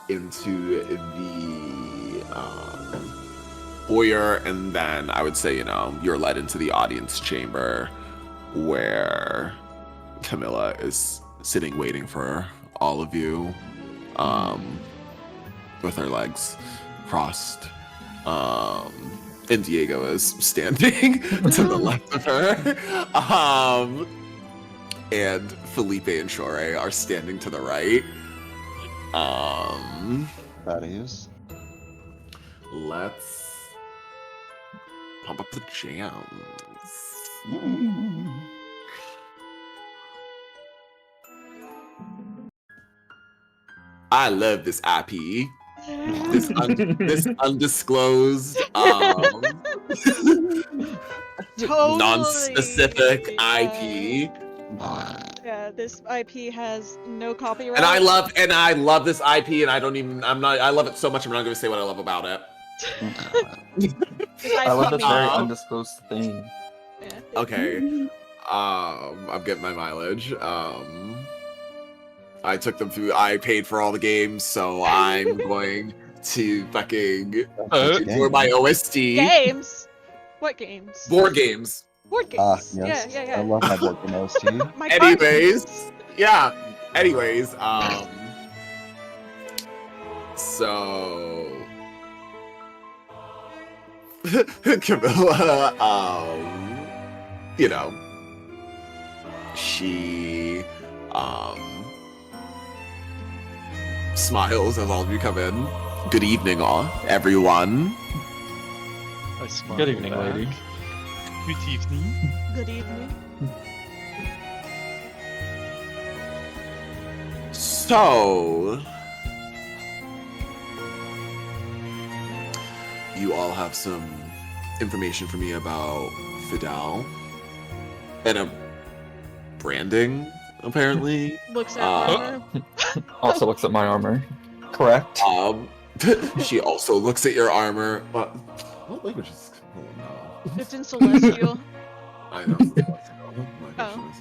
into the foyer, and then I would say, you know, you're led into the audience chamber where Camilla is sitting waiting for all of you, with her legs crossed. And Diego is standing to the left of her. And Felipe and Shore are standing to the right. That is. Let's pump up the jams. I love this IP. This undisclosed, Totally. non-specific IP. Yeah, this IP has no copyright. And I love this IP, and I love it so much I'm not gonna say what I love about it. I love this very Um, undisclosed thing. Yeah. Okay. I'm getting my mileage. I took them through. I paid for all the games, so I'm going to fucking for my OST. Games? What games? Board games. Board games. Yes. Yeah. I love my board game OST. My card Anyways, games. yeah. Anyways, so Camilla, you know, she smiles as all of you come in. Good evening, all everyone. I smile Good evening, back. lady. Good evening. Good evening. So, you all have some information for me about Fidel and a branding, apparently. Looks at Uh, armor. Also looks at my armor. Correct. She also looks at your armor. What language is? Oh no. It's in Celestial. I know. Oh.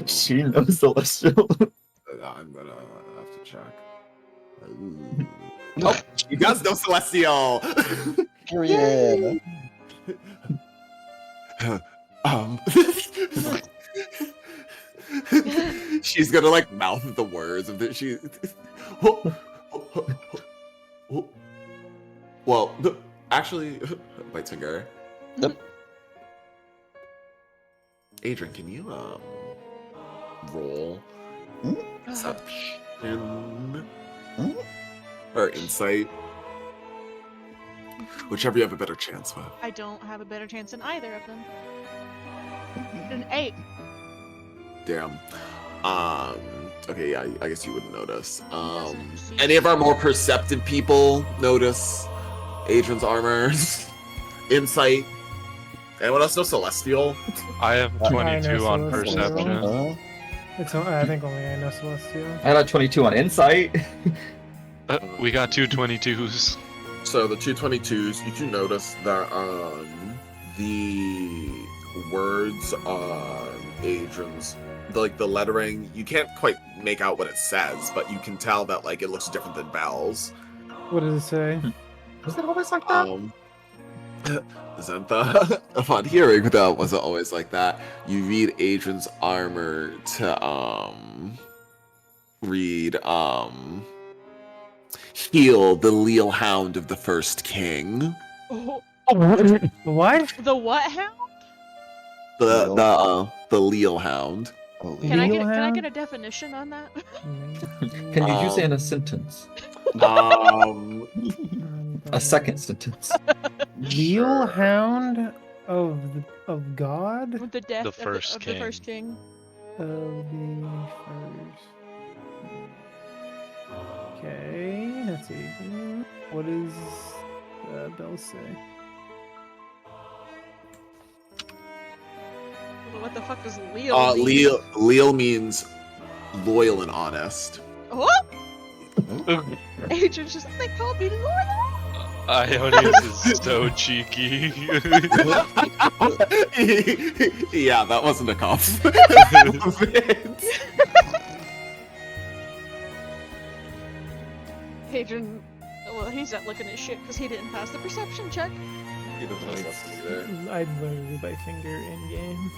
She knows Celestial. I'm gonna have to check. Oh, she does know Celestial. Period. She's gonna like mouth the words of the she. Well, actually, Bite's finger. Yep. Adrian, can you roll perception or insight? Whichever you have a better chance with. I don't have a better chance than either of them. An 8. Damn. Okay, yeah, I guess you wouldn't notice. Doesn't see Any of our more perceptive people notice Adrian's armor? Insight? Anyone else know Celestial? I have I 22 know on Celestial. perception. I think only I know Celestial. I got 22 on insight. We got two 22s. So the 222s, you can notice that the words on Adrian's, the lettering, you can't quite make out what it says, but you can tell that it looks different than Belle's. What does it say? Was it always like that? Zentha, upon hearing that wasn't always like that, you read Adrian's armor to read heal the Leal Hound of the First King. Oh, What? the what hound? The Leal Hound. Oh, Can I Leal get a definition on that? Can you use it in a sentence? A second sentence. Leal Hound of God? With the death The of first of king. the first king. Of the first. Okay, let's see. What does Bell say? What the fuck does Leo mean? Leal means loyal and honest. Oh! Adrian's just, they called me loyal. Ionius is so cheeky. Yeah, that wasn't a compliment. Adrian, well, he's not looking at shit because he didn't pass the perception check. He doesn't know what's either. I'd literally by finger in game.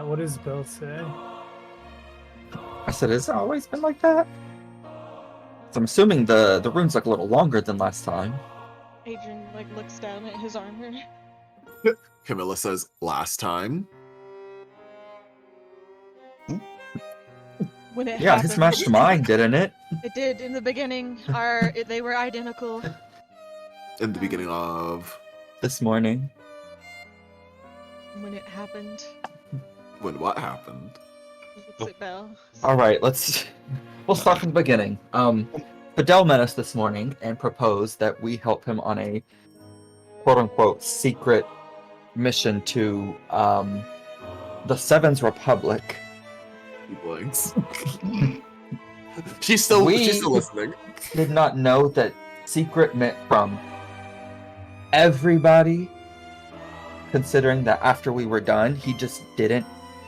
What does Bell say? I said, has it always been like that? So I'm assuming the runes look a little longer than last time. Adrian looks down at his armor. Camilla says, last time. When it Yeah, happened, his matched mine, didn't it? It did in the beginning. They were identical. In the beginning of This morning. When it happened. when what happened? Looks at Belle. Alright, we'll start from the beginning. Fidel met us this morning and proposed that we help him on a quote-unquote secret mission to the Sevens Republic. He blinks. She's still listening. Did not know that secret meant from everybody, considering that after we were done, he just didn't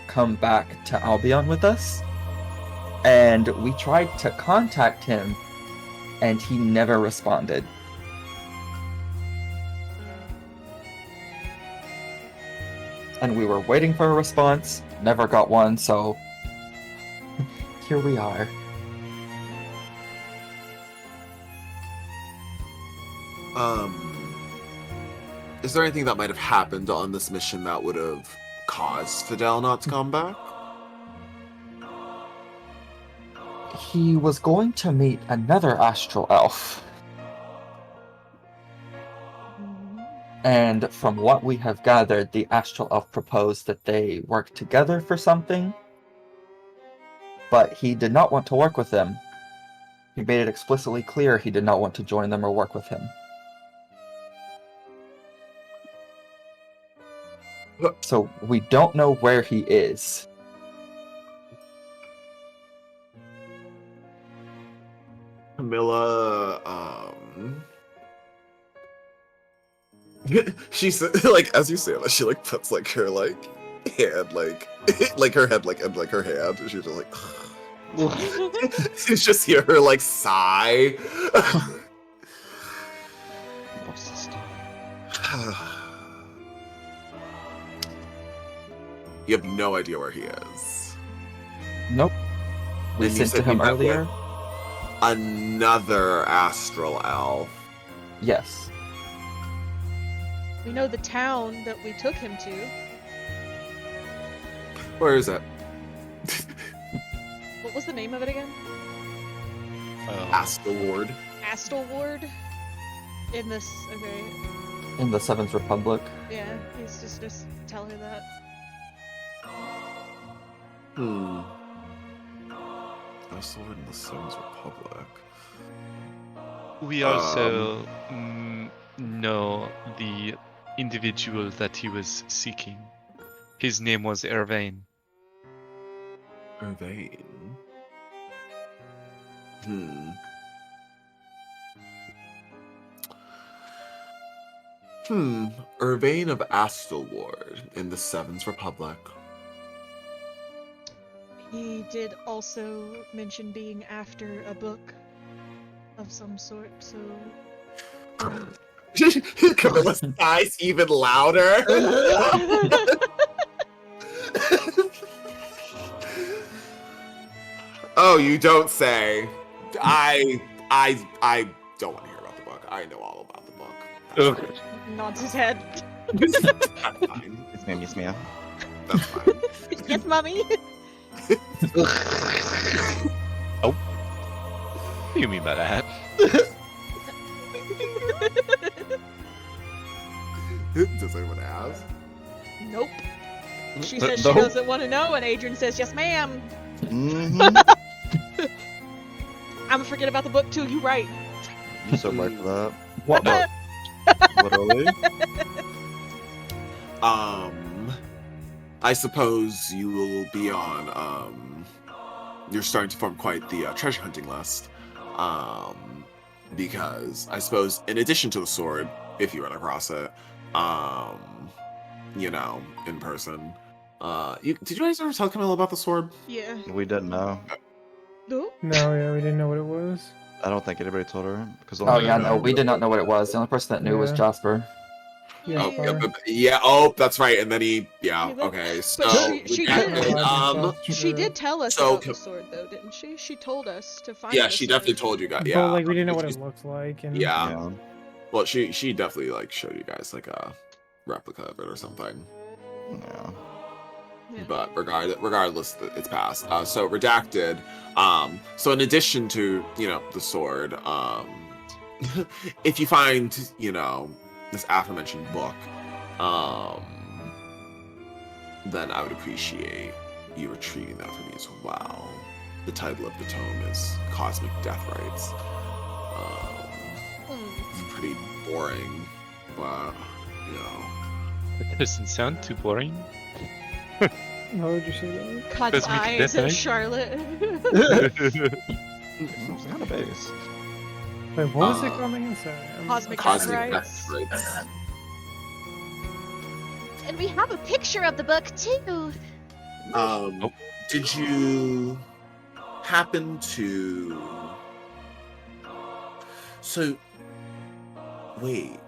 come back to Albion with us. And we tried to contact him, and he never responded. And we were waiting for a response, never got one, so here we are. Is there anything that might have happened on this mission that would have caused Fidel not to come back? He was going to meet another astral elf. And from what we have gathered, the astral elf proposed that they work together for something. But he did not want to work with them. He made it explicitly clear he did not want to join them or work with him. So we don't know where he is. Camilla, she's as you say that, she puts her hand her head and her hand, and she's just you just hear her sigh. You have no idea where he is. Nope. We And you sent said to you him met with earlier. Another astral elf. Yes. We know the town that we took him to. Where is it? What was the name of it again? Astelward. Astelward? In this. Okay. In the Seventh Republic. Yeah, he's just tell her that. Astelward in the Seventh Republic. We also know the individual that he was seeking. His name was Ervain. Irvain. Irvain of Astelward in the Seventh Republic. He did also mention being after a book of some sort, so. Camilla sighs even louder. Oh, you don't say. I don't want to hear about the book. I know all about the book. That's Okay. Nods his head. fine. That's fine. It's name is Mia. That's fine. Yes, mommy. Oh. What do you mean by that? Does anyone ask? Nope. She says she Nope. doesn't want to know, and Adrian says, yes, ma'am. Mm-hmm. I'm gonna forget about the book too, you right. I'm so right for that. What book? Literally. I suppose you will be on, you're starting to form quite the treasure hunting list. Because I suppose in addition to the sword, if you run across it, you know, in person, did you guys ever tell Camilla about the sword? Yeah. We didn't know. No? No, yeah, we didn't know what it was. I don't think anybody told her because Oh yeah, no, we did not know what it was. The only person that knew was Yeah. Jasper. Yeah, Oh, fine. yeah, oh, that's right. And then he, yeah, Yeah, but- okay. So, she yeah, did. She did tell us So about the co- sword, though, didn't she? She told us to find. yeah, the she sword. definitely told you guys. But Yeah, like we didn't know what it she's- looked like, and Yeah. Yeah. Well, she definitely like showed you guys like a replica of it or something. Yeah. Yeah. But regardless, it's passed. So redacted. So in addition to the sword, if you find this aforementioned book, then I would appreciate you retrieving that for me as well. The title of the tome is Cosmic Death Rites. It's pretty boring, but That doesn't sound too boring. how would you say that? Caught Cosmic eyes Death of Knight? Charlotte. It's kind of base. Wait, what was it called again? Sorry. Cosmic Cosmic Death Death Rites. Rites. And we have a picture of the book too. Nope. Did you happen to? So, wait.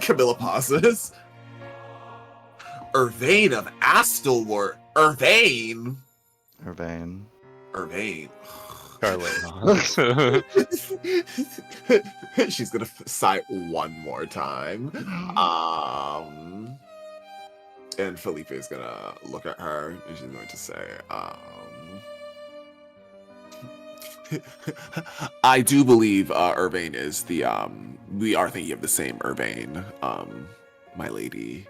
Camilla pauses. Irvain of Astelward. Irvain. Irvain. Irvain. Charlotte. She's gonna sigh one more time. And Felipe is gonna look at her and she's going to say, I do believe Irvain is the we are thinking of the same Irvain, my lady.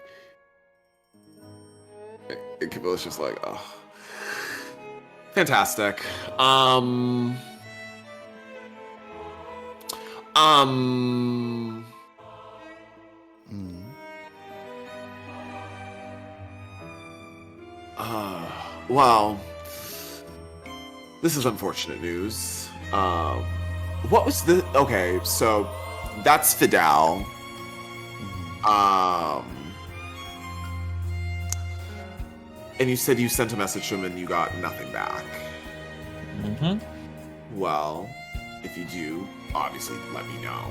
And Camilla's just like, oh, fantastic. Mm. Well, this is unfortunate news. What was the? Okay, so that's Fidel. And you said you sent a message to him and you got nothing back. Mm-hmm. Well, if you do, obviously let me know.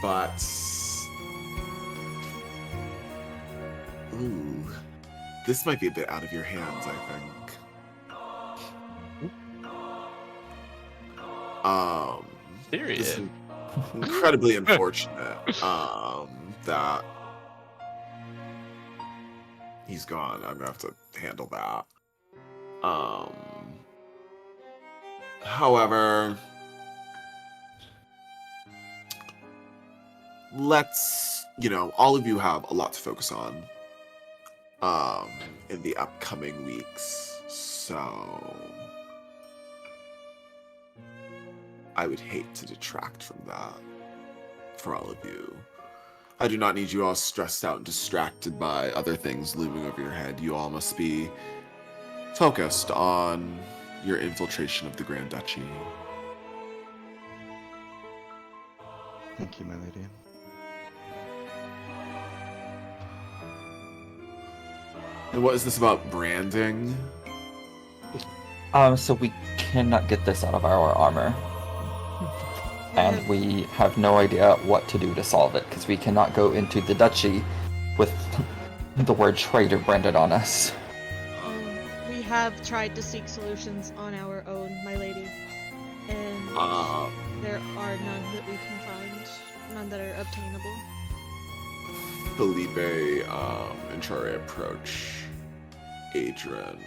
But ooh, This might be a bit out of your hands, I think. This is Period. incredibly unfortunate that he's gone. I'm gonna have to handle that. However, let's, all of you have a lot to focus on in the upcoming weeks, so I would hate to detract from that for all of you. I do not need you all stressed out and distracted by other things looming over your head. You all must be focused on your infiltration of the Grand Duchy. Thank you, my lady. And what is this about branding? So we cannot get this out of our armor. And we have no idea what to do to solve it, because we cannot go into the duchy with the word traitor branded on us. We have tried to seek solutions on our own, my lady, and there are none that we can find, none that are obtainable. Felipe and Chare approach Adrian,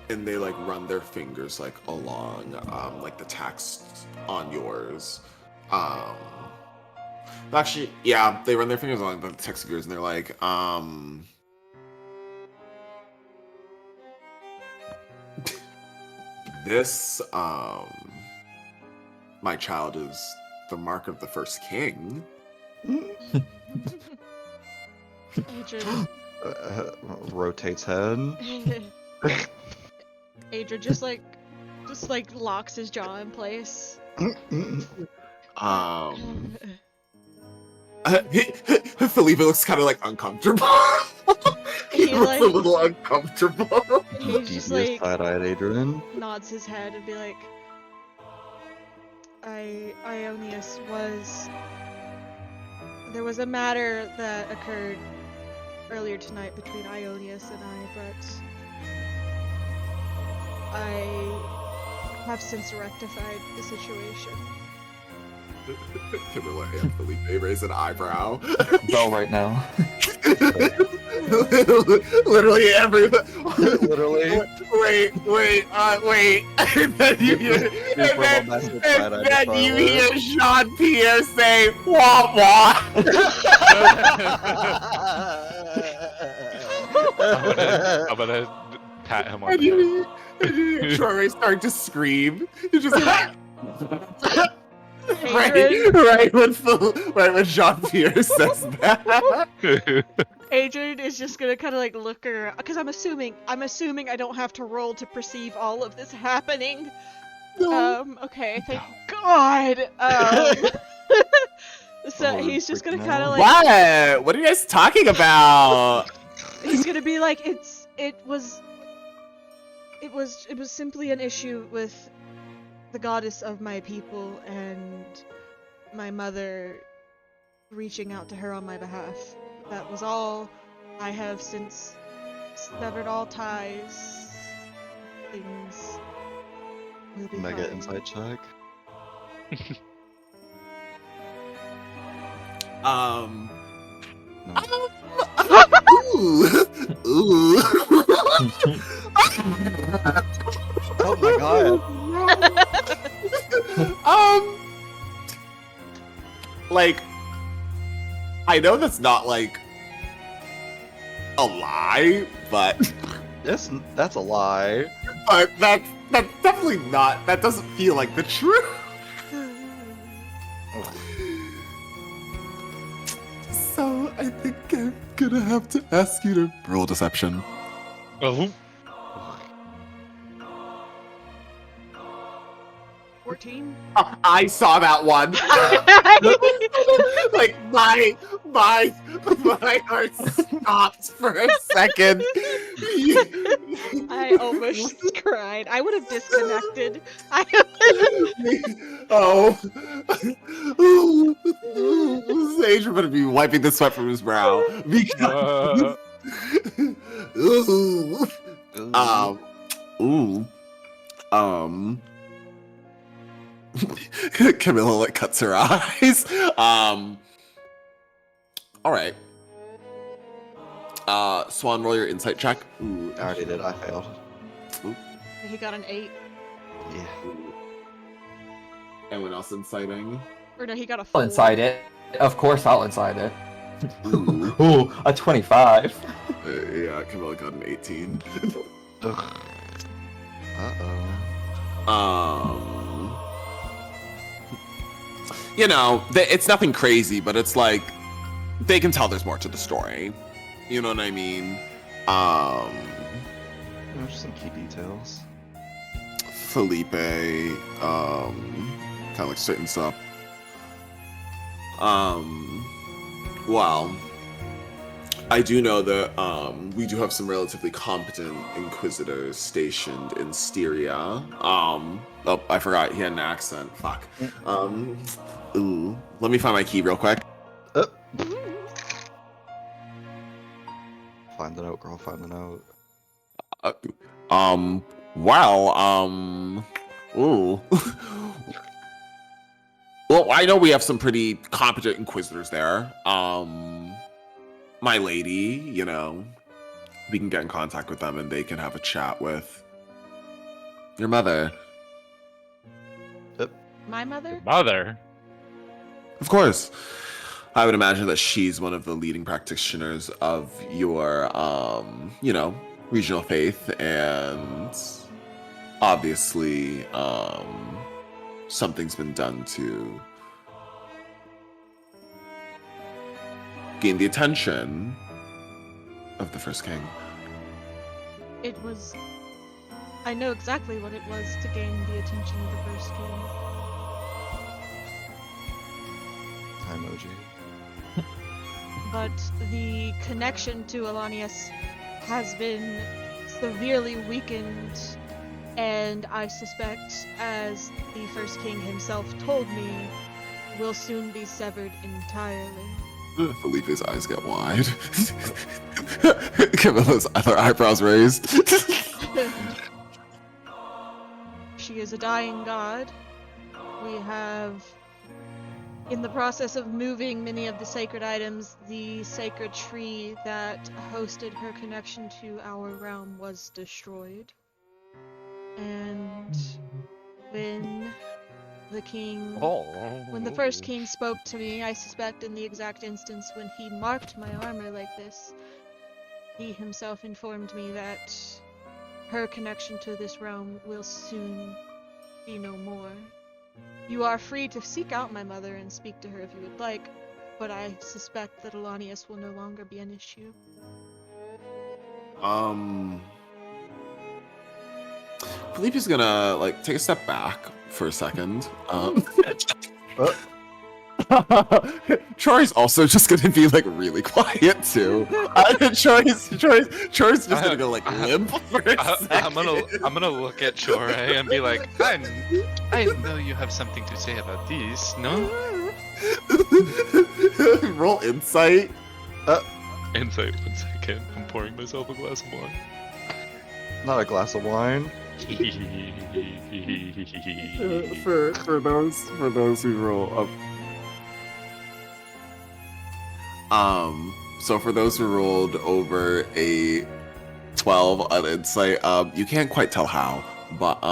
and they run their fingers along the text on yours. Actually, yeah, they run their fingers along the text of yours, and they're like, this, my child, is the mark of the first king. Adrian, Rotates head. Adrian just locks his jaw in place. Felipe looks kind of uncomfortable. He looks a little uncomfortable. He's just Devious side-eyed Adrian. nods his head and be like, Ionius was... There was a matter that occurred earlier tonight between Ionius and I, but I have since rectified the situation. Camilla and Felipe raise an eyebrow. Bell right now. Literally everyone. Literally. Wait. And then you hear Jean-Pierre say, "Wah wah." I'm gonna pat him on And the head. you hear Troy start to scream. You just Adrian, right when Jean-Pierre says that. Adrian is just gonna kind of look around, because I'm assuming I don't have to roll to perceive all of this happening. Okay, thank God. So he's just gonna kind of What? What are you guys talking about? he's gonna be like, it was simply an issue with the goddess of my people and my mother reaching out to her on my behalf. That was all. I have since severed all ties. Things will be Mega fine. inside check. Ooh. Oh my god. I know that's not a lie, but That's a lie. that's definitely not. That doesn't feel like the truth. So I think I'm gonna have to ask you to roll deception. Oh, 14? I saw that one. My heart stopped for a second. I almost cried. I would have disconnected. Oh. Sage would be wiping the sweat from his brow. Because... Ooh. Ooh. Camilla like cuts her eyes. All right. Swan, roll your insight check. Ooh, I already did. I failed. He got an 8. Yeah. Anyone else inciting? Or no, he got a I'll 4. inside it. Of course, I'll inside it. Ooh. Ooh, a 25. Yeah, Camilla got an 18. Ugh. You know, it's nothing crazy, but it's like they can tell there's more to the story. You know what I mean? Just some key details. Felipe, kind of like straightens up. Well, I do know that we do have some relatively competent inquisitors stationed in Styria. Oh, I forgot he had an accent. Fuck. Ooh, let me find my key real quick. Find the note, girl. Find the note. Ooh. Well, I know we have some pretty competent inquisitors there. My lady, you know, we can get in contact with them and they can have a chat with your mother. My mother? Mother? Of course. I would imagine that she's one of the leading practitioners of your, you know, regional faith, and obviously, something's been done to gain the attention of the first king. It was... I know exactly what it was to gain the attention of the first king. Emoji. But the connection to Alanius has been severely weakened, and I suspect, as the first king himself told me, will soon be severed entirely. Felipe's eyes get wide. Camilla's other eyebrows raised. She is a dying god. We have, in the process of moving many of the sacred items, the sacred tree that hosted her connection to our realm was destroyed. And when the king... When the first king spoke to me, I suspect in the exact instance when he marked my armor like this, he himself informed me that her connection to this realm will soon be no more. You are free to seek out my mother and speak to her if you would like, but I suspect that Alanius will no longer be an issue. Felipe's gonna like take a step back for a second. Troy's also just gonna be like really quiet too. Troy's just gonna go like limp for a second. I'm gonna look at Chore and be like, I know you have something to say about this, no? Roll insight. Insight, 1 second. I'm pouring myself a glass of wine. Not a glass of wine. For those who roll up. So for those who rolled over a 12 on insight, you can't quite tell how, but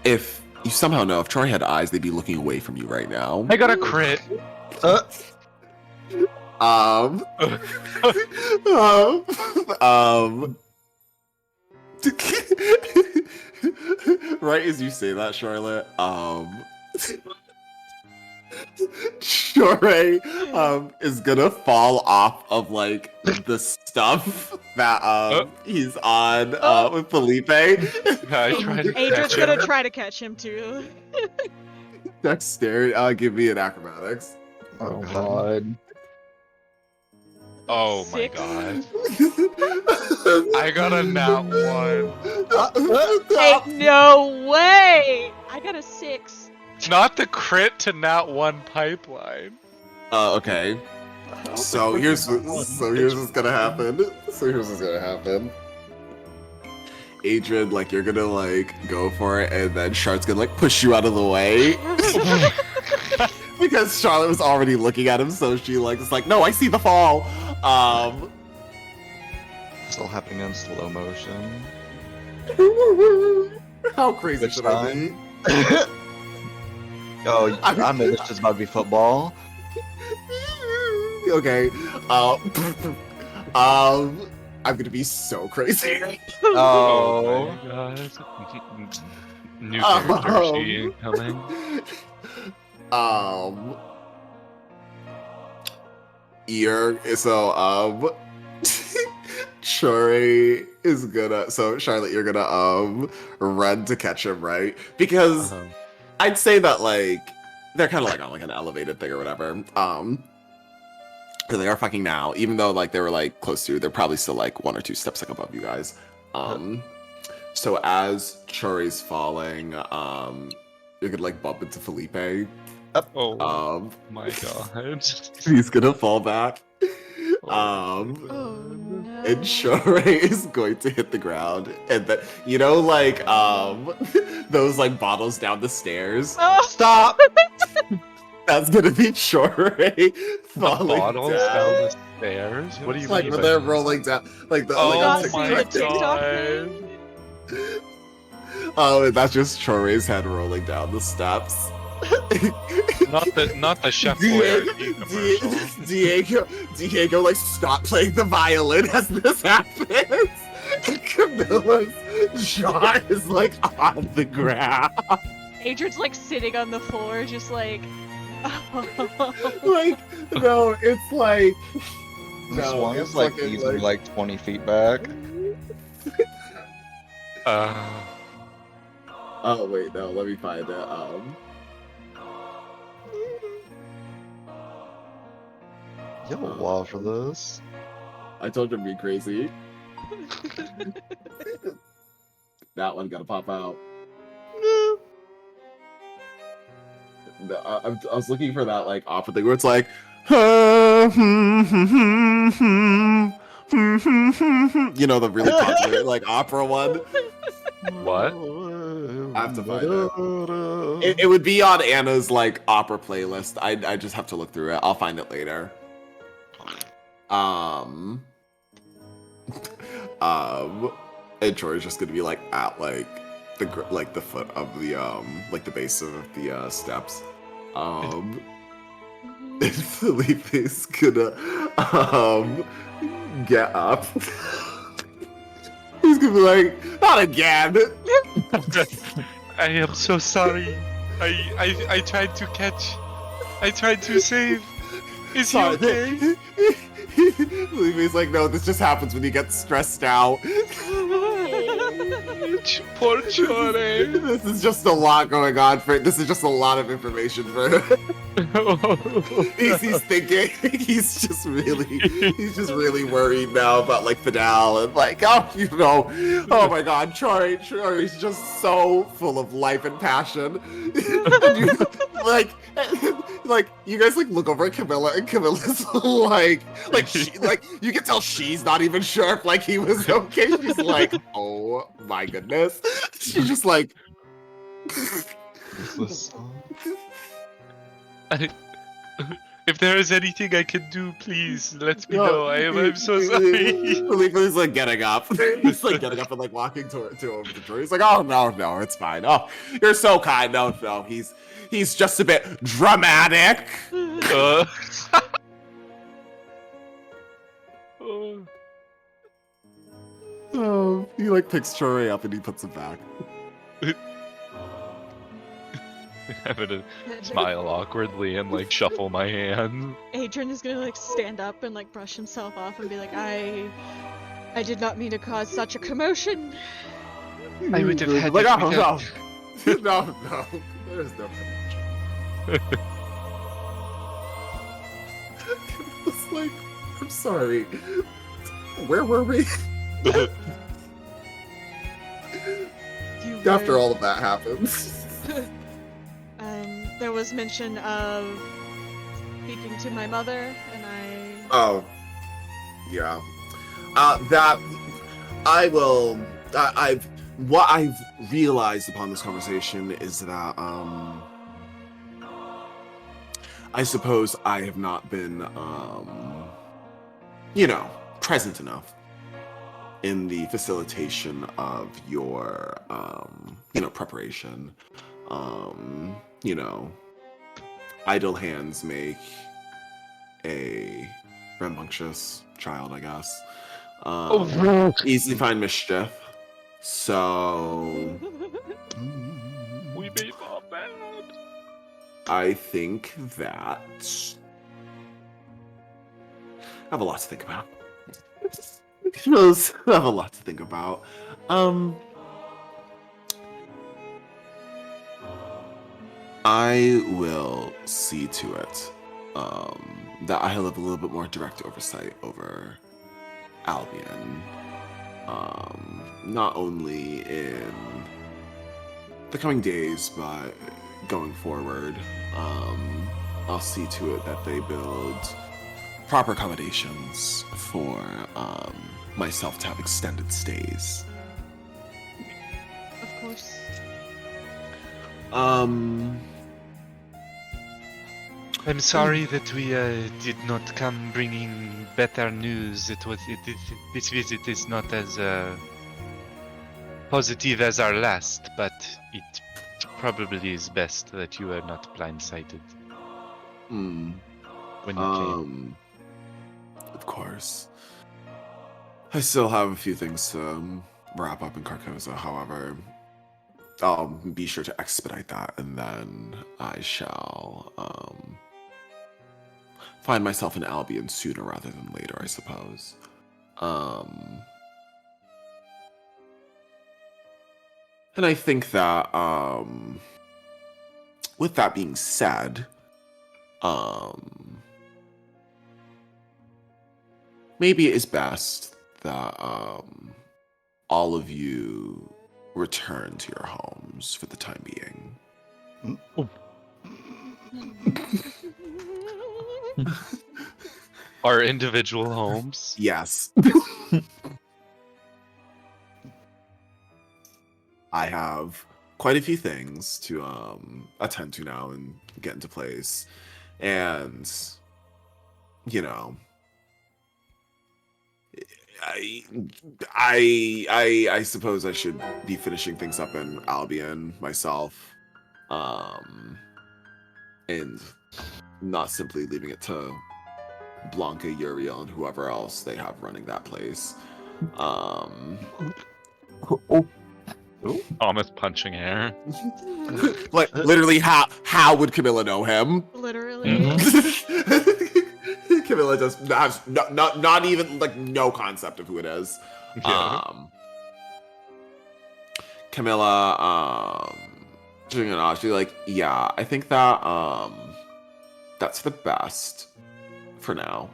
if you somehow know if Troy had eyes, they'd be looking away from you right now. I got a crit. Right as you say that, Charlotte, Shore is gonna fall off of like the stuff that he's on with Felipe. Adrian's gonna try to catch him too. Dexterity, give me an acrobatics. Oh God. Oh my 6. god. I got a nat 1. Hey, no way! I got a 6. Not the crit to nat 1 pipeline. Okay. So here's what's gonna happen. Adrian, like, you're gonna like go for it, and then Charlotte's gonna like push you out of the way because Charlotte was already looking at him, so she like is like, no, I see the fall. Still happening in slow motion. How crazy Which should I be? Oh, I know this is about to be football. Okay. I'm gonna be so crazy. Oh. my god. New character sheet incoming. Chori is gonna. So Charlotte, you're gonna run to catch him, right? Because I'd say that like they're kind of like on like an elevated thing or whatever. So they are fucking now, even though like they were like close to, they're probably still like 1 or 2 steps like above you guys. So as Chori's falling, you're gonna like bump into Felipe. Oh my god. He's gonna fall back. Oh, no. And Chore is going to hit the ground, and then you know, like those like bottles down the stairs. Oh. Stop! That's gonna be Chore The falling bottles down. down the stairs? What do you Like mean? when by they're this? rolling down, like the Oh like my the TikTok god. thing? and that's just Chore's head rolling down the steps. Not the Chef Boyardee commercial. Diego, like stop playing the violin as this happens. And Camilla's jaw is like on the ground. Adrian's like sitting on the floor, just like. Like, no, it's like. This No, one it's is like fucking, easily like 20 feet back. Oh wait, no, let me find it. You have a wall for this. I told you to be crazy. That one gotta pop out. No, I was looking for that like opera thing where it's like, you know, the really popular like opera one. What? I have to find it. It would be on Anna's like opera playlist. I just have to look through it. I'll find it later. And Troy's just gonna be like at like the foot of the like the base of the steps. And Felipe's gonna get up. He's gonna be like, not again. I am so sorry. I tried to catch. I tried to save. Is he okay? Felipe's like, no, this just happens when you get stressed out. Poor Chore. This is just a lot going on for. This is just a lot of information for him. He's thinking. He's just really worried now about like Fidel and like, oh, you know, oh my God, Chore is just so full of life and passion. like you guys like look over at Camilla, and Camilla's like you can tell she's not even sure if like he was okay. She's like, oh my goodness. She's just like. If there is anything I can do, please let me know. I'm so sorry. Felipe's like getting up. He's like getting up and like walking to over the door. He's like, oh no, it's fine. Oh, you're so kind. No, he's just a bit dramatic. Oh, he like picks Chore up and he puts him back. I'm gonna smile awkwardly and like shuffle my hand. Adrian is gonna like stand up and like brush himself off and be like, I did not mean to cause such a commotion. I would have had like, to oh no, no, there's no commotion. It's like, I'm sorry. Where were we? You After were- all of that happens. There was mention of speaking to my mother, and Oh. Yeah. That I will. What I've realized upon this conversation is that I suppose I have not been present enough in the facilitation of your preparation. Idle hands make a rambunctious child, I guess. Easily find mischief. So We made all bad. I think that I have a lot to think about. I have a lot to think about. I will see to it that I have a little bit more direct oversight over Albion. Not only in the coming days, but going forward. I'll see to it that they build proper accommodations for myself to have extended stays. of course. I'm sorry that we did not come bringing better news. This visit is not as positive as our last, but it probably is best that you are not blindsided when you came. Of course. I still have a few things to wrap up in Carcosa, however. I'll be sure to expedite that, and then I shall find myself in Albion sooner rather than later, I suppose. And I think that, with that being said, maybe it is best that all of you return to your homes for the time being. Our individual homes. Yes. I have quite a few things to attend to now and get into place. And I suppose I should be finishing things up in Albion myself. And not simply leaving it to Blanca, Uriel, and whoever else they have running that place. Almost punching air. Like literally, how would Camilla know him? Literally. Camilla just has not even like no concept of who it is. Yeah. Camilla, she's like, yeah, I think that that's the best for now.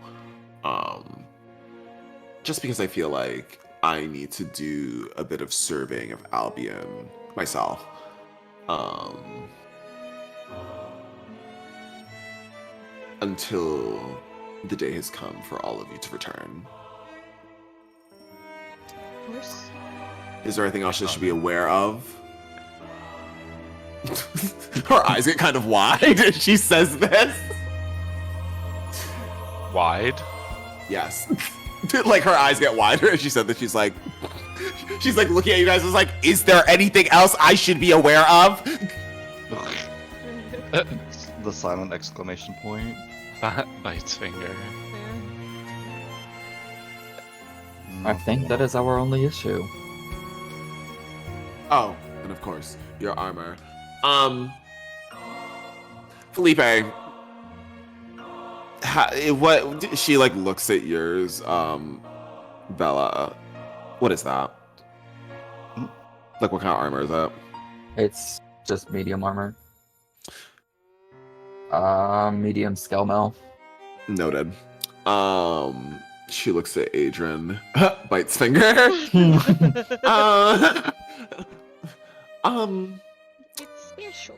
Just because I feel like I need to do a bit of surveying of Albion myself. Until the day has come for all of you to return. Of course. Is there anything else I should be aware of? Her eyes get kind of wide as she says this. Wide. Yes. Like her eyes get wider as she said that. She's like looking at you guys. Is like, is there anything else I should be aware of? The silent exclamation point. Bites finger. I think that is our only issue. Oh, and of course, your armor. Felipe. What she like looks at yours, Bella. What is that? Like, what kind of armor is that? It's just medium armor. Medium scale mail. Noted. She looks at Adrian, bites finger. It's special.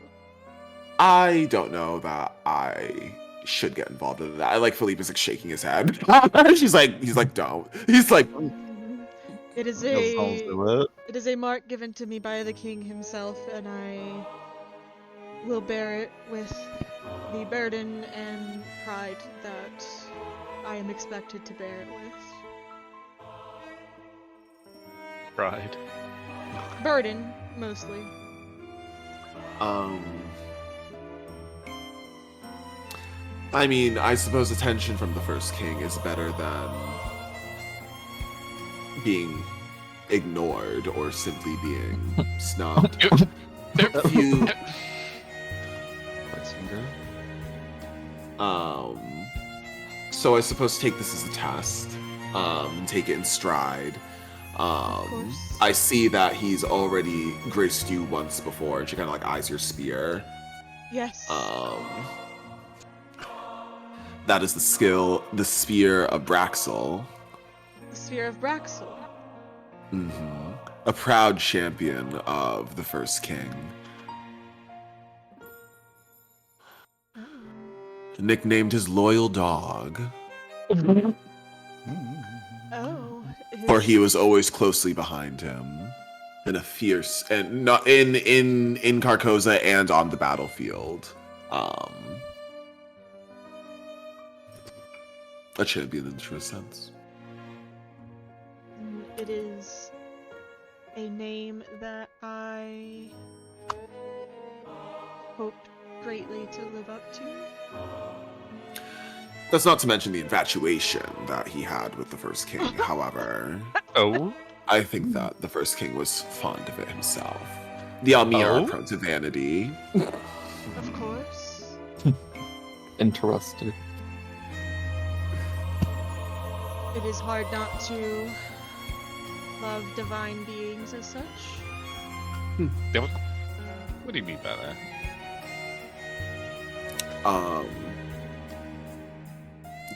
I don't know that I should get involved in that. I like Philippe is like shaking his head. He's like, don't. He's like, It is I'll do it. it is a mark given to me by the king himself, and I will bear it with the burden and pride that I am expected to bear it with. Pride. Burden, mostly. I mean, I suppose attention from the First King is better than being ignored or simply being snubbed. You, Bites finger. so I suppose take this as a test. Take it in stride. course. I see that he's already graced you once before, and she kind of like eyes your spear. Yes. That is the skill, the Spear of Braxel. The Sphere of Braxel. A proud champion of the First King. Nicknamed his loyal dog, Oh. for he was always closely behind him in a fierce and not in Carcosa and on the battlefield. A champion in true sense. It is a name that I hope greatly to live up to. That's not to mention the infatuation that he had with the First King. However, Oh? I think that the First King was fond of it himself. The Almir are Oh? prone to vanity. Of course. Interested. It is hard not to love divine beings as such. What do you mean by that?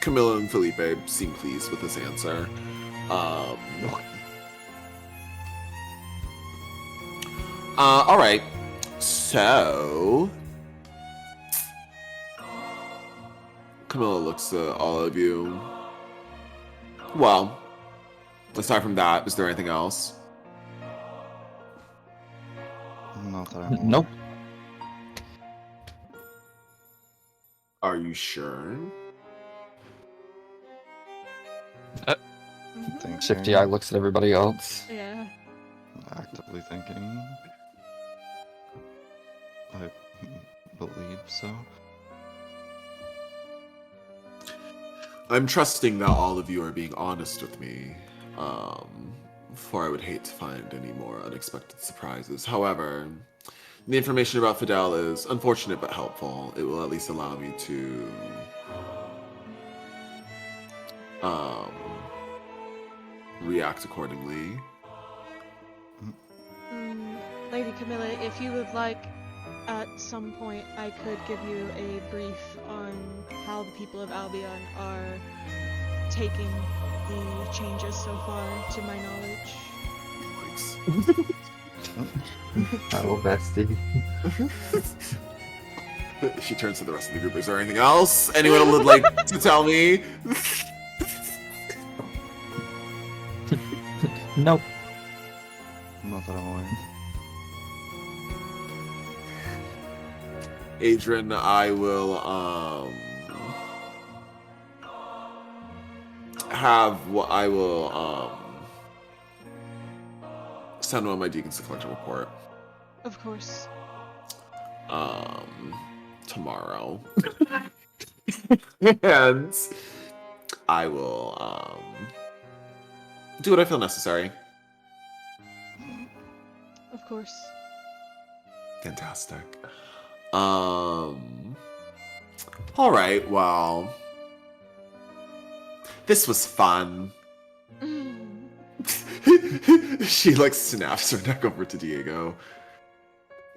Camilla and Felipe seem pleased with this answer. All right. So, Camilla looks at all of you. Well, aside from that, is there anything else? Not that I'm Nope. Are you sure? thinking. Shifty Eye looks at everybody else. Yeah. Actively thinking. I believe so. I'm trusting that all of you are being honest with me, for I would hate to find any more unexpected surprises. However, the information about Fidel is unfortunate but helpful. It will at least allow me to react accordingly. Lady Camilla, if you would like, at some point I could give you a brief on how the people of Albion are taking the changes so far, to my knowledge. Thanks. Oh, bestie. She turns to the rest of the group. Is there anything else anyone would like to tell me? Nope. Not that I'm aware. Adrian, I will send one of my deacons to collect a report Of course. tomorrow. And I will do what I feel necessary. Of course. Fantastic. All right, well, this was fun. She like snaps her neck over to Diego.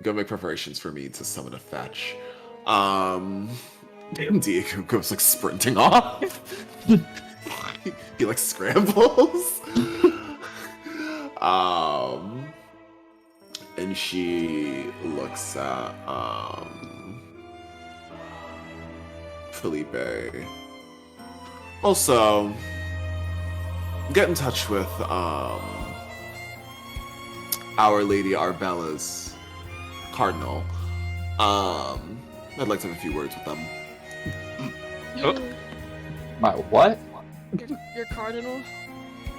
Go make preparations for me to summon a fetch. And Diego goes like sprinting off. He like scrambles. And she looks at Felipe. Also, get in touch with Our Lady Arbella's cardinal. I'd like to have a few words with them. My what? Your cardinal?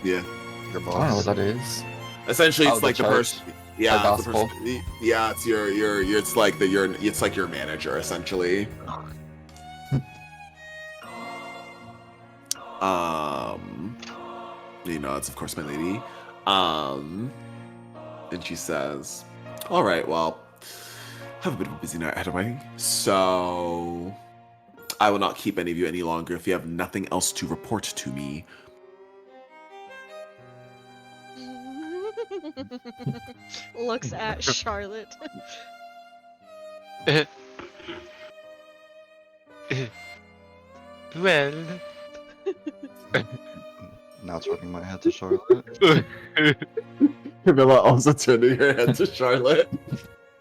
Yeah. Your I don't know boss. what that is. Essentially, it's Oh, the like the church? person. Yeah, The it's the gospel? person. Yeah, it's your. It's like it's like your manager essentially. It's of course my lady. And she says, "All right, well, have a bit of a busy night ahead of me. So, I will not keep any of you any longer if you have nothing else to report to me." Looks at Charlotte. Well, Now turning my head to Charlotte. Camilla also turning her head to Charlotte.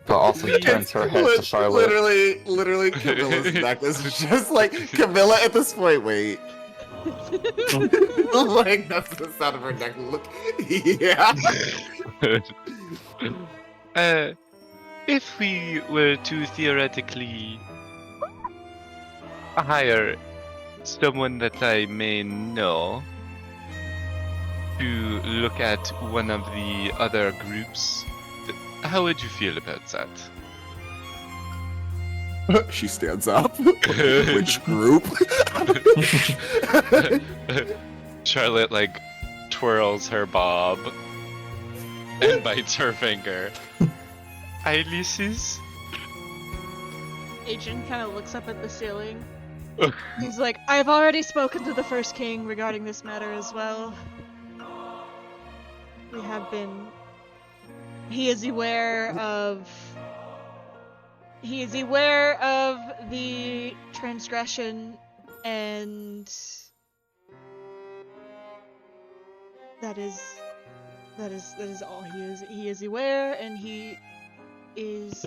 But also turns her head to Charlotte. Literally, Camilla's necklace is just like Camilla at this point. Wait, like that's the sound of her neck. Look, yeah. if we were to theoretically hire someone that I may know to look at one of the other groups, how would you feel about that? She stands up. Which group? Charlotte like twirls her bob and bites her finger. Ilises? Agent kind of looks up at the ceiling. He's like, I've already spoken to the First King regarding this matter as well. We have been... He is aware of the transgression, and that is all he is. He is aware, and he is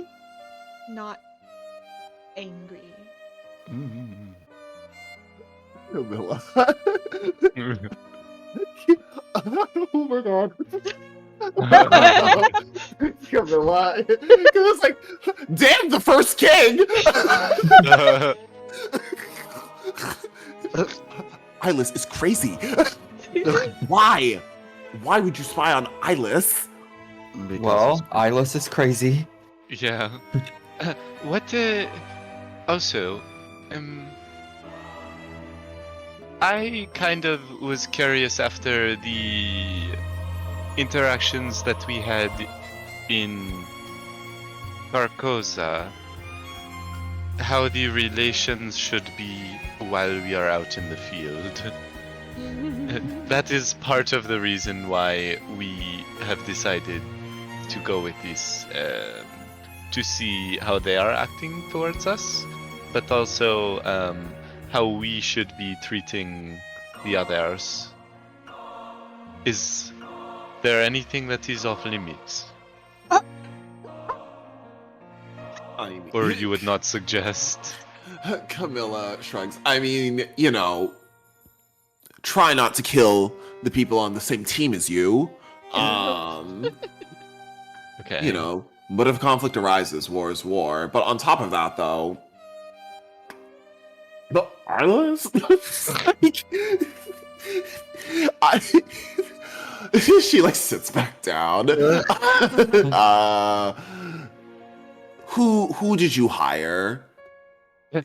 not angry. Camilla. Oh my god. Camilla. Camilla's like, damn, the First King! Eyeless is crazy. Why? Why would you spy on Eyeless? Because Well, Eyeless is crazy. Yeah. Also, I kind of was curious after the interactions that we had in Carcosa, how the relations should be while we are out in the field. That is part of the reason why we have decided to go with this, to see how they are acting towards us, but also how we should be treating the others. Is there anything that is off limits? Or you would not suggest? Camilla shrugs. I mean, try not to kill the people on the same team as you. Okay. But if conflict arises, war is war. But on top of that, though, the Eyeless? She like sits back down. Who did you hire?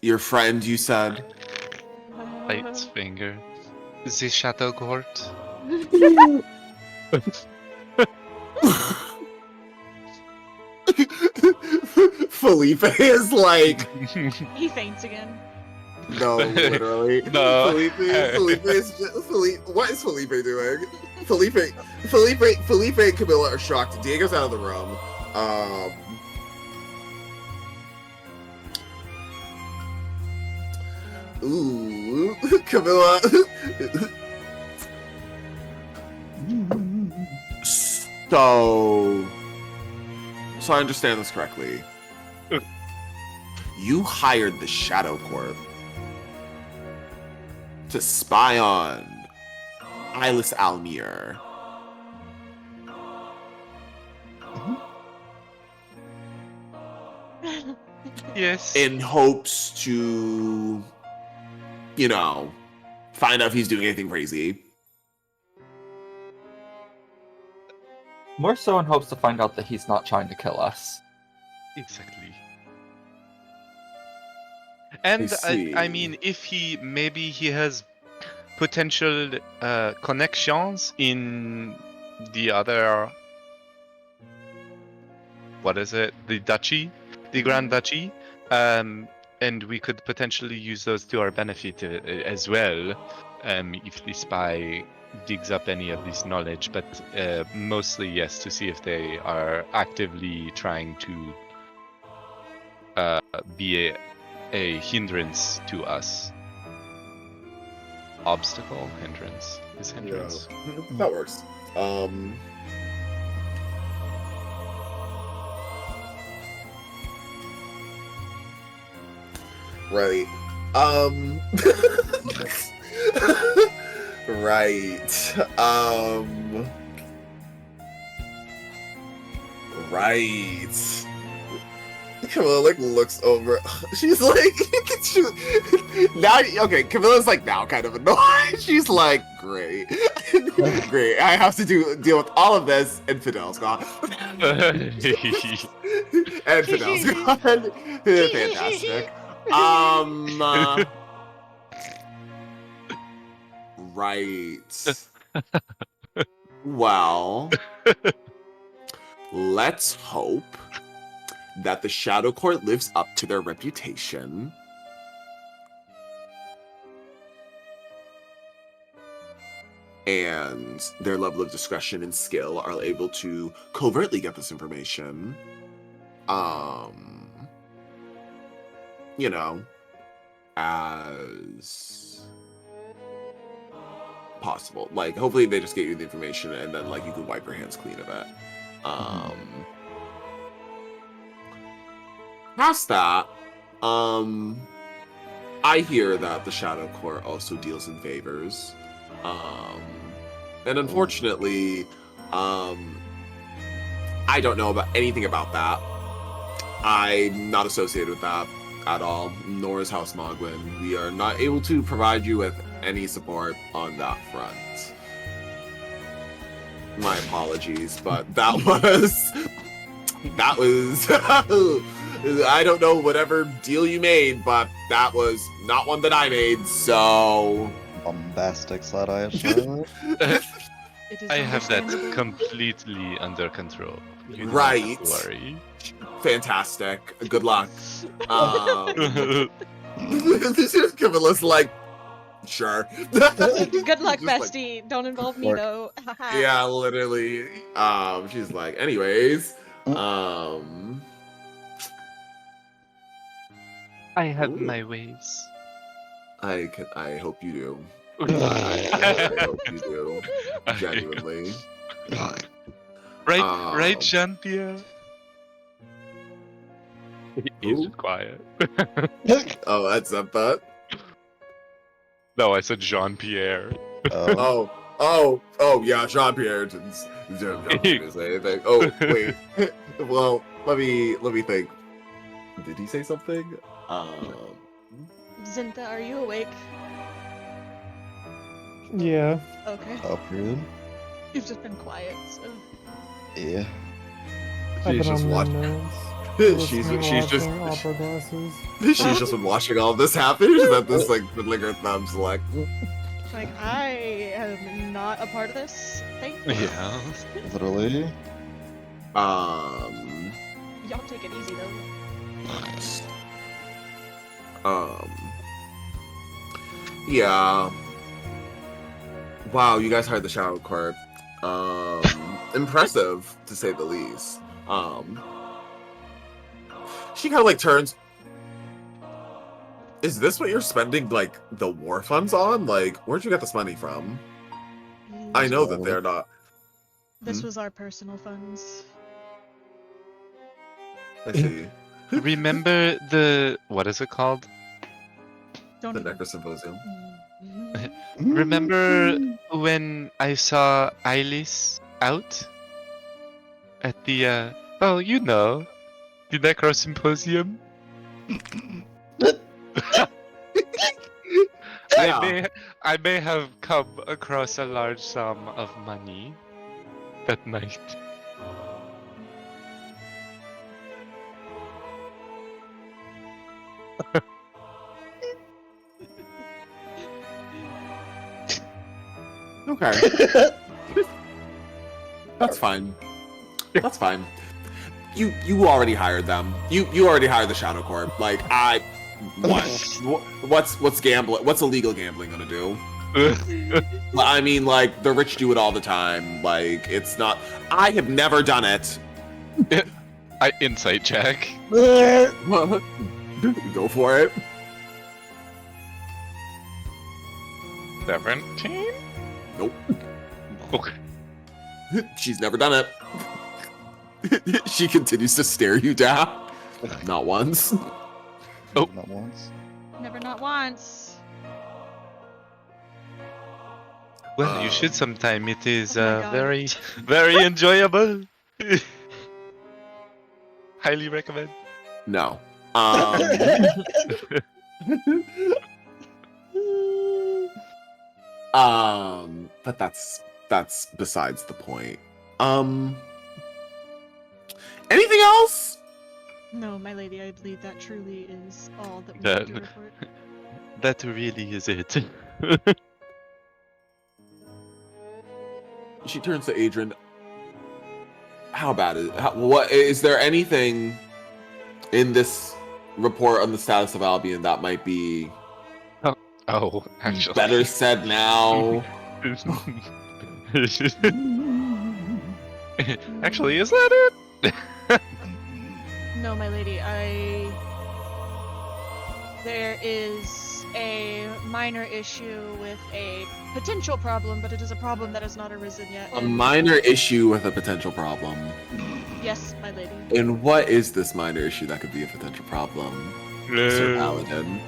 Your friend, you said? Light's finger. The Shadow Court. Felipe is like, He faints again. no, literally. No. Felipe is just, what is Felipe doing? Felipe and Camilla are shocked. Diego's out of the room. Ooh, Camilla. So I understand this correctly. You hired the Shadow Corp to spy on Eyeless Almir. Yes. In hopes to, find out if he's doing anything crazy. More so in hopes to find out that he's not trying to kill us. Exactly. And see. I mean, if maybe he has potential connections in the other, what is it? The duchy, the Grand Duchy, and we could potentially use those to our benefit as well, if the spy digs up any of this knowledge. But mostly, yes, to see if they are actively trying to be a hindrance to us. Obstacle, hindrance is hindrance. Yeah, that works. Right. Right. Right. Camilla looks over. She's like, now. Okay, Camilla's now kind of annoyed. She's like, great, great. I have to deal with all of this, and Fidel's gone. And Fidel's gone. Fantastic. Right. Well, let's hope that the Shadow Court lives up to their reputation. And their level of discretion and skill are able to covertly get this information. As possible. Hopefully they just get you the information and then, you can wipe your hands clean of it. Past that, I hear that the Shadow Court also deals in favors. And unfortunately, I don't know about anything about that. I'm not associated with that at all, nor is House Mogwin. We are not able to provide you with any support on that front. My apologies, but that was I don't know whatever deal you made, but that was not one that I made, so Bombastic side-eye shot. It is I have that understandable. completely under control. You don't Right. have to worry. fantastic. Good luck. Camilla's like, sure. Good luck, Just like- bestie. Don't involve me Work. though. Yeah, literally. She's like, anyways, I have Ooh. my ways. I hope you do. I hope you do. Genuinely. Right, Jean-Pierre? He's Who? just quiet. Oh, that's not that. No, I said Jean-Pierre. Oh, yeah, Jean-Pierre didn't say anything. Oh, wait. Well, let me think. Did he say something? Zinta, are you awake? Yeah. Okay. Upward. You've just been quiet, so. Yeah. I've She's been just on watching. my nose. She's Listening, just watching opera glasses. she's just been watching all of this happen. Is that this fiddling her thumbs like? Like, I am not a part of this. Thank you. Yeah. Literally. Y'all take it easy though. Yeah. Wow, you guys hired the Shadow Corp. Impressive to say the least. She kind of turns. Is this what you're spending like the war funds on? Like, where'd you get this money from? I know that they're not. This was our personal funds. I see. Remember the what is it called? Don't The even- Necro Symposium. Remember when I saw Eilis out at the you know, the Necro Symposium? Yeah. I may have come across a large sum of money that night. Okay. That's fine. That's fine. You already hired them. You already hired the Shadow Corp. Like what's gambling? What's illegal gambling gonna do? I mean, like the rich do it all the time. Like it's not. I have never done it. I insight check. Go for it. 17? Nope. Okay. She's never done it. She continues to stare you down. Not once. Oh. Not once. Never not once. Well, you should sometime. It is Oh my God. very, very enjoyable. Highly recommend. No. But that's besides the point. Anything else? No, my lady, I believe that truly is all that we That- need to report. That really is it. She turns to Adrian. How bad is what is there anything in this report on the status of Albion that might be Oh, actually. better said now? Actually, is that it? No, my lady, there is a minor issue with a potential problem, but it is a problem that has not arisen yet. A and- minor issue with a potential problem. Yes, my lady. And what is this minor issue that could be a potential problem, Sir Paladin?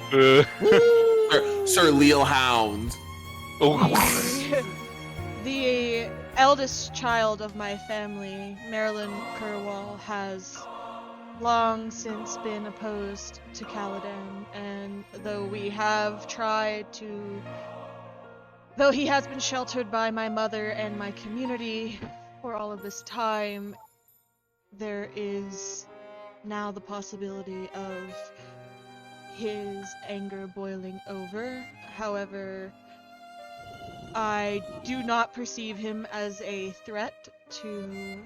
Sir Leal Hound. Oh. The eldest child of my family, Marilyn Kerwal, has long since been opposed to Kaladin, and though he has been sheltered by my mother and my community for all of this time, there is now the possibility of his anger boiling over. However, I do not perceive him as a threat to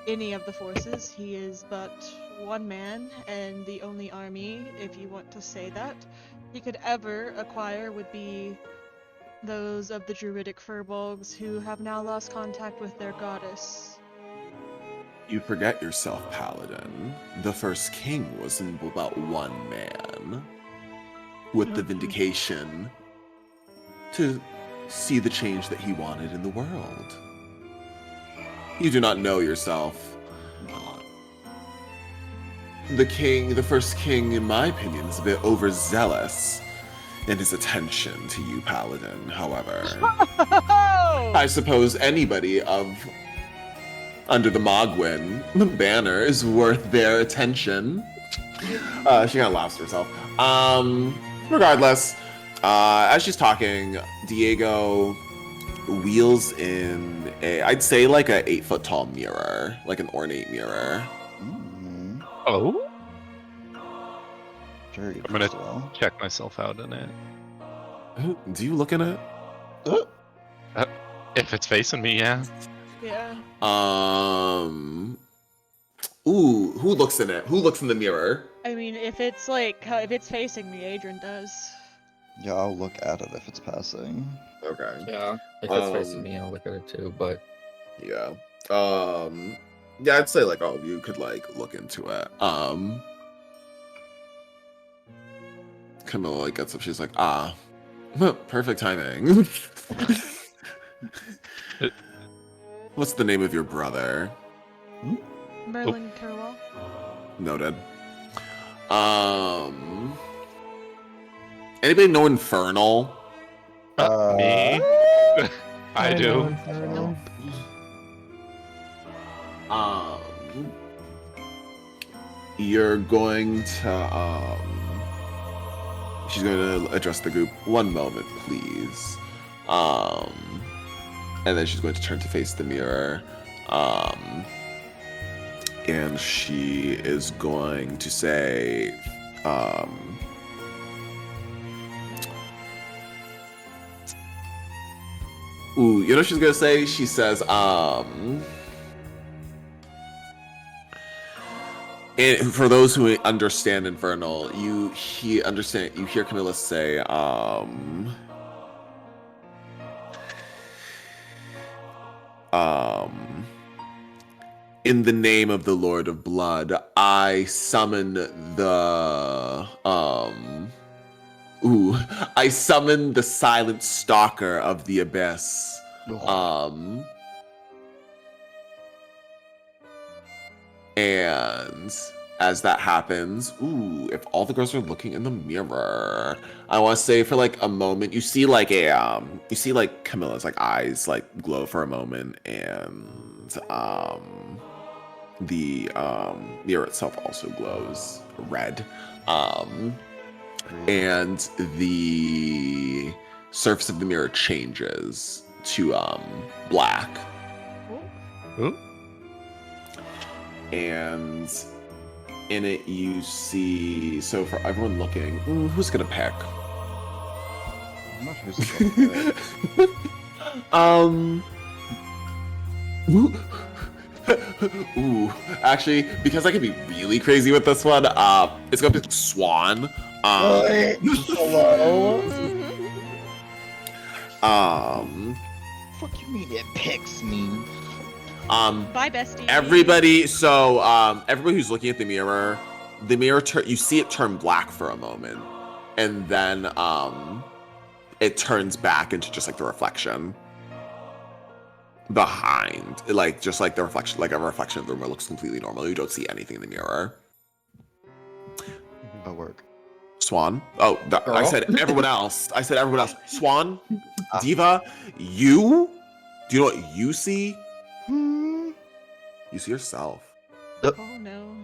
any of the forces. He is but one man, and the only army, if you want to say that, he could ever acquire would be those of the Druidic Furbolgs who have now lost contact with their goddess. You forget yourself, Paladin. The first king was in about one man. With the vindication to see the change that he wanted in the world. You do not know yourself. The first king, in my opinion, is a bit overzealous in his attention to you, Paladin. However, I suppose anybody under the Mogwin banner is worth their attention. She kind of laughs to herself. Regardless, as she's talking, Diego wheels in I'd say like a 8-foot tall mirror, like an ornate mirror. Mm, Oh? very I'm gonna well. check myself out in it. Do you look in it? If it's facing me, yeah. Yeah. Ooh, who looks in it? Who looks in the mirror? I mean, if it's facing me, Adrian does. Yeah, I'll look at it if it's passing. Okay. Yeah, if it's facing Um, me, I'll look at it too. But Yeah. Yeah, I'd say like all of you could like look into it. Camilla like gets up. She's like, perfect timing. What's the name of your brother? Merlin Carwell. Noted. Anybody know Infernal? Me? I know do. Inferno. You're going to she's going to address the group. One moment, please. And then she's going to turn to face the mirror. And she is going to say, ooh, you know what she's gonna say? She says, and for those who understand Infernal, you hear Camilla say, in the name of the Lord of Blood, I summon the I summon the silent stalker of the abyss. And as that happens, if all the girls are looking in the mirror, I want to say for like a moment, you see like Camilla's like eyes like glow for a moment, and the mirror itself also glows red, and the surface of the mirror changes to black. And in it you see, so for everyone looking, who's gonna pick? I'm not sure who's gonna pick. Actually, because I can be really crazy with this one, it's gonna be Swan. Hello? Fuck you mean it picks me? Bye, bestie. Everybody who's looking at the mirror you see it turn black for a moment, and then it turns back into just like the reflection behind, like just like the reflection, like a reflection of the room. It looks completely normal. You don't see anything in the mirror. Oh, work. Swan. I said everyone else. Swan, Diva, you. Do you know what you see? You see yourself. Oh no.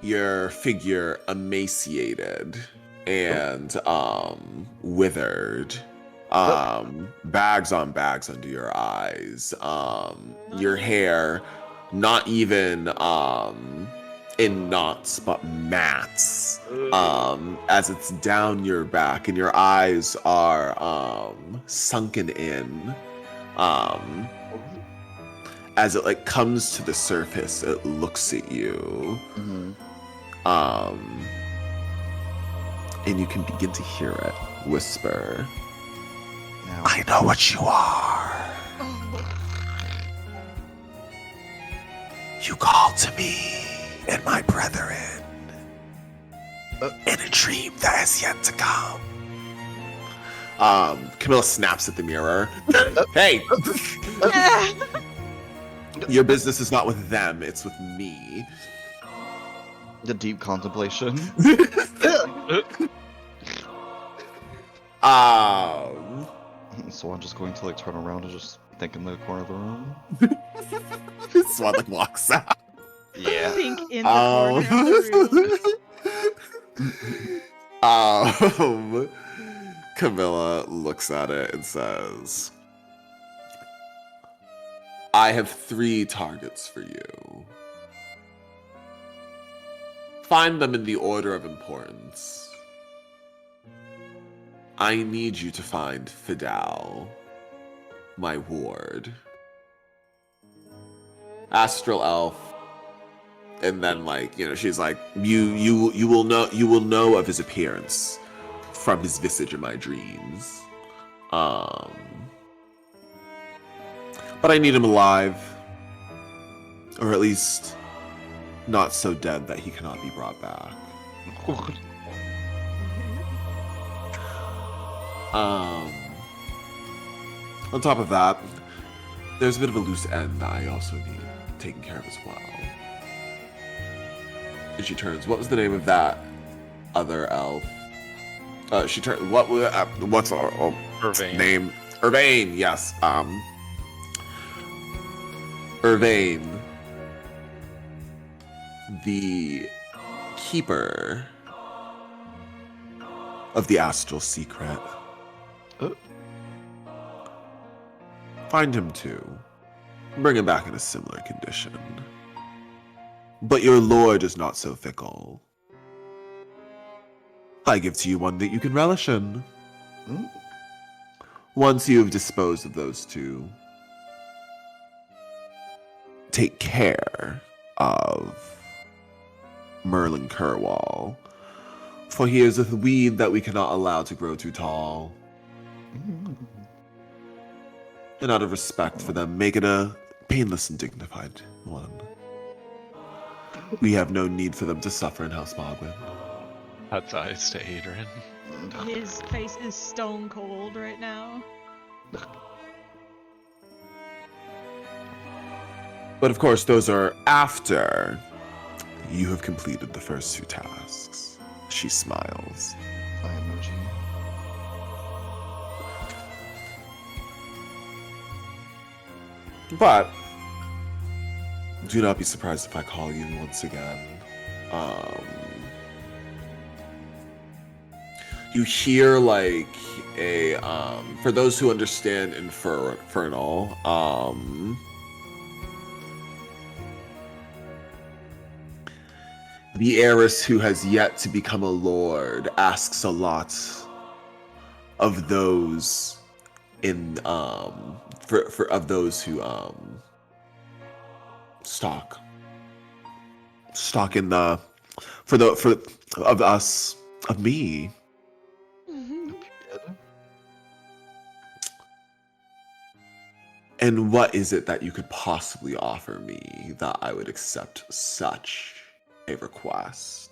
Your figure emaciated and withered. Bags on bags under your eyes. Your hair not even in knots but mats. As it's down your back, and your eyes are sunken in. As it like comes to the surface, it looks at you. And you can begin to hear it whisper, I know what you are. You called to me and my brethren in a dream that has yet to come. Camilla snaps at the mirror. Hey! Your business is not with them, it's with me. The deep contemplation. Swan just going to like turn around and just think in the corner of the room. Swan like walks out. Yeah. Think in the corner of the room. Camilla looks at it and says, I have 3 targets for you. Find them in the order of importance. I need you to find Fidel, my ward, Astral Elf, and then like, you know, she's like, you will know of his appearance from his visage in my dreams. But I need him alive, or at least not so dead that he cannot be brought back. On top of that, there's a bit of a loose end that I also need taken care of as well. And she turns. What was the name of that other elf? She turned. What's our Irvain. name? Irvain. Yes. Irvain, the keeper of the astral secret. Find him too. Bring him back in a similar condition. But your lord is not so fickle. I give to you one that you can relish in. Once you have disposed of those two, take care of Merlin Kerwall, for he is a weed that we cannot allow to grow too tall. And out of respect for them, make it a painless and dignified one. We have no need for them to suffer in House Mogwin. That's eyes to Adrian. His face is stone cold right now. But of course, those are after you have completed the first two tasks. She smiles. Eye emoji. But do not be surprised if I call you once again. You hear like a for those who understand Infernal, the heiress who has yet to become a lord asks a lot of those in of those who stalk in the of me. And what is it that you could possibly offer me that I would accept such a request?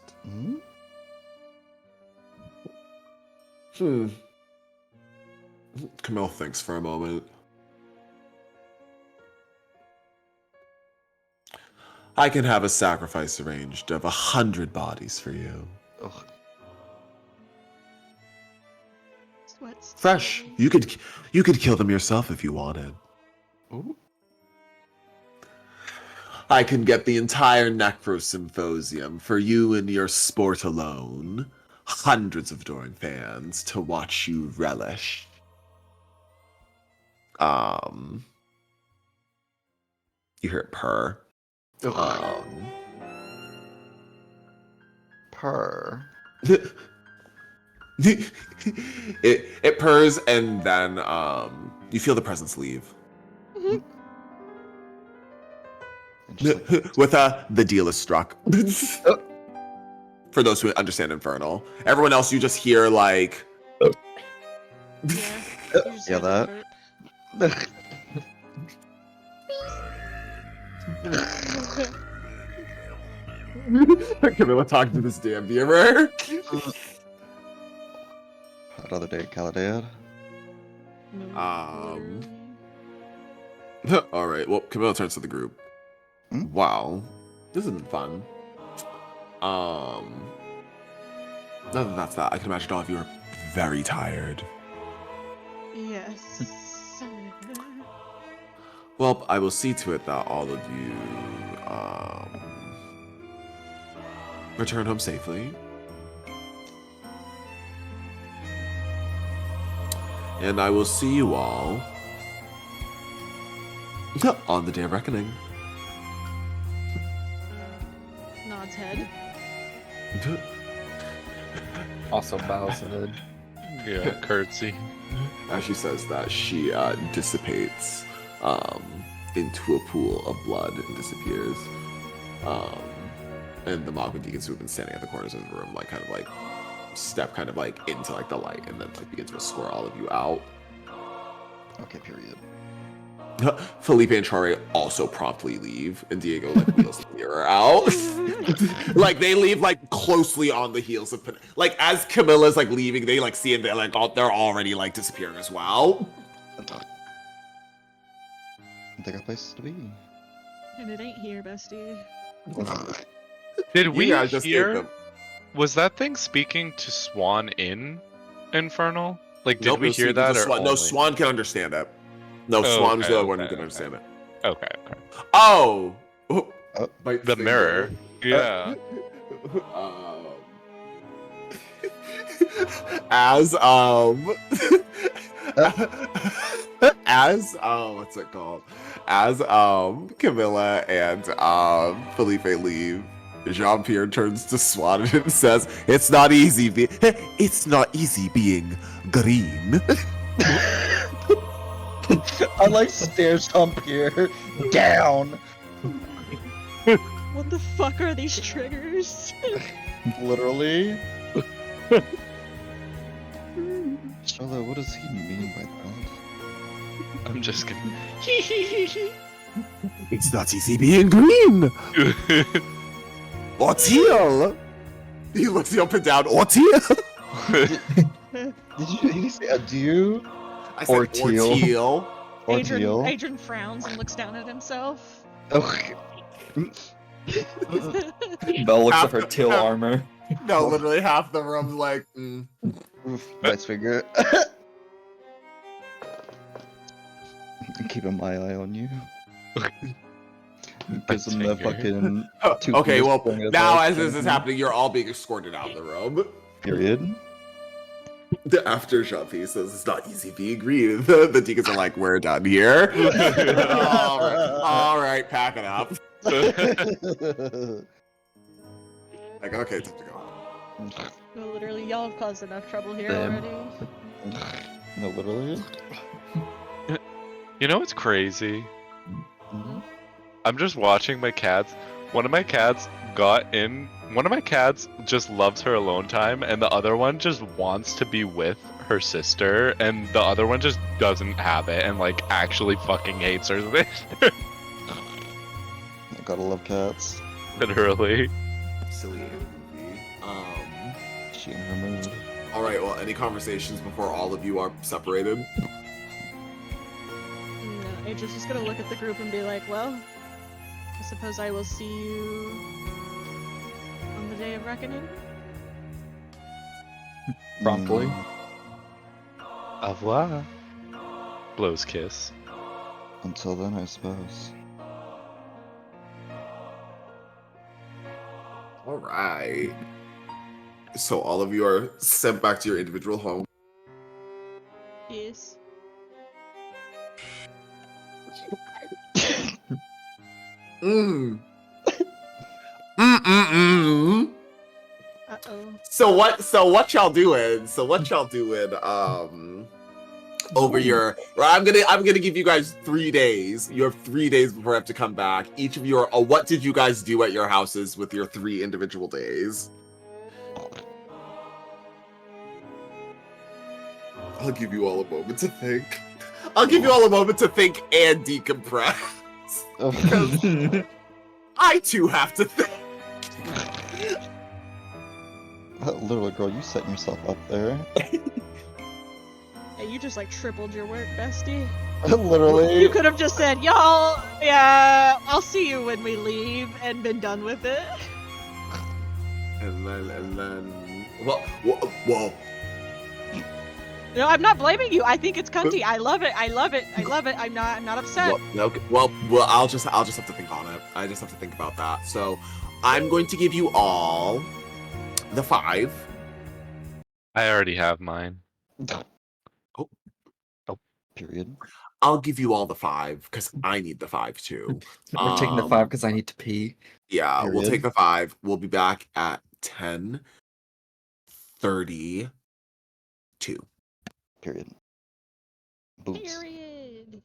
Camille thinks for a moment. I can have a sacrifice arranged of 100 bodies for you. Ugh. Sweats. Fresh. You could kill them yourself if you wanted. Ooh. I can get the entire Necrosymposium for you and your sport alone. Hundreds of adoring fans to watch you relish. You hear it purr. Purr. it purrs, and then you feel the presence leave. With the deal is struck. For those who understand Infernal. Everyone else, you just hear like. Yeah, that. Camilla talking to this damn beaver. Another day, Caladad. All right. Well, Camilla turns to the group. Wow, this has been fun. Other than that's that. I can imagine all of you are very tired. Yes. Well, I will see to it that all of you return home safely. And I will see you all on the Day of Reckoning. Nods head. Also bows head. Yeah, curtsy. As she says that, she dissipates into a pool of blood and disappears. And the Mogwin deacons who have been standing at the corners of the room, like kind of like step kind of like into like the light, and then like begin to escort all of you out. Okay, period. Felipe and Chare also promptly leave, and Diego like wheels the mirror out. Like they leave like closely on the heels of like as Camilla's like leaving, they like see and they're like they're already like disappearing as well. They got places to be. And it ain't here, bestie. Did You we guys just take hear? them. Was that thing speaking to Swan in Infernal? Like, did Nope, we it was hear speaking to that or Swan. No, only? Swan can understand it. No, Oh, Swan was the okay, only one who okay, can understand it. Okay, okay. Oh, Oh. The mirror. Yeah. As as what's it called? As Camilla and Felipe leave, Jean-Pierre turns to Swan and says, "It's not easy being green." I like stares Jean-Pierre down. What the fuck are these triggers? Literally. Charlotte, what does he mean by that? I'm just kidding. It's not easy being green. Orteal. He looks you up and down. Orteal. Did you say adieu? I said Orteal. Adrian, Orteal. Adrian frowns and looks down at himself. Oh. Belle looks at her teal armor. No, literally half the room's like. Oof, nice finger. Keeping my eye on you. Gives him the fucking. Okay, well, thing as now well. as this is happening, you're all being escorted out of the room. Period. After Jean-Pierre says it's not easy being green, the deacons are like, "We're done here." all right, pack it up. Like, okay, time to go. No, literally, y'all have caused enough trouble here Damn. already. No, literally. You know what's crazy? Mm-hmm. I'm just watching my cats. One of my cats just loves her alone time, and the other one just wants to be with her sister, and the other one just doesn't have it, and like actually fucking hates her sister. I gotta love cats. Literally. Silly movie. She in her mood. All right. Well, any conversations before all of you are separated? No, Adrian's just gonna look at the group and be like, well, I suppose I will see you on the day of reckoning. Promptly. Au revoir. Blows kiss. Until then, I suppose. All right. So all of you are sent back to your individual home. Yes. Mm. Mm-mm-mm. Uh-oh. So what y'all doing? Over your I'm gonna give you guys 3 days. You have 3 days before I have to come back. Each of you are what did you guys do at your houses with your 3 individual days? I'll give you all a moment to think. I'll give you all a moment to think and decompress. I too have to think. Literally, girl, you setting yourself up there. Yeah, you just like tripled your work, bestie. Literally. You could have just said, y'all, yeah, I'll see you when we leave, and been done with it. And then, well. No, I'm not blaming you. I think it's cunty. I love it. I'm not upset. Well, I'll just have to think on it. I just have to think about that. So, I'm going to give you all the 5. I already have mine. Period. I'll give you all the 5 because I need the 5 too. We're taking the 5 because I need to pee. Yeah, we'll Period. take the 5. We'll be back at 10:32. Period. Boots. Period.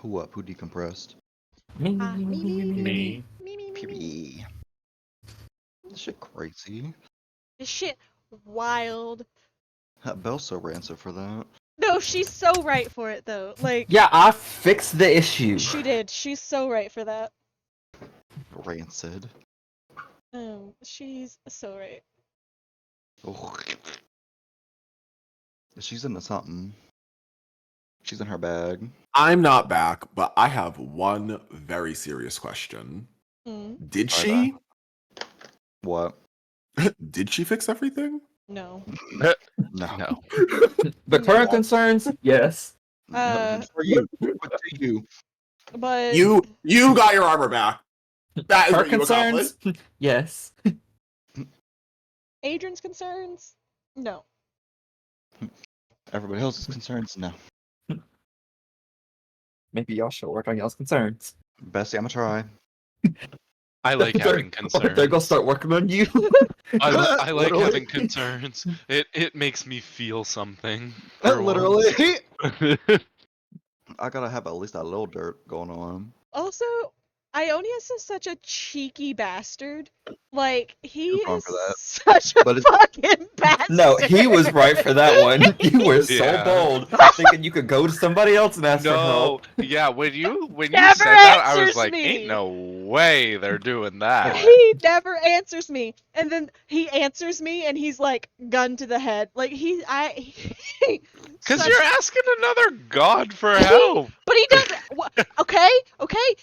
Who up? Who decompressed? Me, me, me, me, Me. me, me, me. Pee. This shit crazy. This shit wild. Bell's so rancid for that. No, she's so right for it though. Like, Yeah, I fixed the issue. she did. She's so right for that. Rancid. She's so right. Oh. She's into something. She's in her bag. I'm not back, but I have one very serious question. Did Are she? What? Did she fix everything? No. No. No. The current concerns, yes. For you. What do you? But You got your armor back. That is Her what you accomplished. concerns, yes. Adrian's concerns? No. Everybody else's concerns? No. Maybe y'all should work on y'all's concerns. Bessie, I'm gonna try. I like having concerns. They're gonna start working on you. I like Literally. having concerns. It makes me feel something. for Literally. once. I gotta have at least a little dirt going on. Also, Ionius is such a cheeky bastard. Like, he You're wrong is for that. such a But it's- fucking bastard. No, he was right for that one. You were so Yeah. bold, thinking you could go to somebody else and ask for No, help. yeah, when you Never said that, I answers was like, me. ain't no way they're doing that. He never answers me, and then he answers me, and he's like, gun to the head. Like, Because such- you're asking another god for help. But he doesn't. Okay,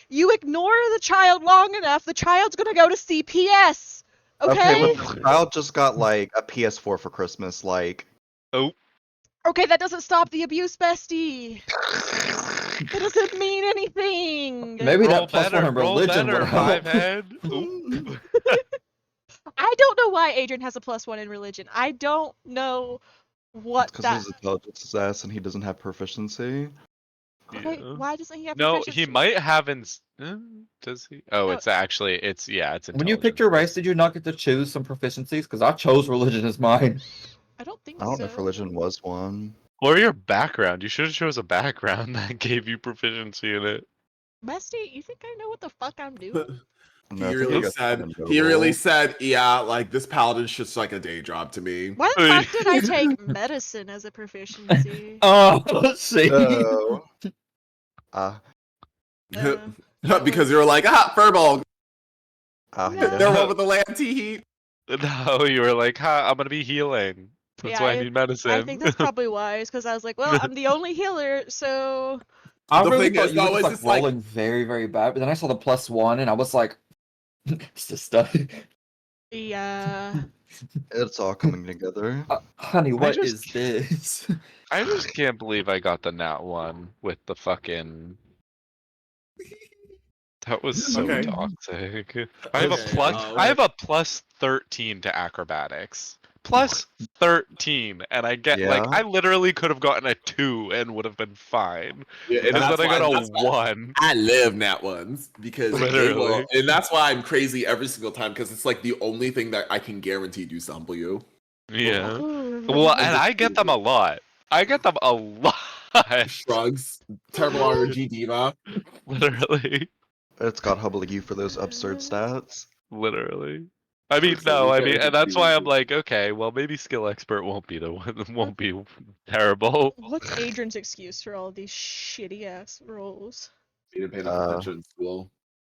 you ignore the child long enough, the child's gonna go to CPS. Okay. but the child just got like a PS4 for Christmas. Like, Okay, that doesn't stop the abuse, bestie. That doesn't mean anything. Maybe Roll that plus better, one in roll religion better, would help. five head. Oop. I don't know why Adrian has a +1 in religion. I don't know what because that. his intelligence is ass and he doesn't have proficiency. Wait, Yeah. why doesn't he have? No, proficiency? he might have does he? Oh, No. it's actually it's When you picked your intelligence. race, did you not get to choose some proficiencies? Because I chose religion as mine. I don't think I don't so. know if religion was one. Or your background. You should have chose a background that gave you proficiency in it. Bestie, you think I know what the fuck I'm doing? No, I He think really got said. something He really notable. said, yeah, like this paladin's just like a day job to me. Why the fuck did I take medicine as a proficiency? Oh, see. Oh. Because you were like, furball. Ah, No. yeah. They're one with the land heat. No, you were like, I'm gonna be healing. That's Yeah, why I need medicine. I think that's probably wise, because I was like, well, I'm the only healer, so. I The really thing thought is, you were though, just is like it's like- rolling very, very bad, but then I saw the +1 and I was like, it's just stuff. Yeah. It's all coming together. Honey, what is just- this? I just can't believe I got the nat 1 with the fucking. That was so Okay. toxic. I have Okay, I have a +13 to acrobatics. +13, and I get like Yeah. I literally could have gotten a 2 and would have been fine. Yeah, And then I got that's a why 1. I live nat ones because they Literally. will, and that's why I'm crazy every single time because it's like the only thing that I can guarantee do something you. Yeah. Well, and I get them a lot. I get them a lot. Shrugs, terrible RNG diva. Literally. It's got Hubble you for those absurd stats. Literally. I mean, So no, we I get mean, it and that's why I'm confused. like, okay, well, maybe skill expert won't be the one, won't be terrible. What's Adrian's excuse for all these shitty ass rolls? You didn't pay enough attention in school.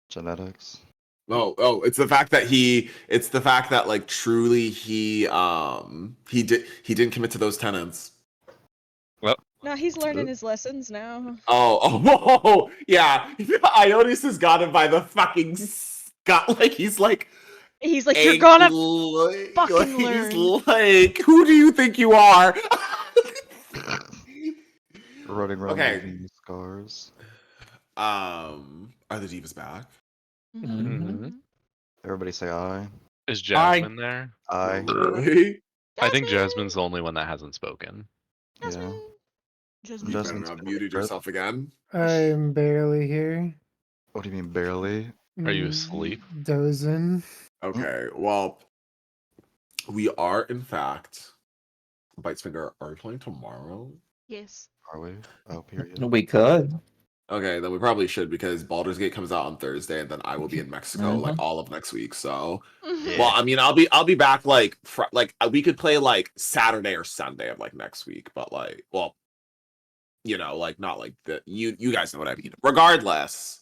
Genetics. Oh, it's the fact that it's the fact that like truly he didn't commit to those tenants. No, he's learning his lessons now. Oh, yeah. Ionis has got him by the fucking Scott. Like he's like, He's like, you're gonna fucking he's learn. like, who do you think you are? Running around Okay. leaving scars. Are the divas back? Mhm. Everybody say aye. Is Jasmine there? Aye. Really? I think Jasmine's the only one that hasn't spoken. Yeah. Jasmine. You Jasmine's better not been muted dead. yourself again. I'm barely here. What do you mean barely? Are you Mm, asleep? Dozing. Okay, well, we are in fact. Bitesfinger, are we playing tomorrow? Yes. Are we? Oh, period. We could. Okay, then we probably should because Baldur's Gate comes out on Thursday, and then I will be in Mexico like Mhm. all of next week. So, Yeah. well, I mean, I'll be back like we could play like Saturday or Sunday of like next week, but like, well, like not like the you guys know what I mean. Regardless,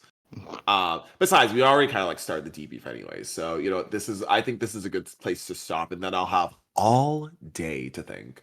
besides, we already kind of like started the debrief anyway, so I think this is a good place to stop, and then I'll have all day to think.